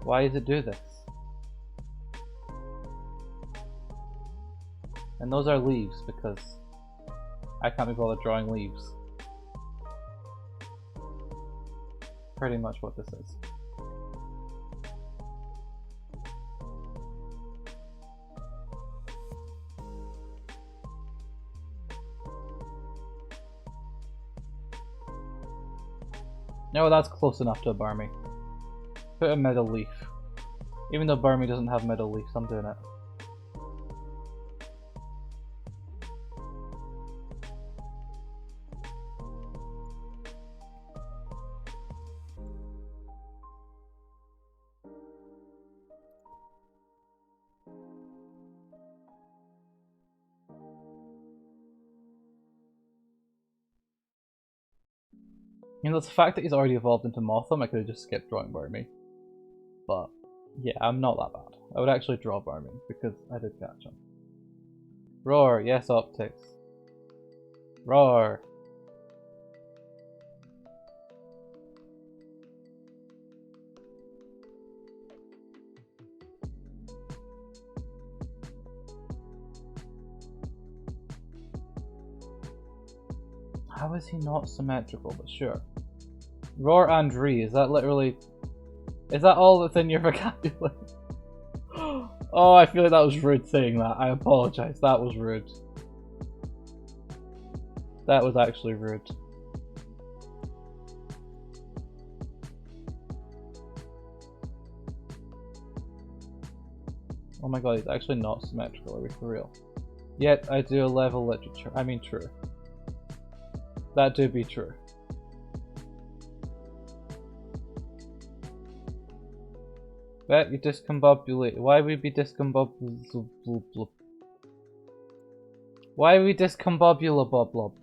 Why does it do this? And those are leaves, because I can't be bothered drawing leaves. Pretty much what this is. No, that's close enough to a Burmy. Put a middle leaf. Even though Burmy doesn't have middle leaves, I'm doing it. You know, it's the fact that he's already evolved into Mothim, I could have just skipped drawing Burmy. But, yeah, I'm not that bad. I would actually draw Burmy, because I did catch him. Roar, yes, optics. Roar! How is he not symmetrical, but sure. Roar and Ree, is that literally... Is that all that's in your vocabulary? Oh, I feel like that was rude saying that. I apologize, that was rude. That was actually rude. Oh my god, he's actually not symmetrical, are we for real? Yet I do a level literature. I mean, true. That do be true. Bet you discombobulate. Why would we be discombobulated? Why are we discombobulabob?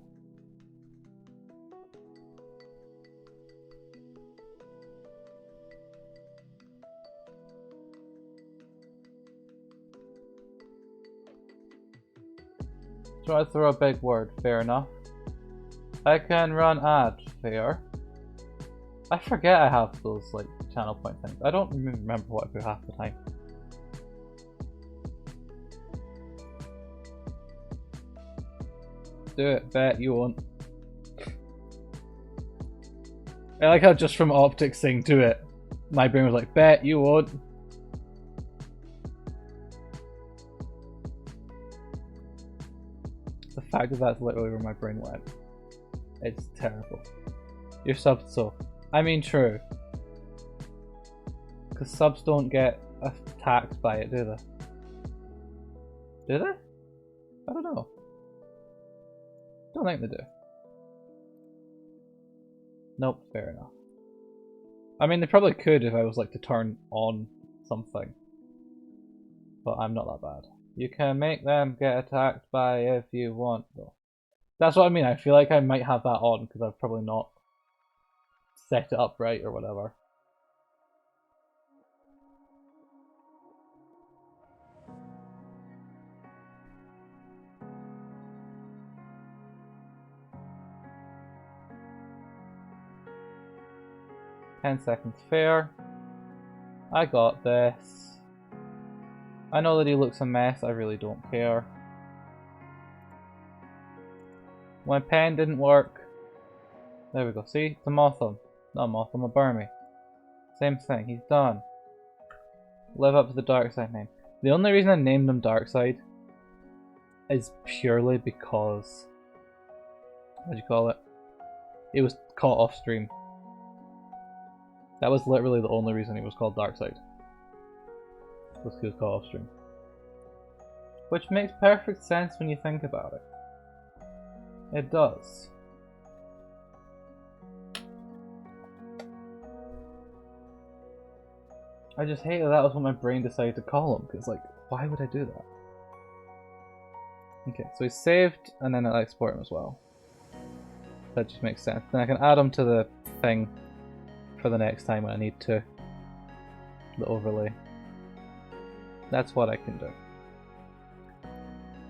Try to throw a big word, fair enough. I can run ad, fair. I forget I have those like channel point things. I don't remember what I put half the time. Do it, bet you won't. I like how just from optics saying do it, my brain was like, bet you won't. The fact that that's literally where my brain went. It's terrible. You're subbed so. I mean true. Because subs don't get attacked by it, do they? Do they? I don't know. Don't think they do. Nope, fair enough. I mean, they probably could if I was like to turn on something. But I'm not that bad. You can make them get attacked by if you want, though. That's what I mean. I feel like I might have that on because I've probably not set it up right or whatever. "10 seconds fair. I got this. I know that he looks a mess, I really don't care. My pen didn't work. There we go, see? It's a Motham. Not a Motham, a Burmy. Same thing, he's done. Live up to the Darkside name. The only reason I named him Darkside is purely because... what do you call it? It was caught off stream. That was literally the only reason he was called Darkside. Was he was caught off stream. Which makes perfect sense when you think about it. It does. I just hate that was what my brain decided to call him, because like, why would I do that? Okay, so he's saved, and then I'll export him as well. That just makes sense. Then I can add him to the thing for the next time when I need to. The overlay. That's what I can do.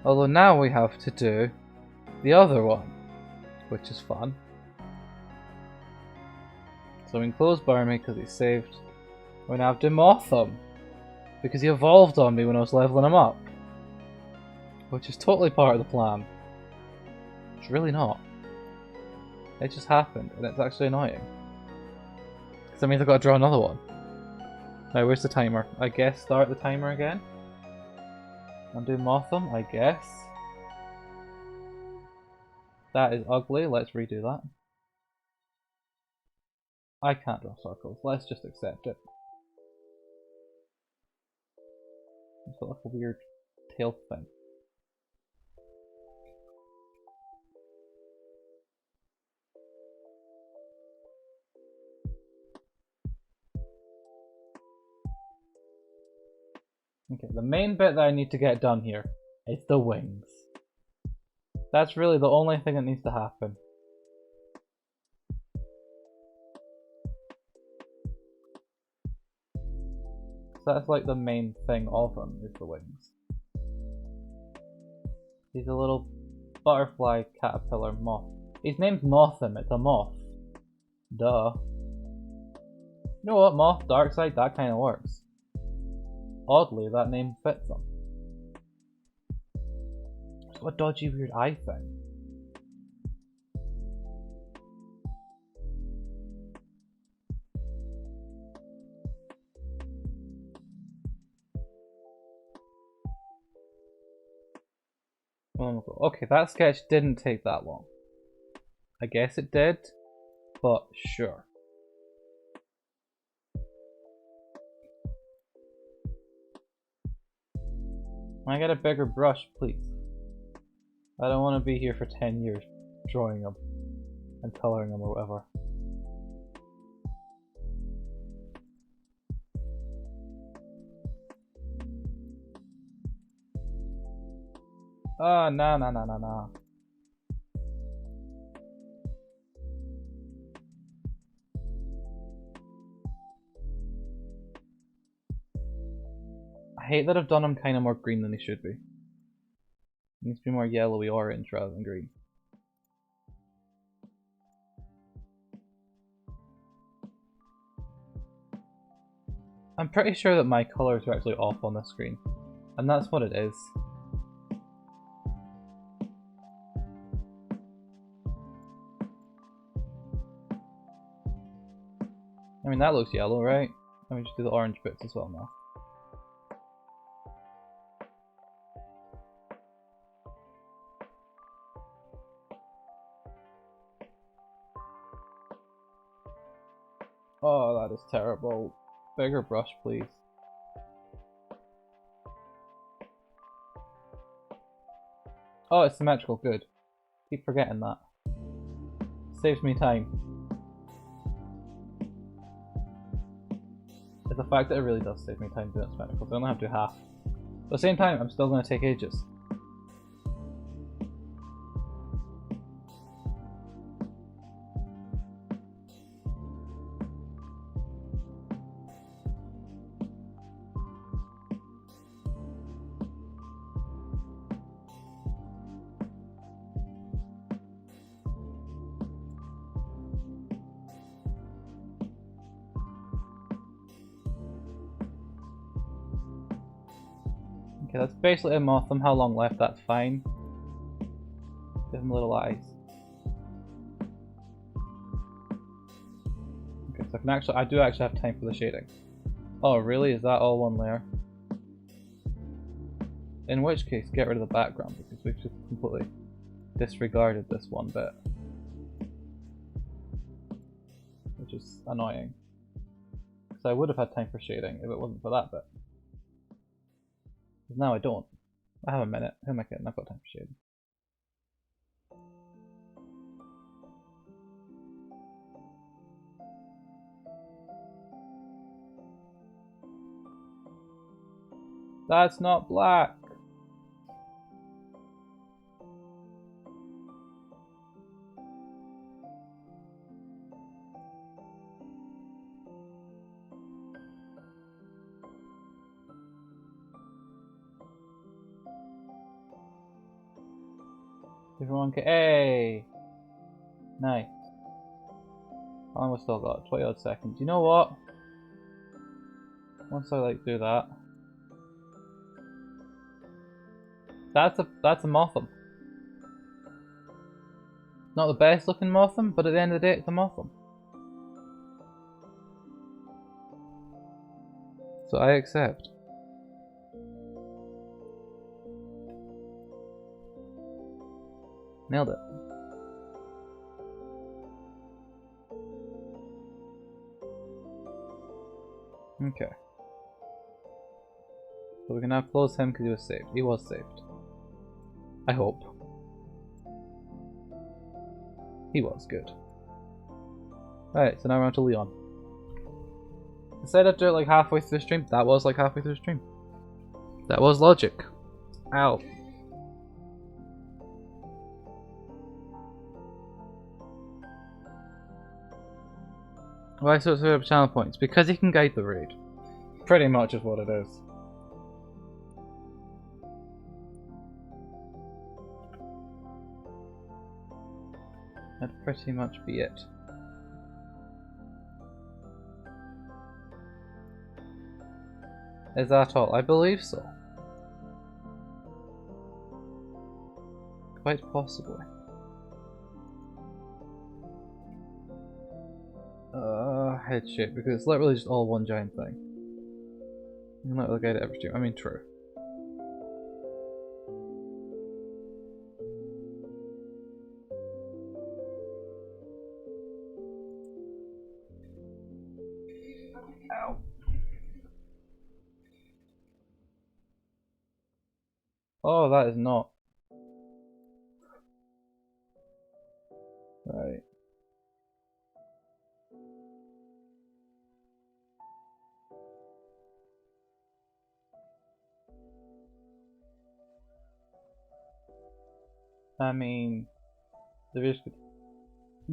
Although now we have to do the other one, which is fun. So we can close Burmy because he's saved. We now have to Motham because he evolved on me when I was leveling him up. Which is totally part of the plan. It's really not. It just happened and it's actually annoying. Because that means I've got to draw another one. Now where's the timer? I guess start the timer again. Undo Motham, I guess. That is ugly, let's redo that. I can't draw circles, let's just accept it. It's got like a weird tail thing. Okay, the main bit that I need to get done here is the wings. That's really the only thing that needs to happen. So that's like the main thing of him, is the wings. He's a little butterfly caterpillar moth. His name's Motham, it's a moth. Duh. You know what, Moth, Darkside, that kind of works. Oddly, that name fits him. It's got a dodgy weird eye thing. Okay, that sketch didn't take that long. I guess it did, but sure. Can I get a bigger brush, please? I don't want to be here for 10 years drawing them and colouring them or whatever. Oh, no. I hate that I've done him kind of more green than he should be. He needs to be more yellowy orange rather than green. I'm pretty sure that my colours are actually off on this screen, and that's what it is. I mean, that looks yellow, right? Let me just do the orange bits as well now. Oh, that is terrible. Bigger brush, please. Oh, it's symmetrical, good. Keep forgetting that. Saves me time. It's the fact that it really does save me time doing it symmetrical, so I only have to do half. At the same time, I'm still going to take ages. Okay, that's basically a Motham. How long left? That's fine. Give him little eyes. Okay, so I do actually have time for the shading. Oh, really? Is that all one layer? In which case, get rid of the background because we've just completely disregarded this one bit, which is annoying. Because I would have had time for shading if it wasn't for that bit. Because now I don't. I have a minute. Who am I kidding? I've got time for shading. That's not black! Everyone can. Hey! Nice. How long have we still got? 20 odd seconds. You know what? Once I do that. That's a Motham. Not the best looking Motham, but at the end of the day it's a Motham. So I accept. Nailed it. Okay. So we can now close him because he was saved. He was saved. I hope. He was good. Alright, so now we're on to Leon. I said I'd do it like halfway through the stream. That was like halfway through the stream. That was logic. Ow. Why so it's up channel points? Because he can guide the raid. Pretty much is what it is. That'd pretty much be it. Is that all? I believe so. Quite possibly. Head shape, because it's literally just all one giant thing. You can literally guide it every stream. I mean, true. Ow. Oh, that is not. Right. I mean, the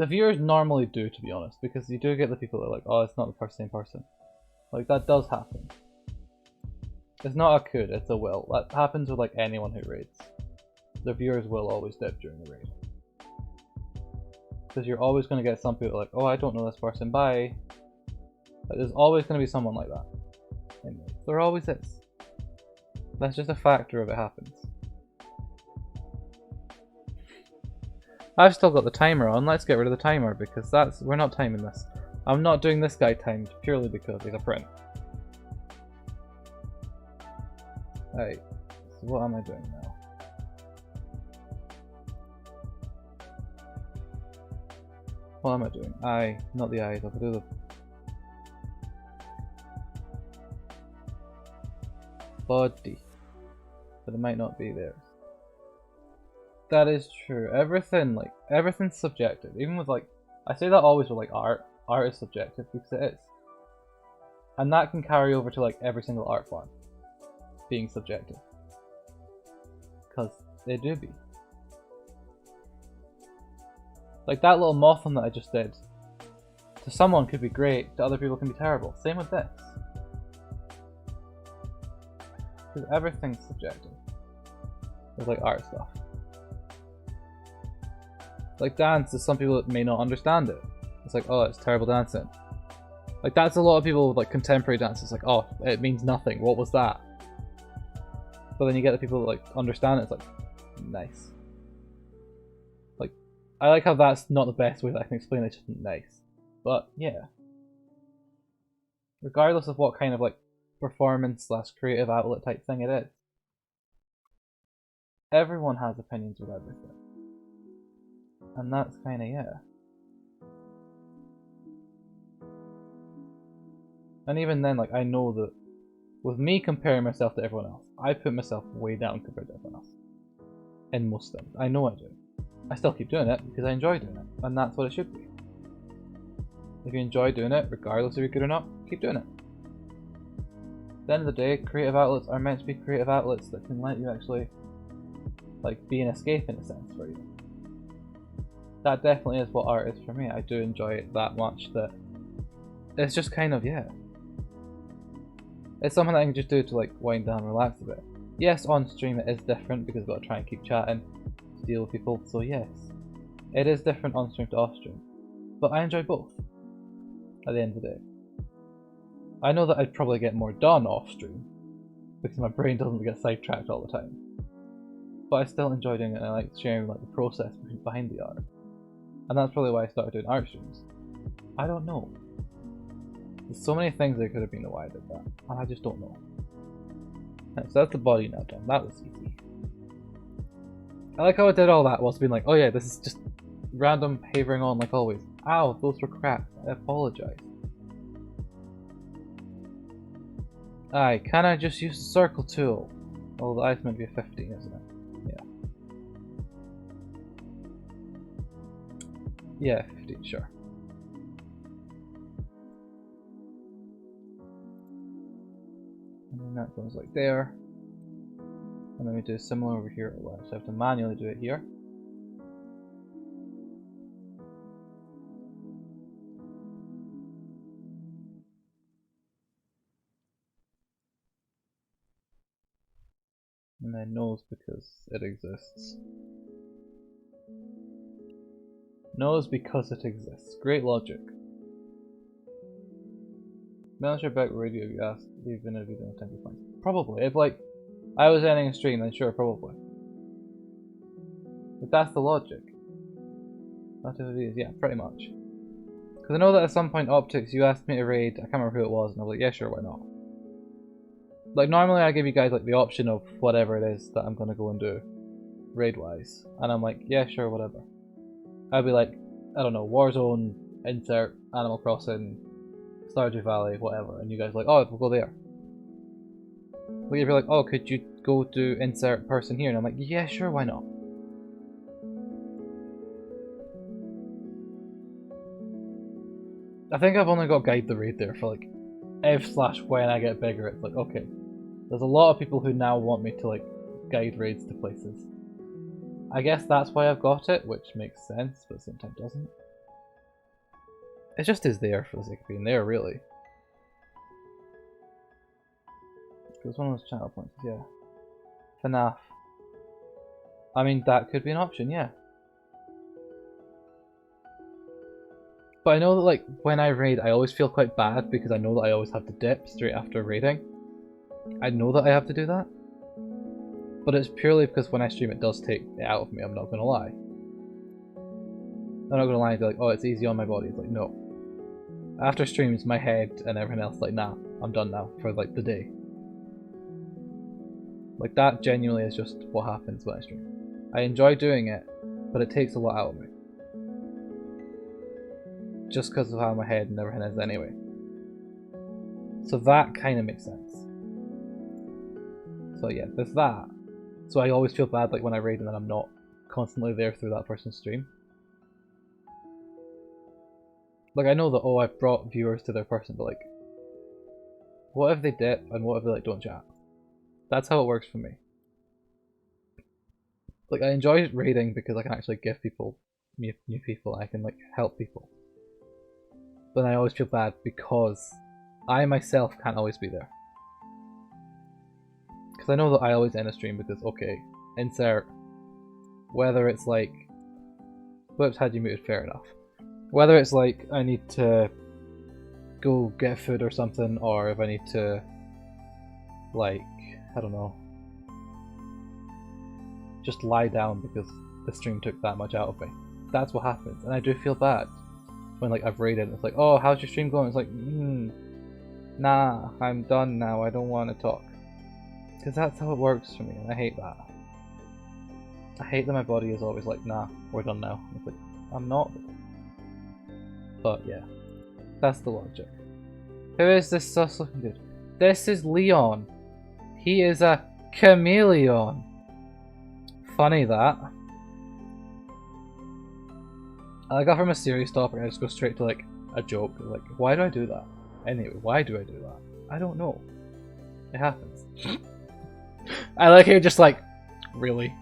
viewers normally do, to be honest, because you do get the people that are like, oh, it's not the same person. Like, that does happen. It's not a could, it's a will. That happens with like anyone who raids. The viewers will always dip during the raid. Because you're always going to get some people like, oh, I don't know this person, bye. But there's always going to be someone like that. And there always is. That's just a factor of it happens. I've still got the timer on. Let's get rid of the timer because we're not timing this. I'm not doing this guy timed purely because he's a print. Right. So what am I doing now? What am I doing? Eye, not the eyes. I'll do the. body, but it might not be theirs. That is true. Everything's subjective. Even with like, I say that always with like art. Art is subjective because it is. And that can carry over to like every single art form being subjective. Because they do be. Like that little moth one that I just did. To someone could be great, to other people can be terrible. Same with this. Because everything's subjective. With like art stuff. Like dance, there's some people that may not understand it. It's like, oh, it's terrible dancing. Like that's a lot of people with like contemporary dance. It's like, oh, it means nothing. What was that? But then you get the people that like understand it. It's like, nice. Like, I like how that's not the best way that I can explain it. It's just nice. But yeah. Regardless of what kind of like performance / creative outlet type thing it is, everyone has opinions with everything. And that's kinda, yeah. And even then, like, I know that with me comparing myself to everyone else, I put myself way down compared to everyone else. In most things. I know I do. I still keep doing it because I enjoy doing it. And that's what it should be. If you enjoy doing it, regardless if you're good or not, keep doing it. At the end of the day, creative outlets are meant to be creative outlets that can let you actually, like, be an escape in a sense for you. That definitely is what art is for me. I do enjoy it that much that it's just kind of, yeah. It's something that I can just do to like wind down and relax a bit. Yes, on stream it is different because I've got to try and keep chatting to deal with people, so yes. It is different on stream to off stream. But I enjoy both. At the end of the day. I know that I'd probably get more done off stream because my brain doesn't get sidetracked all the time. But I still enjoy doing it and I like sharing like the process behind the art. And that's probably why I started doing art streams. I don't know. There's so many things that could have been why I did that, and I just don't know. Right, so that's the body now done. That was easy. I like how I did all that whilst being like, oh yeah, this is just random havering on like always. Ow, those were crap. I apologise. Aye, can I just use the circle tool? Well, the eye's meant to be a 15, isn't it? Yeah. Yeah, 15, sure. And then that goes like there. And then we do similar over here. Well, so I have to manually do it here. And then nose because it exists. Nose because it exists. Great logic. Manager back radio if you asked, leave in a video in 10 points. Probably. If like I was ending a stream, then sure, probably. But that's the logic. That's what it is, yeah, pretty much. Because I know that at some point, Optics, you asked me to raid, I can't remember who it was, and I was like, yeah, sure, why not? Like, normally I give you guys like the option of whatever it is that I'm gonna go and do, raid-wise. And I'm like, yeah, sure, whatever. I'd be like, I don't know, Warzone, insert, Animal Crossing, Stardew Valley, whatever. And you guys are like, oh, we'll go there. But you'd be like, oh, could you go to insert person here? And I'm like, yeah, sure, why not? I think I've only got guide the raid there for like if/when I get bigger. It's like, okay, there's a lot of people who now want me to like guide raids to places. I guess that's why I've got it, which makes sense, but sometimes doesn't. It just is there for the sake of being there, really. It's one of those channel points, yeah. FNAF. I mean, that could be an option, yeah. But I know that like when I raid, I always feel quite bad because I know that I always have to dip straight after raiding. I know that I have to do that. But it's purely because when I stream it does take it out of me, I'm not gonna lie. I'm not gonna lie and be like, oh, it's easy on my body. It's like, no. After streams, my head and everything else, like, nah, I'm done now for like the day. Like that genuinely is just what happens when I stream. I enjoy doing it, but it takes a lot out of me. Just because of how my head and everything is anyway. So that kind of makes sense. So yeah, there's that. So I always feel bad like when I raid and then I'm not constantly there through that person's stream. Like I know that, oh, I've brought viewers to their person, but like, what if they dip and what if they like don't chat? That's how it works for me. Like I enjoy raiding because I can actually give people new people, I can like help people. But I always feel bad because I myself can't always be there. Because I know that I always end a stream because, okay, insert, whether it's like, whoops, had you muted, fair enough. Whether it's like I need to go get food or something, or if I need to, like, I don't know, just lie down because the stream took that much out of me. That's what happens, and I do feel bad when like I've raided and it's like, oh, how's your stream going? It's like, nah, I'm done now, I don't want to talk. Because that's how it works for me, and I hate that. I hate that my body is always like, nah, we're done now. It's like, I'm not. But yeah, that's the logic. Who is this sus looking dude? This is Leon. He is a chameleon. Funny that. I got from a serious topic, I just go straight to like a joke. Like, why do I do that? Anyway, why do I do that? I don't know. It happens. I like here just like, really?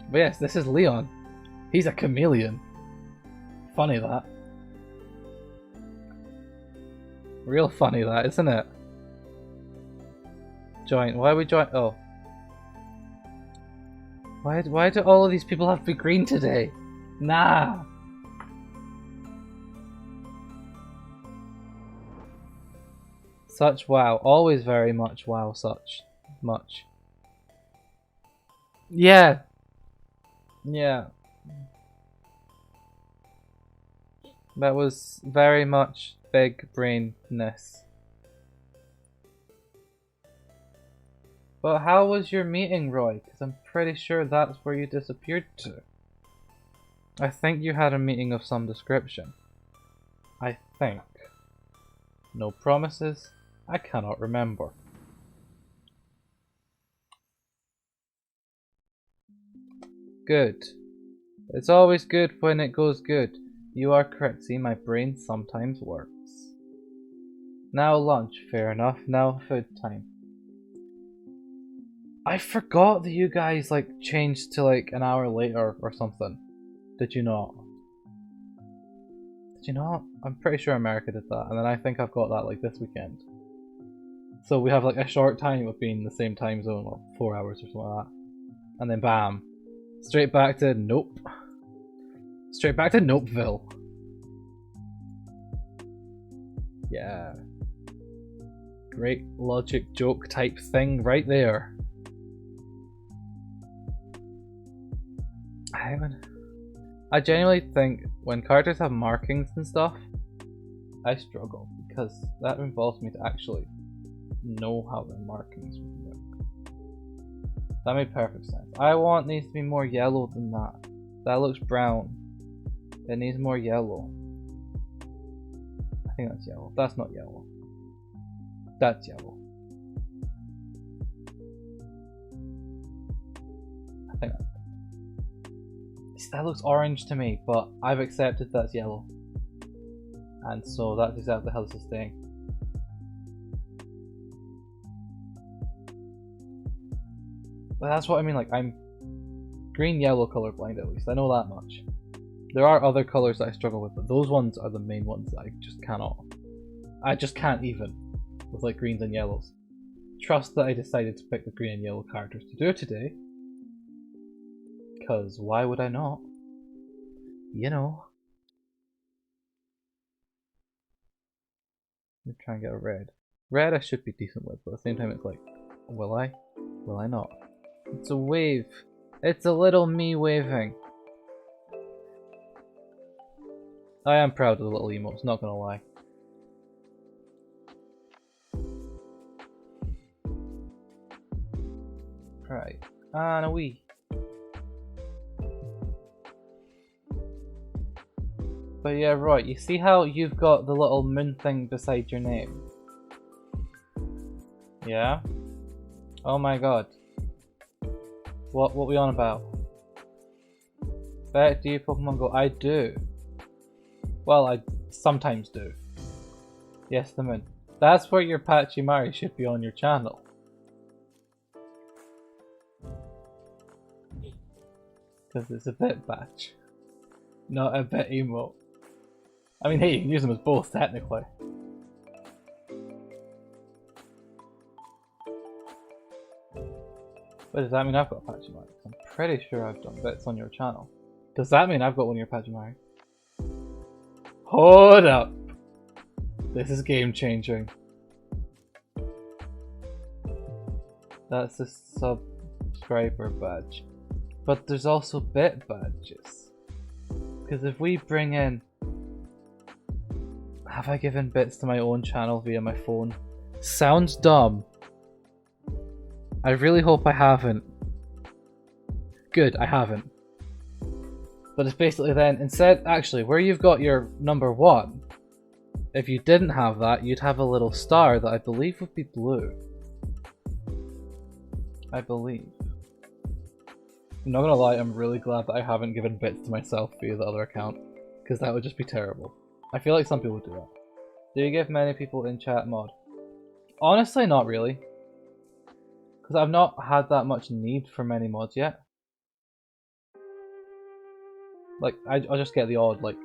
But yes, this is Leon. He's a chameleon. Funny that. Real funny that, isn't it? Join. Why are we join? Oh. Why do all of these people have to be green today? Nah. Such wow. Always very much wow. Such much. Yeah. Yeah. That was very much big brainness. But how was your meeting, Roy? Because I'm pretty sure that's where you disappeared to. I think you had a meeting of some description. I think. No promises. I cannot remember. Good. It's always good when it goes good. You are correct. See, my brain sometimes works. Now lunch. Fair enough. Now food time. I forgot that you guys like changed to like an hour later or something. Did you not? Did you not? I'm pretty sure America did that, and then I think I've got that like this weekend. So we have like a short time of being in the same time zone, or 4 hours or something like that. And then bam. Straight back to nope. Straight back to Nopeville. Yeah. Great logic joke type thing right there. I genuinely think when characters have markings and stuff, I struggle because that involves me to actually know how their markings would look. That made perfect sense. I want these to be more yellow than that. That looks brown. It needs more yellow. I think that's yellow. That's not yellow. That's yellow. I think that's... That looks orange to me, but I've accepted that's yellow. And so that's exactly how this is staying. But that's what I mean, like, I'm green-yellow colorblind at least, I know that much. There are other colors that I struggle with, but those ones are the main ones that I just cannot. I just can't even with like greens and yellows. Trust that I decided to pick the green and yellow characters to do it today. Because why would I not? You know. Let me try and get a red. Red I should be decent with, but at the same time it's like, will I? Will I not? It's a wave. It's a little me waving. I am proud of the little emotes, not gonna lie. Right. And a wee. But yeah, right, you see how you've got the little moon thing beside your name? Yeah? Oh my god. What we on about? Bet, do you Pokemon Go? I do. Well, I sometimes do. Yes, the moon. That's where your Pachimari should be on your channel. Because it's a bit batch. Not a bit emote. I mean, hey, you can use them as both, technically. But does that mean I've got a Pachimari? I'm pretty sure I've done bits on your channel. Does that mean I've got one of your Pachimari? Hold up! This is game changing. That's a subscriber badge. But there's also bit badges. Because if we bring in... Have I given bits to my own channel via my phone? Sounds dumb. I really hope I haven't. Good, I haven't. But it's basically then, instead, actually, where you've got your number 1, if you didn't have that, you'd have a little star that I believe would be blue. I believe. I'm not gonna lie, I'm really glad that I haven't given bits to myself via the other account, because that would just be terrible. I feel like some people do that. Do you give many people in chat mod? Honestly, not really. Because I've not had that much need for many mods yet. Like, I'll just get the odd, like,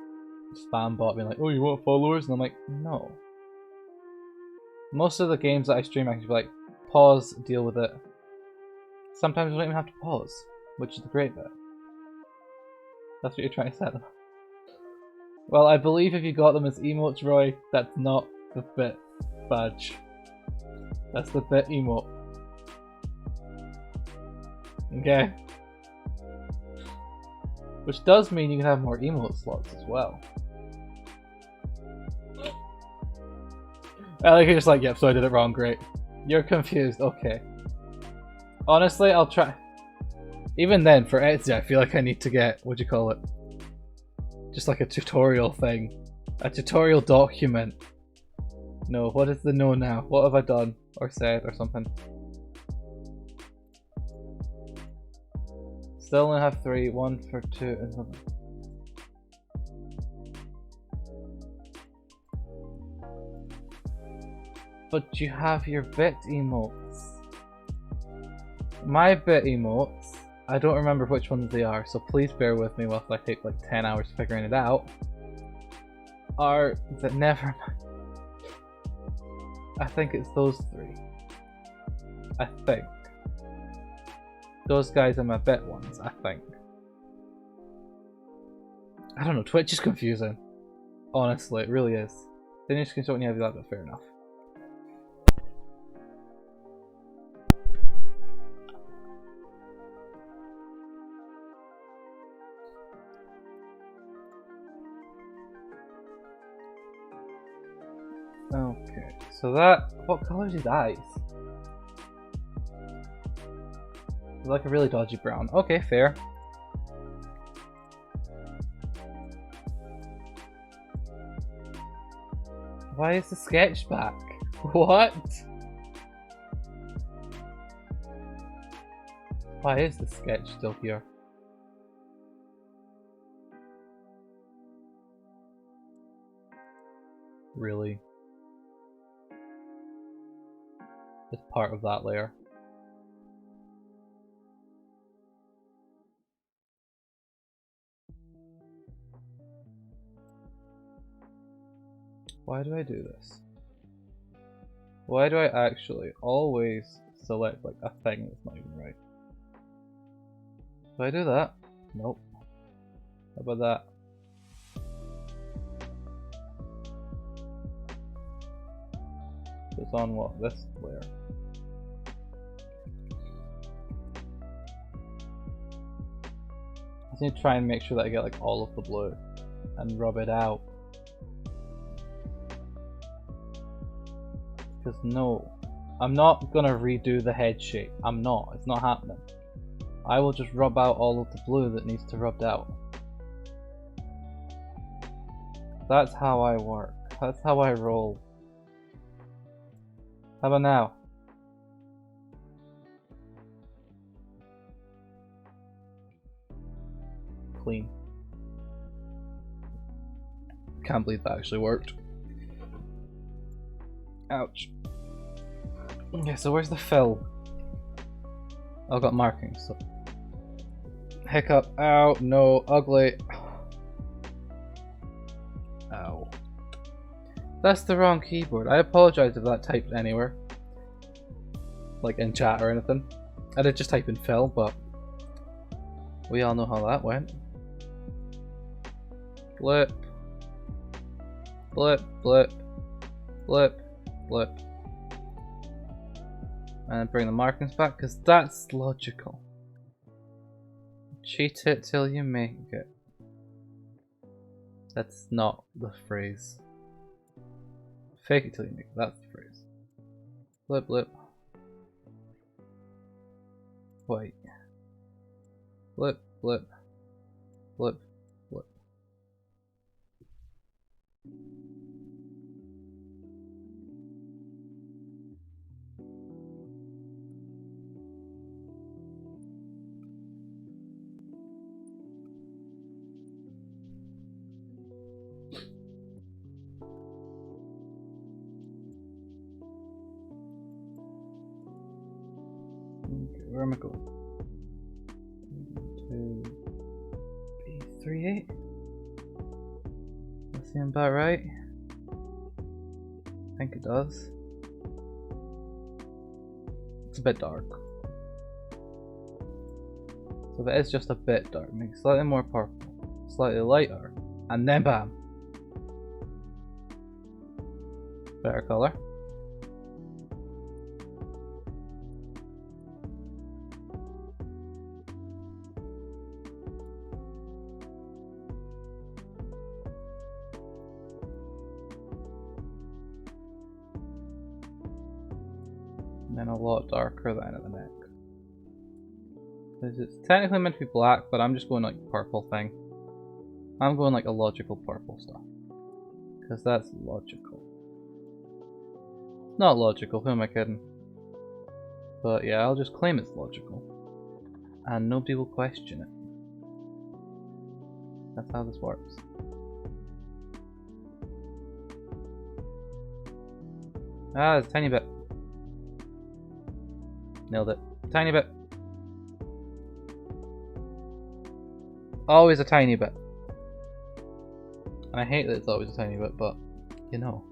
spam bot being like, oh, you want followers? And I'm like, no. Most of the games that I stream, I can just be like, pause, deal with it. Sometimes I don't even have to pause, which is the great bit. That's what you're trying to say. Well, I believe if you got them as emotes, Roy, that's not the bit badge. That's the bit emote. Okay. Which does mean you can have more emote slots as well. I like you're just like, yep, so I did it wrong, great. You're confused, okay. Honestly, I'll try. Even then, for Etsy, I feel like I need to get, what do you call it? Just like a tutorial thing. A tutorial document. No, what is the no now? What have I done? Or said, or something? Still only have 3, 1 for 2 and something. But you have your bit emotes. My bit emotes, I don't remember which ones they are, so please bear with me whilst I take like 10 hours figuring it out. Are that never mind. I think it's those 3. I think. Those guys are my bit ones, I think. I don't know, Twitch is confusing. Honestly, it really is. Then you just can when you have that, but fair enough. Okay, so that... What colour is his eyes? Like a really dodgy brown. Okay, fair. Why is the sketch back? What? Why is the sketch still here? Really? It's part of that layer. Why do I do this? Why do I actually always select like a thing that's not even right? Do I do that? Nope. How about that? It's on what? This layer. I just need to try and make sure that I get like all of the blue and rub it out. Because no, I'm not gonna redo the head shape. I'm not. It's not happening. I will just rub out all of the blue that needs to rubbed out. That's how I work. That's how I roll. How about now? clean. Can't believe that actually worked. Ouch. Okay, so where's the fill? I've got markings, so. Hiccup. Ow, no, ugly. Ow. That's the wrong keyboard. I apologize if that typed anywhere. Like in chat or anything. I did just type in fill, but we all know how that went. Blip. Blip, blip. Blip, blip. And bring the markings back, because that's logical. Cheat it till you make it. That's not the phrase. Fake it till you make it, that's the phrase. Blip, blip. Wait. Blip, blip. Blip, blip. Okay, where am I going? 2B38. That seems about right. I think it does. It's a bit dark. So if it is just a bit dark, make it slightly more purple, slightly lighter, and then bam! Better colour. And then a lot darker at the end of the neck. Because it's technically meant to be black, but I'm just going like purple thing. I'm going like a logical purple stuff. Because that's logical. Not logical, who am I kidding? But yeah, I'll just claim it's logical. And nobody will question it. That's how this works. Ah, it's a tiny bit. Nailed it. Tiny bit. Always a tiny bit. And I hate that it's always a tiny bit, but you know.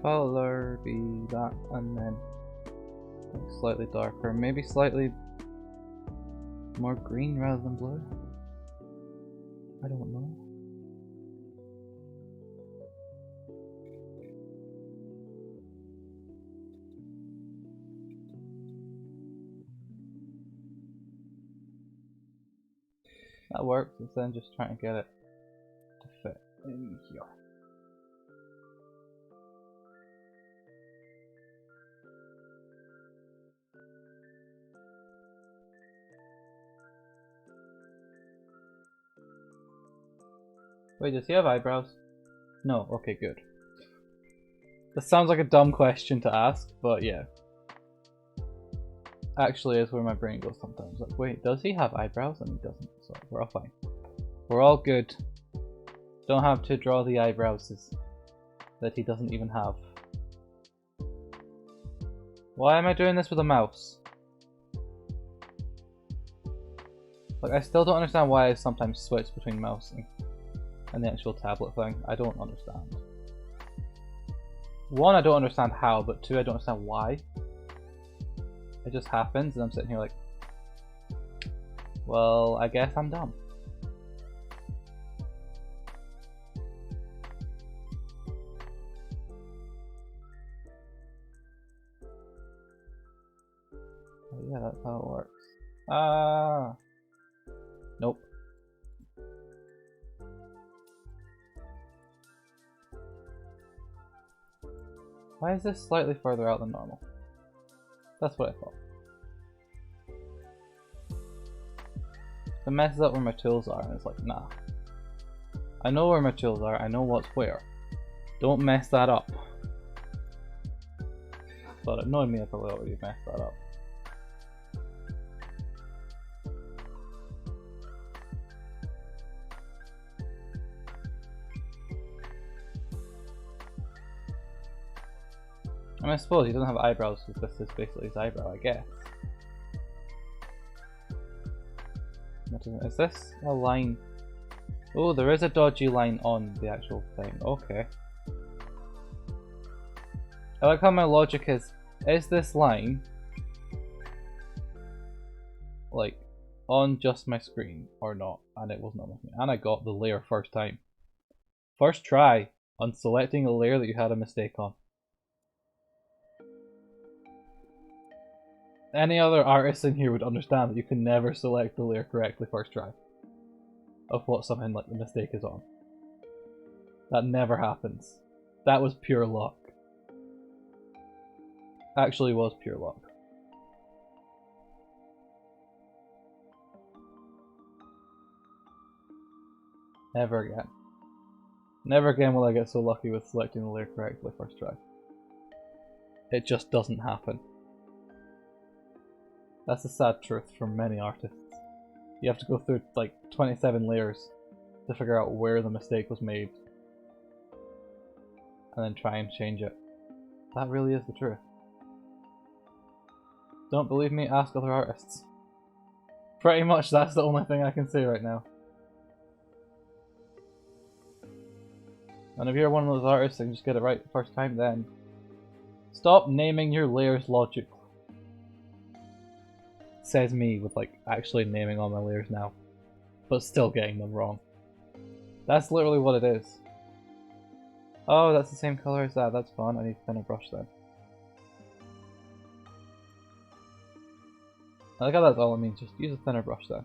Color be that, and then slightly darker, maybe slightly more green rather than blue. I don't know. That works, instead of just trying to get it to fit in here. Wait, does he have eyebrows? No, okay, good. This sounds like a dumb question to ask, but yeah. Actually is where my brain goes sometimes. Like, wait, does he have eyebrows? And he doesn't, so we're all fine. We're all good. Don't have to draw the eyebrows that he doesn't even have. Why am I doing this with a mouse? Like, I still don't understand why I sometimes switch between mouse and the actual tablet thing. I don't understand. One, I don't understand how, but two, I don't understand why. It just happens, and I'm sitting here like, well, I guess I'm dumb. Oh yeah, that's how it works. Ah, nope. Why is this slightly further out than normal? That's what I thought. It messes up where my tools are, and it's like, nah. I know where my tools are, I know what's where. Don't mess that up. But it annoyed me if I already messed that up. I mean, I suppose he doesn't have eyebrows, so this is basically his eyebrow, I guess. Is this a line? Oh, there is a dodgy line on the actual thing. Okay. I like how my logic is this line like on just my screen or not? And it wasn't on my screen. And I got the layer first time. First try on selecting a layer that you had a mistake on. Any other artist in here would understand that you can never select the layer correctly first try of what something like the mistake is on. That never happens. That was pure luck. Actually was pure luck. Never again. Never again will I get so lucky with selecting the layer correctly first try. It just doesn't happen. That's the sad truth for many artists. You have to go through like 27 layers to figure out where the mistake was made. And then try and change it. That really is the truth. Don't believe me? Ask other artists. Pretty much that's the only thing I can say right now. And if you're one of those artists and just get it right the first time, then stop naming your layers logically. Says me with like actually naming all my layers now, but still getting them wrong. That's literally what it is. Oh, that's the same color as that. That's fun. I need to thinner brush then. I like how that's all it means. Just use a thinner brush then.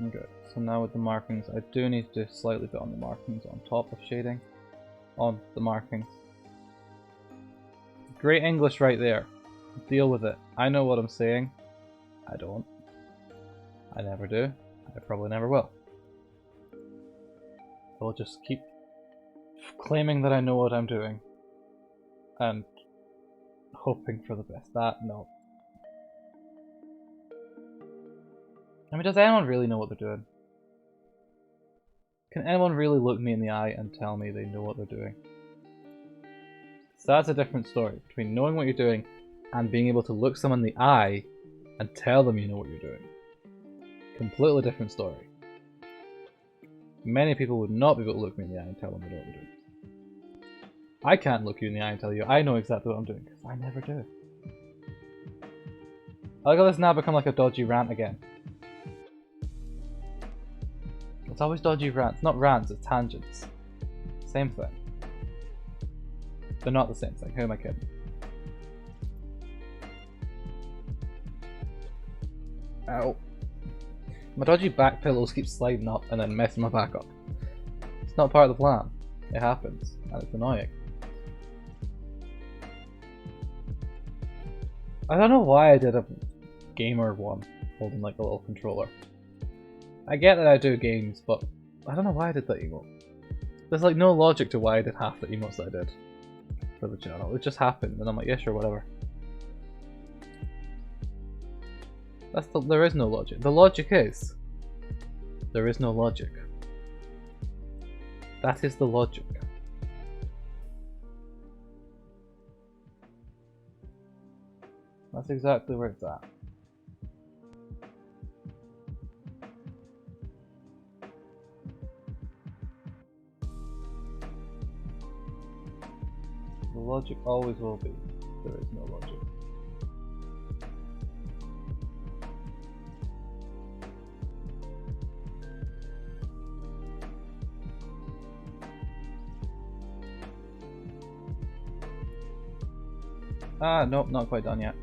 Okay, so now with the markings, I do need to do slightly bit on the markings on top of shading. On the markings. Great English right there. Deal with it. I know what I'm saying. I don't. I never do. I probably never will. I will just keep claiming that I know what I'm doing. And hoping for the best. No. I mean, does anyone really know what they're doing? Can anyone really look me in the eye and tell me they know what they're doing? So that's a different story between knowing what you're doing and being able to look someone in the eye and tell them you know what you're doing. Completely different story. Many people would not be able to look me in the eye and tell them they know what they're doing. I can't look you in the eye and tell you I know exactly what I'm doing, because I never do. I like how this now become like a dodgy rant again. It's always dodgy rants. Not rants, it's tangents. Same thing. They're not the same thing. Who am I kidding? Ow. My dodgy back pillows keep sliding up and then messing my back up. It's not part of the plan. It happens. And it's annoying. I don't know why I did a gamer one holding like a little controller. I get that I do games, but I don't know why I did that emote. There's like no logic to why I did half the emotes that I did for the channel. It just happened, and I'm like, yeah, sure, whatever. There is no logic. The logic is there is no logic. That is the logic. That's exactly where it's at. The logic always will be. There is no logic. Ah, nope, not quite done yet.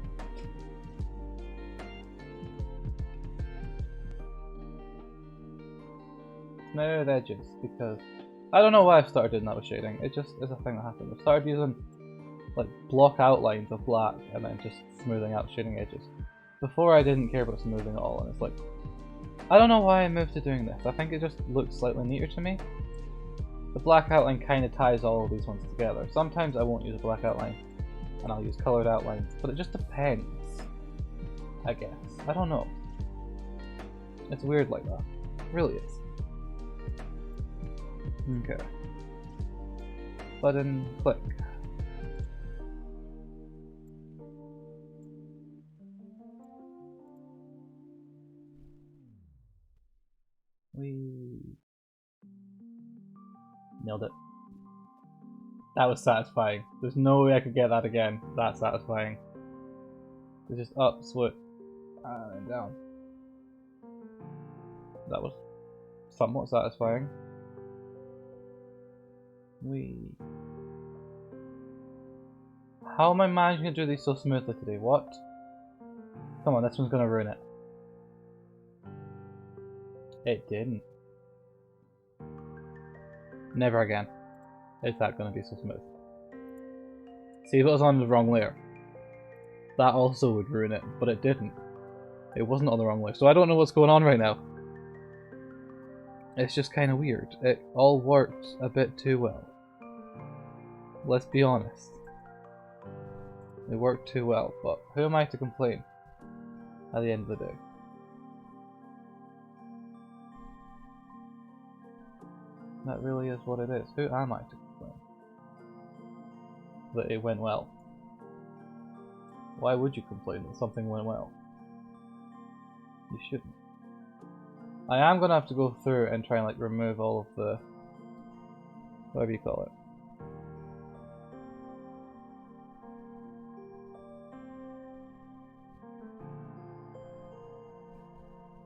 Smooth edges, because I don't know why I've started doing that with shading. It just is a thing that happens. I've started using like block outlines of black and then just smoothing out shading edges. Before I didn't care about smoothing at all, and it's like, I don't know why I moved to doing this. I think it just looks slightly neater to me. The black outline kind of ties all of these ones together. Sometimes I won't use a black outline and I'll use coloured outlines, but it just depends, I guess. I don't know. It's weird like that. It really is. Okay. Button, click. We nailed it. That was satisfying. There's no way I could get that again. That's satisfying. It's just up, swoop, and down. That was somewhat satisfying. How am I managing to do these so smoothly today? What? Come on, this one's gonna ruin it. It didn't. Never again. Is that gonna be so smooth? See, if it was on the wrong layer, that also would ruin it, but it didn't. It wasn't on the wrong layer, so I don't know what's going on right now. It's just kind of weird. It all worked a bit too well. Let's be honest. It worked too well, but who am I to complain at the end of the day? That really is what it is. Who am I to complain that it went well? Why would you complain that something went well? You shouldn't. I am gonna have to go through and try and like remove all of the, whatever you call it.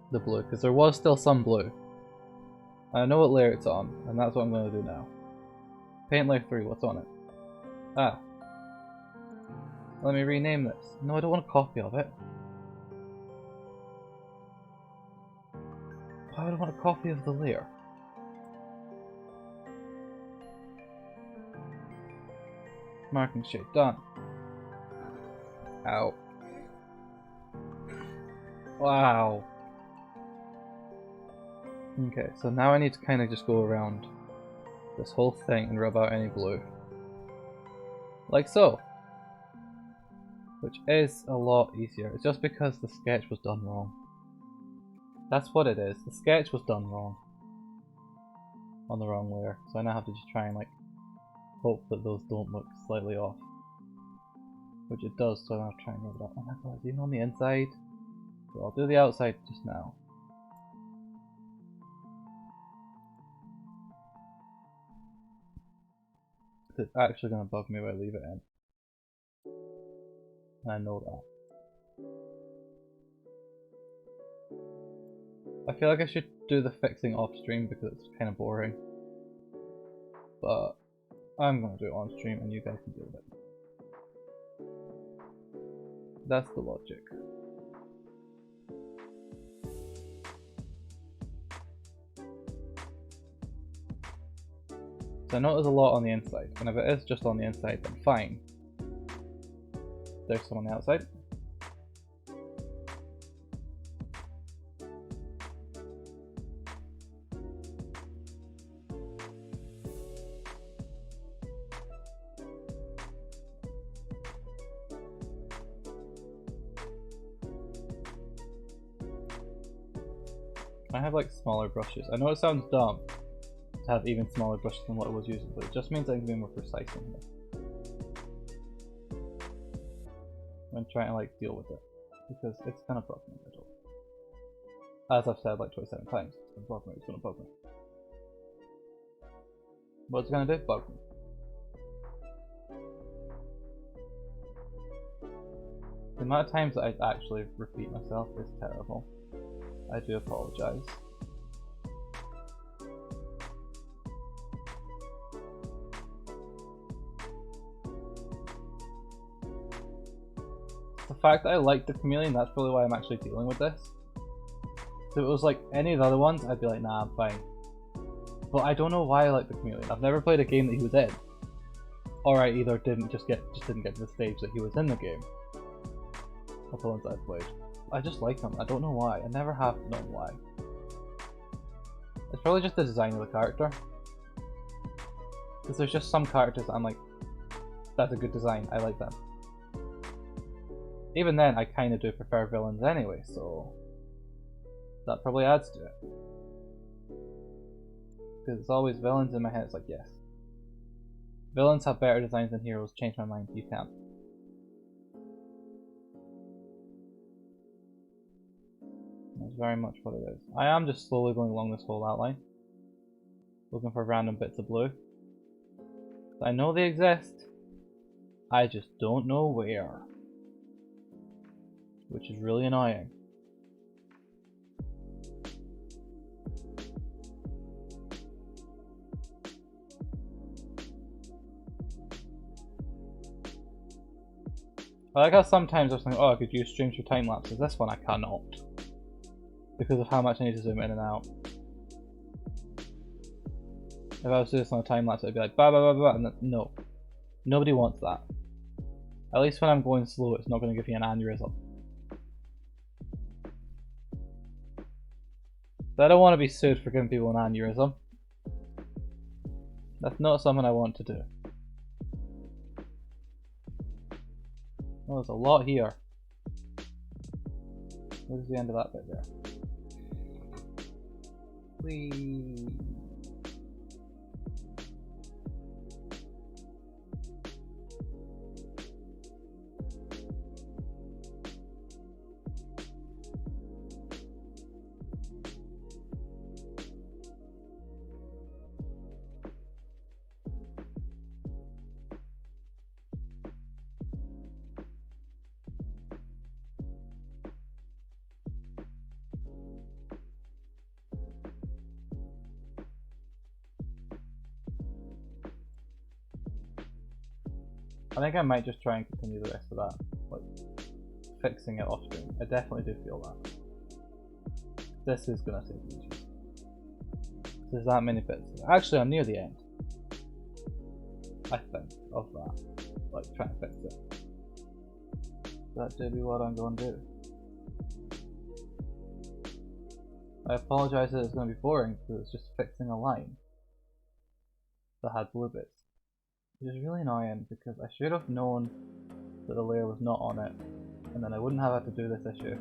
The blue, because there was still some blue. I know what layer it's on, and that's what I'm going to do now. Paint layer 3, what's on it? Ah. Let me rename this. No, I don't want a copy of it. Why would I want a copy of the layer? Marking shade, done. Ow. Wow. Okay, so now I need to kind of just go around this whole thing and rub out any blue. Like so. Which is a lot easier. It's just because the sketch was done wrong. That's what it is. The sketch was done wrong. On the wrong layer. So I now have to just try and like hope that those don't look slightly off. Which it does, so I'll try and rub it up. Oh my god, even on the inside? So I'll do the outside just now. It's actually going to bug me if I leave it in. And I know that. I feel like I should do the fixing off stream because it's kind of boring. But I'm going to do it on stream and you guys can deal with it. That's the logic. So I know there's a lot on the inside, and if it is just on the inside, then fine. There's some on the outside. I have like smaller brushes. I know it sounds dumb to have even smaller brushes than what I was using, but it just means I can be more precise in here when trying to like deal with it, because it's gonna bug me a little. As I've said like 27 times, it's gonna bug me, it's gonna bug me. What's it gonna do? Bug me. The amount of times that I actually repeat myself is terrible. I do apologise. The fact that I like the chameleon, that's probably why I'm actually dealing with this. So if it was like any of the other ones, I'd be like, nah, I'm fine. But I don't know why I like the chameleon. I've never played a game that he was in. Or I either didn't get to the stage that he was in the game. Of the ones I've played. I just like him. I don't know why. I never have known why. It's probably just the design of the character. Because there's just some characters that I'm like, that's a good design, I like them. Even then, I kind of do prefer villains anyway, so that probably adds to it. Because it's always villains in my head, it's like, yes. Villains have better designs than heroes, change my mind, you can't. That's very much what it is. I am just slowly going along this whole outline. Looking for random bits of blue. I know they exist. I just don't know where. Which is really annoying. I like how sometimes I was thinking, oh, I could use streams for time lapses. This one I cannot. Because of how much I need to zoom in and out. If I was doing this on a time lapse, I'd be like, bah, bah, bah, bah, and then, no. Nobody wants that. At least when I'm going slow, it's not going to give me an aneurysm. So I don't want to be sued for giving people an aneurysm. That's not something I want to do. Oh, there's a lot here. Where's the end of that bit there? Whee! I think I might just try and continue the rest of that, like fixing it off screen. I definitely do feel that. This is gonna take ages. There's that many bits. Actually, I'm near the end. I think of that, like trying to fix it. That do be what I'm going to do. I apologise that it's going to be boring because it's just fixing a line that had blue bits. Which is really annoying because I should have known that the layer was not on it, and then I wouldn't have had to do this issue.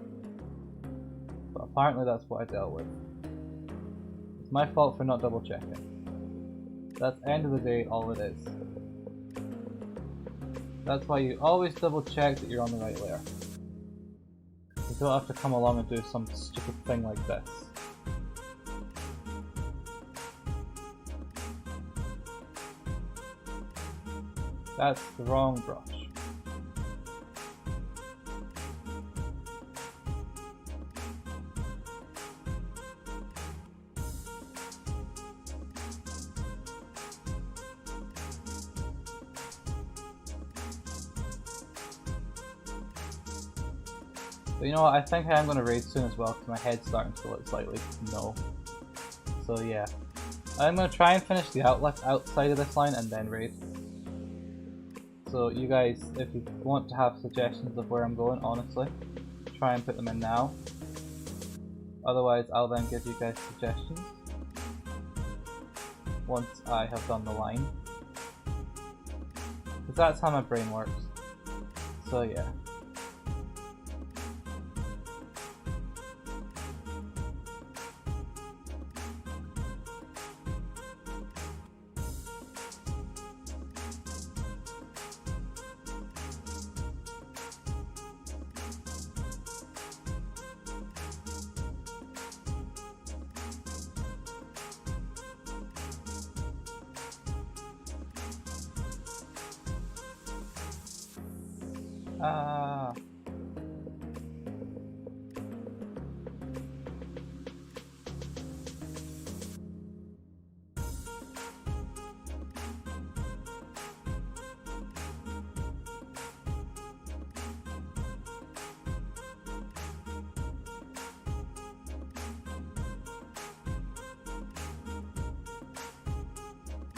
But apparently that's what I dealt with. It's my fault for not double checking. That's end of the day all it is. That's why you always double check that you're on the right layer. You don't have to come along and do some stupid thing like this. That's the wrong brush. But you know what, I think I am going to raid soon as well because my head's starting to look slightly no. So yeah. I'm going to try and finish the outside of this line and then raid. So you guys, if you want to have suggestions of where I'm going, honestly, try and put them in now. Otherwise, I'll then give you guys suggestions once I have done the line. Because that's how my brain works. So yeah.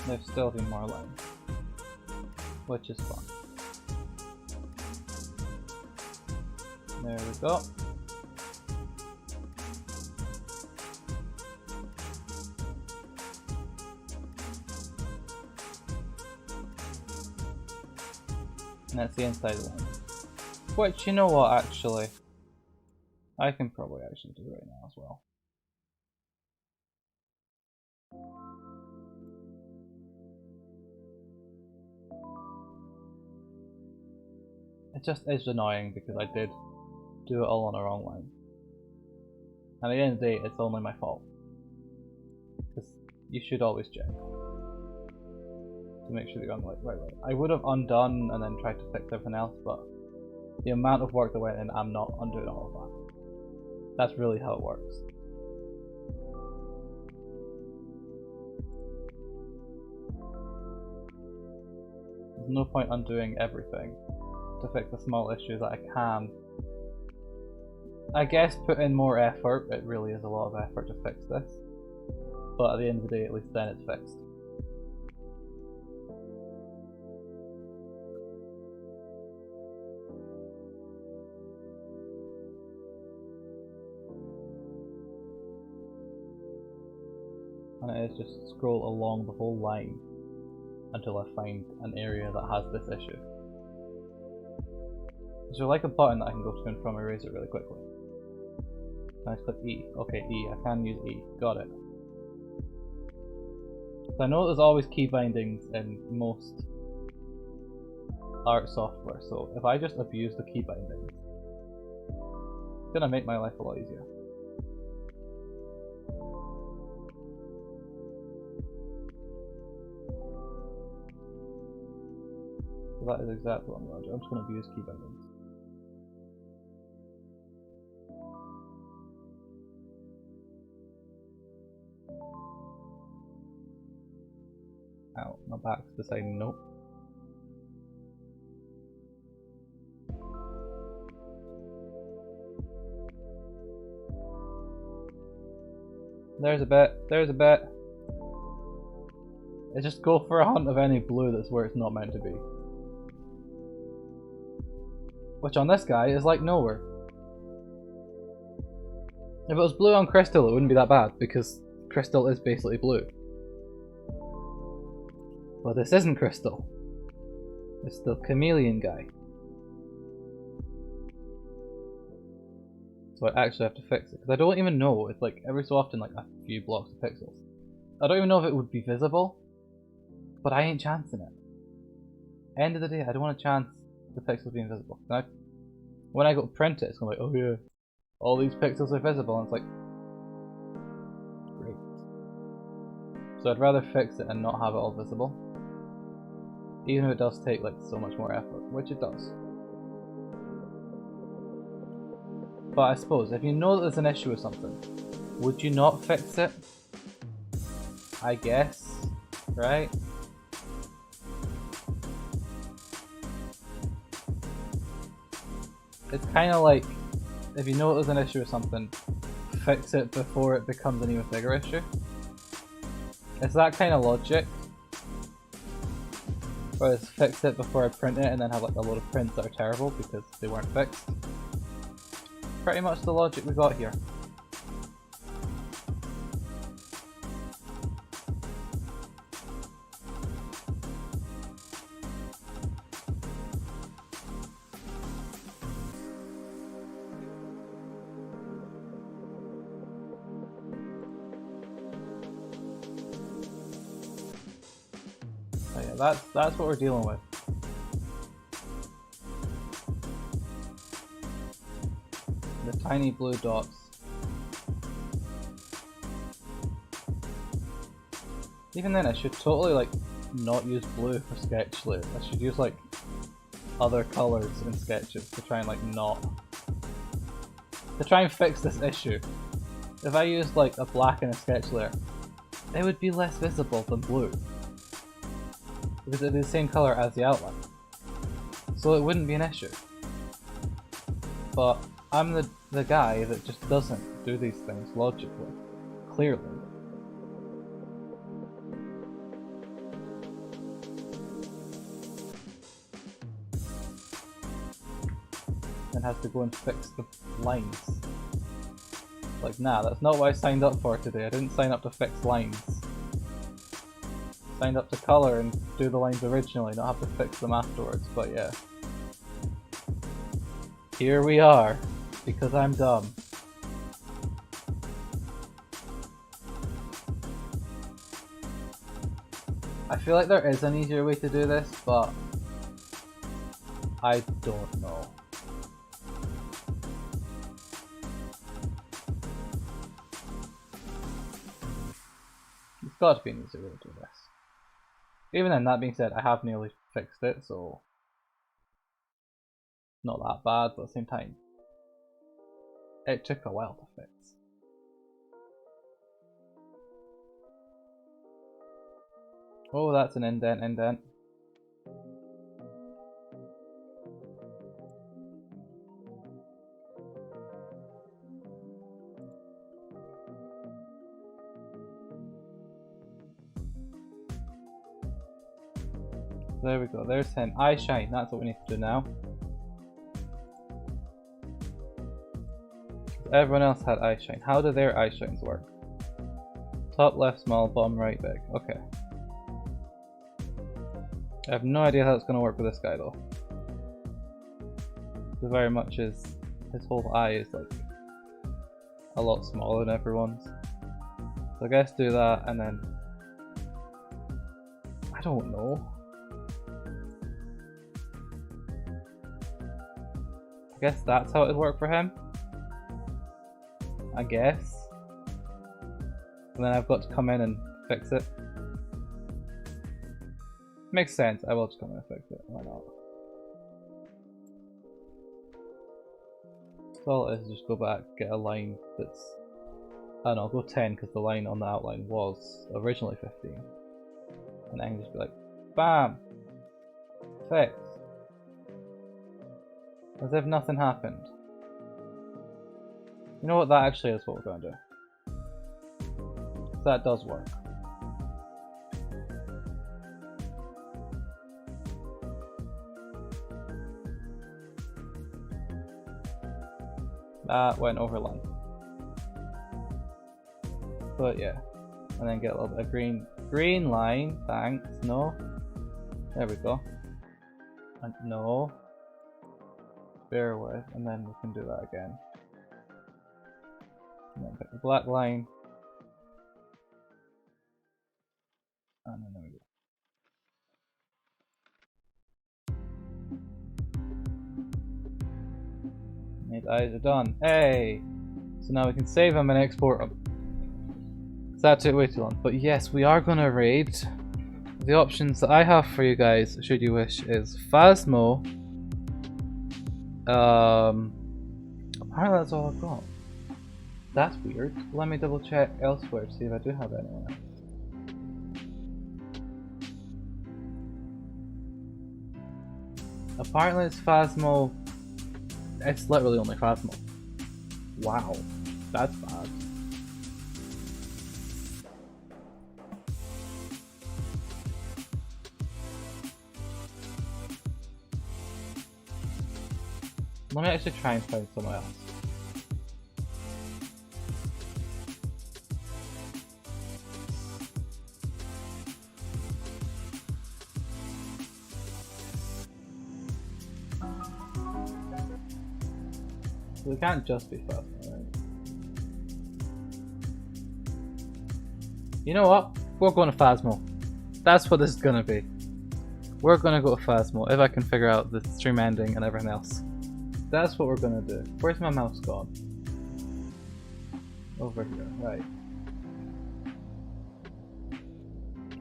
There's still been more lines, which is fun. There we go. And that's the inside of the line. Which, you know what, actually, I can probably actually do right now as well. It just is annoying because I did do it all on the wrong line. And at the end of the day, it's only my fault. Because you should always check to make sure that you're on the right way. I would have undone and then tried to fix everything else, but the amount of work that went in, I'm not undoing all of that. That's really how it works. There's no point undoing everything to fix the small issues that I can. I guess put in more effort. It really is a lot of effort to fix this, but at the end of the day, at least then it's fixed. And it is just scroll along the whole line until I find an area that has this issue. Is there like a button that I can go to and from erase it really quickly? Can I click E? Okay, E. I can use E. Got it. So I know there's always key bindings in most art software, so if I just abuse the key bindings, it's gonna make my life a lot easier. So that is exactly what I'm going to do. I'm just going to abuse key bindings. Ow, my back's deciding nope. There's a bit, there's a bit. It's just go for a hunt of any blue that's where it's not meant to be. Which on this guy is like nowhere. If it was blue on Crystal, it wouldn't be that bad, because Crystal is basically blue. But this isn't Crystal. It's the chameleon guy. So I actually have to fix it, because I don't even know, it's like every so often like a few blocks of pixels. I don't even know if it would be visible, but I ain't chancing it. End of the day, I don't want to chance the pixels being visible. Now, when I go to print it, it's going to be like, oh yeah, all these pixels are visible, and it's like, great. So I'd rather fix it and not have it all visible, even if it does take like so much more effort, which it does. But I suppose, if you know that there's an issue with something, would you not fix it? I guess, right? It's kind of like, if you know there's an issue with something, fix it before it becomes an even bigger issue. It's that kind of logic. Whereas fix it before I print it and then have like a load of prints that are terrible because they weren't fixed. Pretty much the logic we got here. That's what we're dealing with. The tiny blue dots. Even then, I should totally like not use blue for sketch layer. I should use like other colors in sketches to try and like to try and fix this issue. If I used like a black in a sketch layer, it would be less visible than blue. Because it would be the same color as the outline. So it wouldn't be an issue. But I'm the guy that just doesn't do these things logically. Clearly. and has to go and fix the lines. Like, nah, that's not what I signed up for today. I didn't sign up to fix lines. I signed up to colour and do the lines originally, not have to fix them afterwards, but yeah. Here we are, because I'm dumb. I feel like there is an easier way to do this, but I don't know. There's got to be an easier way to do this. Even then, that being said, I have nearly fixed it, so not that bad, but at the same time, it took a while to fix. Oh, that's an indent. There we go, there's him. Eye shine, that's what we need to do now. Everyone else had eye shine. How do their eye shines work? Top left small, bottom right big. Okay. I have no idea how it's going to work with this guy though. So very much his whole eye is like a lot smaller than everyone's. So I guess do that and then I don't know. I guess that's how it would work for him. I guess. And then I've got to come in and fix it. Makes sense, I will just come in and fix it, why not? So all it is just go back, get a line that's... I don't know, I'll go 10 because the line on the outline was originally 15. And then just be like, BAM! Fix! As if nothing happened. You know what, that actually is what we're going to do. That does work. That went over line. But yeah. And then get a little bit of green line. Thanks. No. There we go. And no. Bear with. And then we can do that again. And then pick the black line. And then there we go. His eyes are done. Hey! So now we can save them and export them. That took way too long. But yes, we are going to raid. The options that I have for you guys, should you wish, is Phasmo. Apparently that's all I've got. That's weird. Let me double check elsewhere to see if I do have anyone else. Apparently it's Phasmo. It's literally only Phasmo. Wow, that's bad. Let me actually try and find someone else. We can't just be Phasmo, right? You know what? We're going to Phasmo. That's what this is gonna be. We're gonna go to Phasmo if I can figure out the stream ending and everything else. That's what we're gonna do. Where's my mouse gone? Over here, right.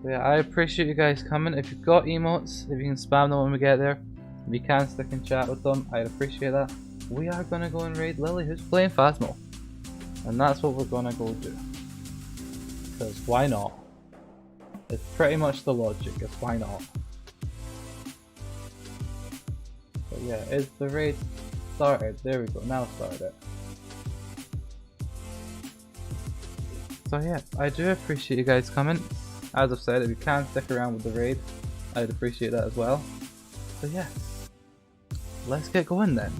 So yeah, I appreciate you guys coming. If you've got emotes, if you can spam them when we get there, if you can stick and chat with them, I'd appreciate that. We are gonna go and raid Lily, who's playing Phasmo. And that's what we're gonna go do. Because why not? It's pretty much the logic, it's why not. But yeah, is the raid started? There we go, now started it. So yeah, I do appreciate you guys coming. As I've said, if you can stick around with the raid, I'd appreciate that as well. So yeah, let's get going then.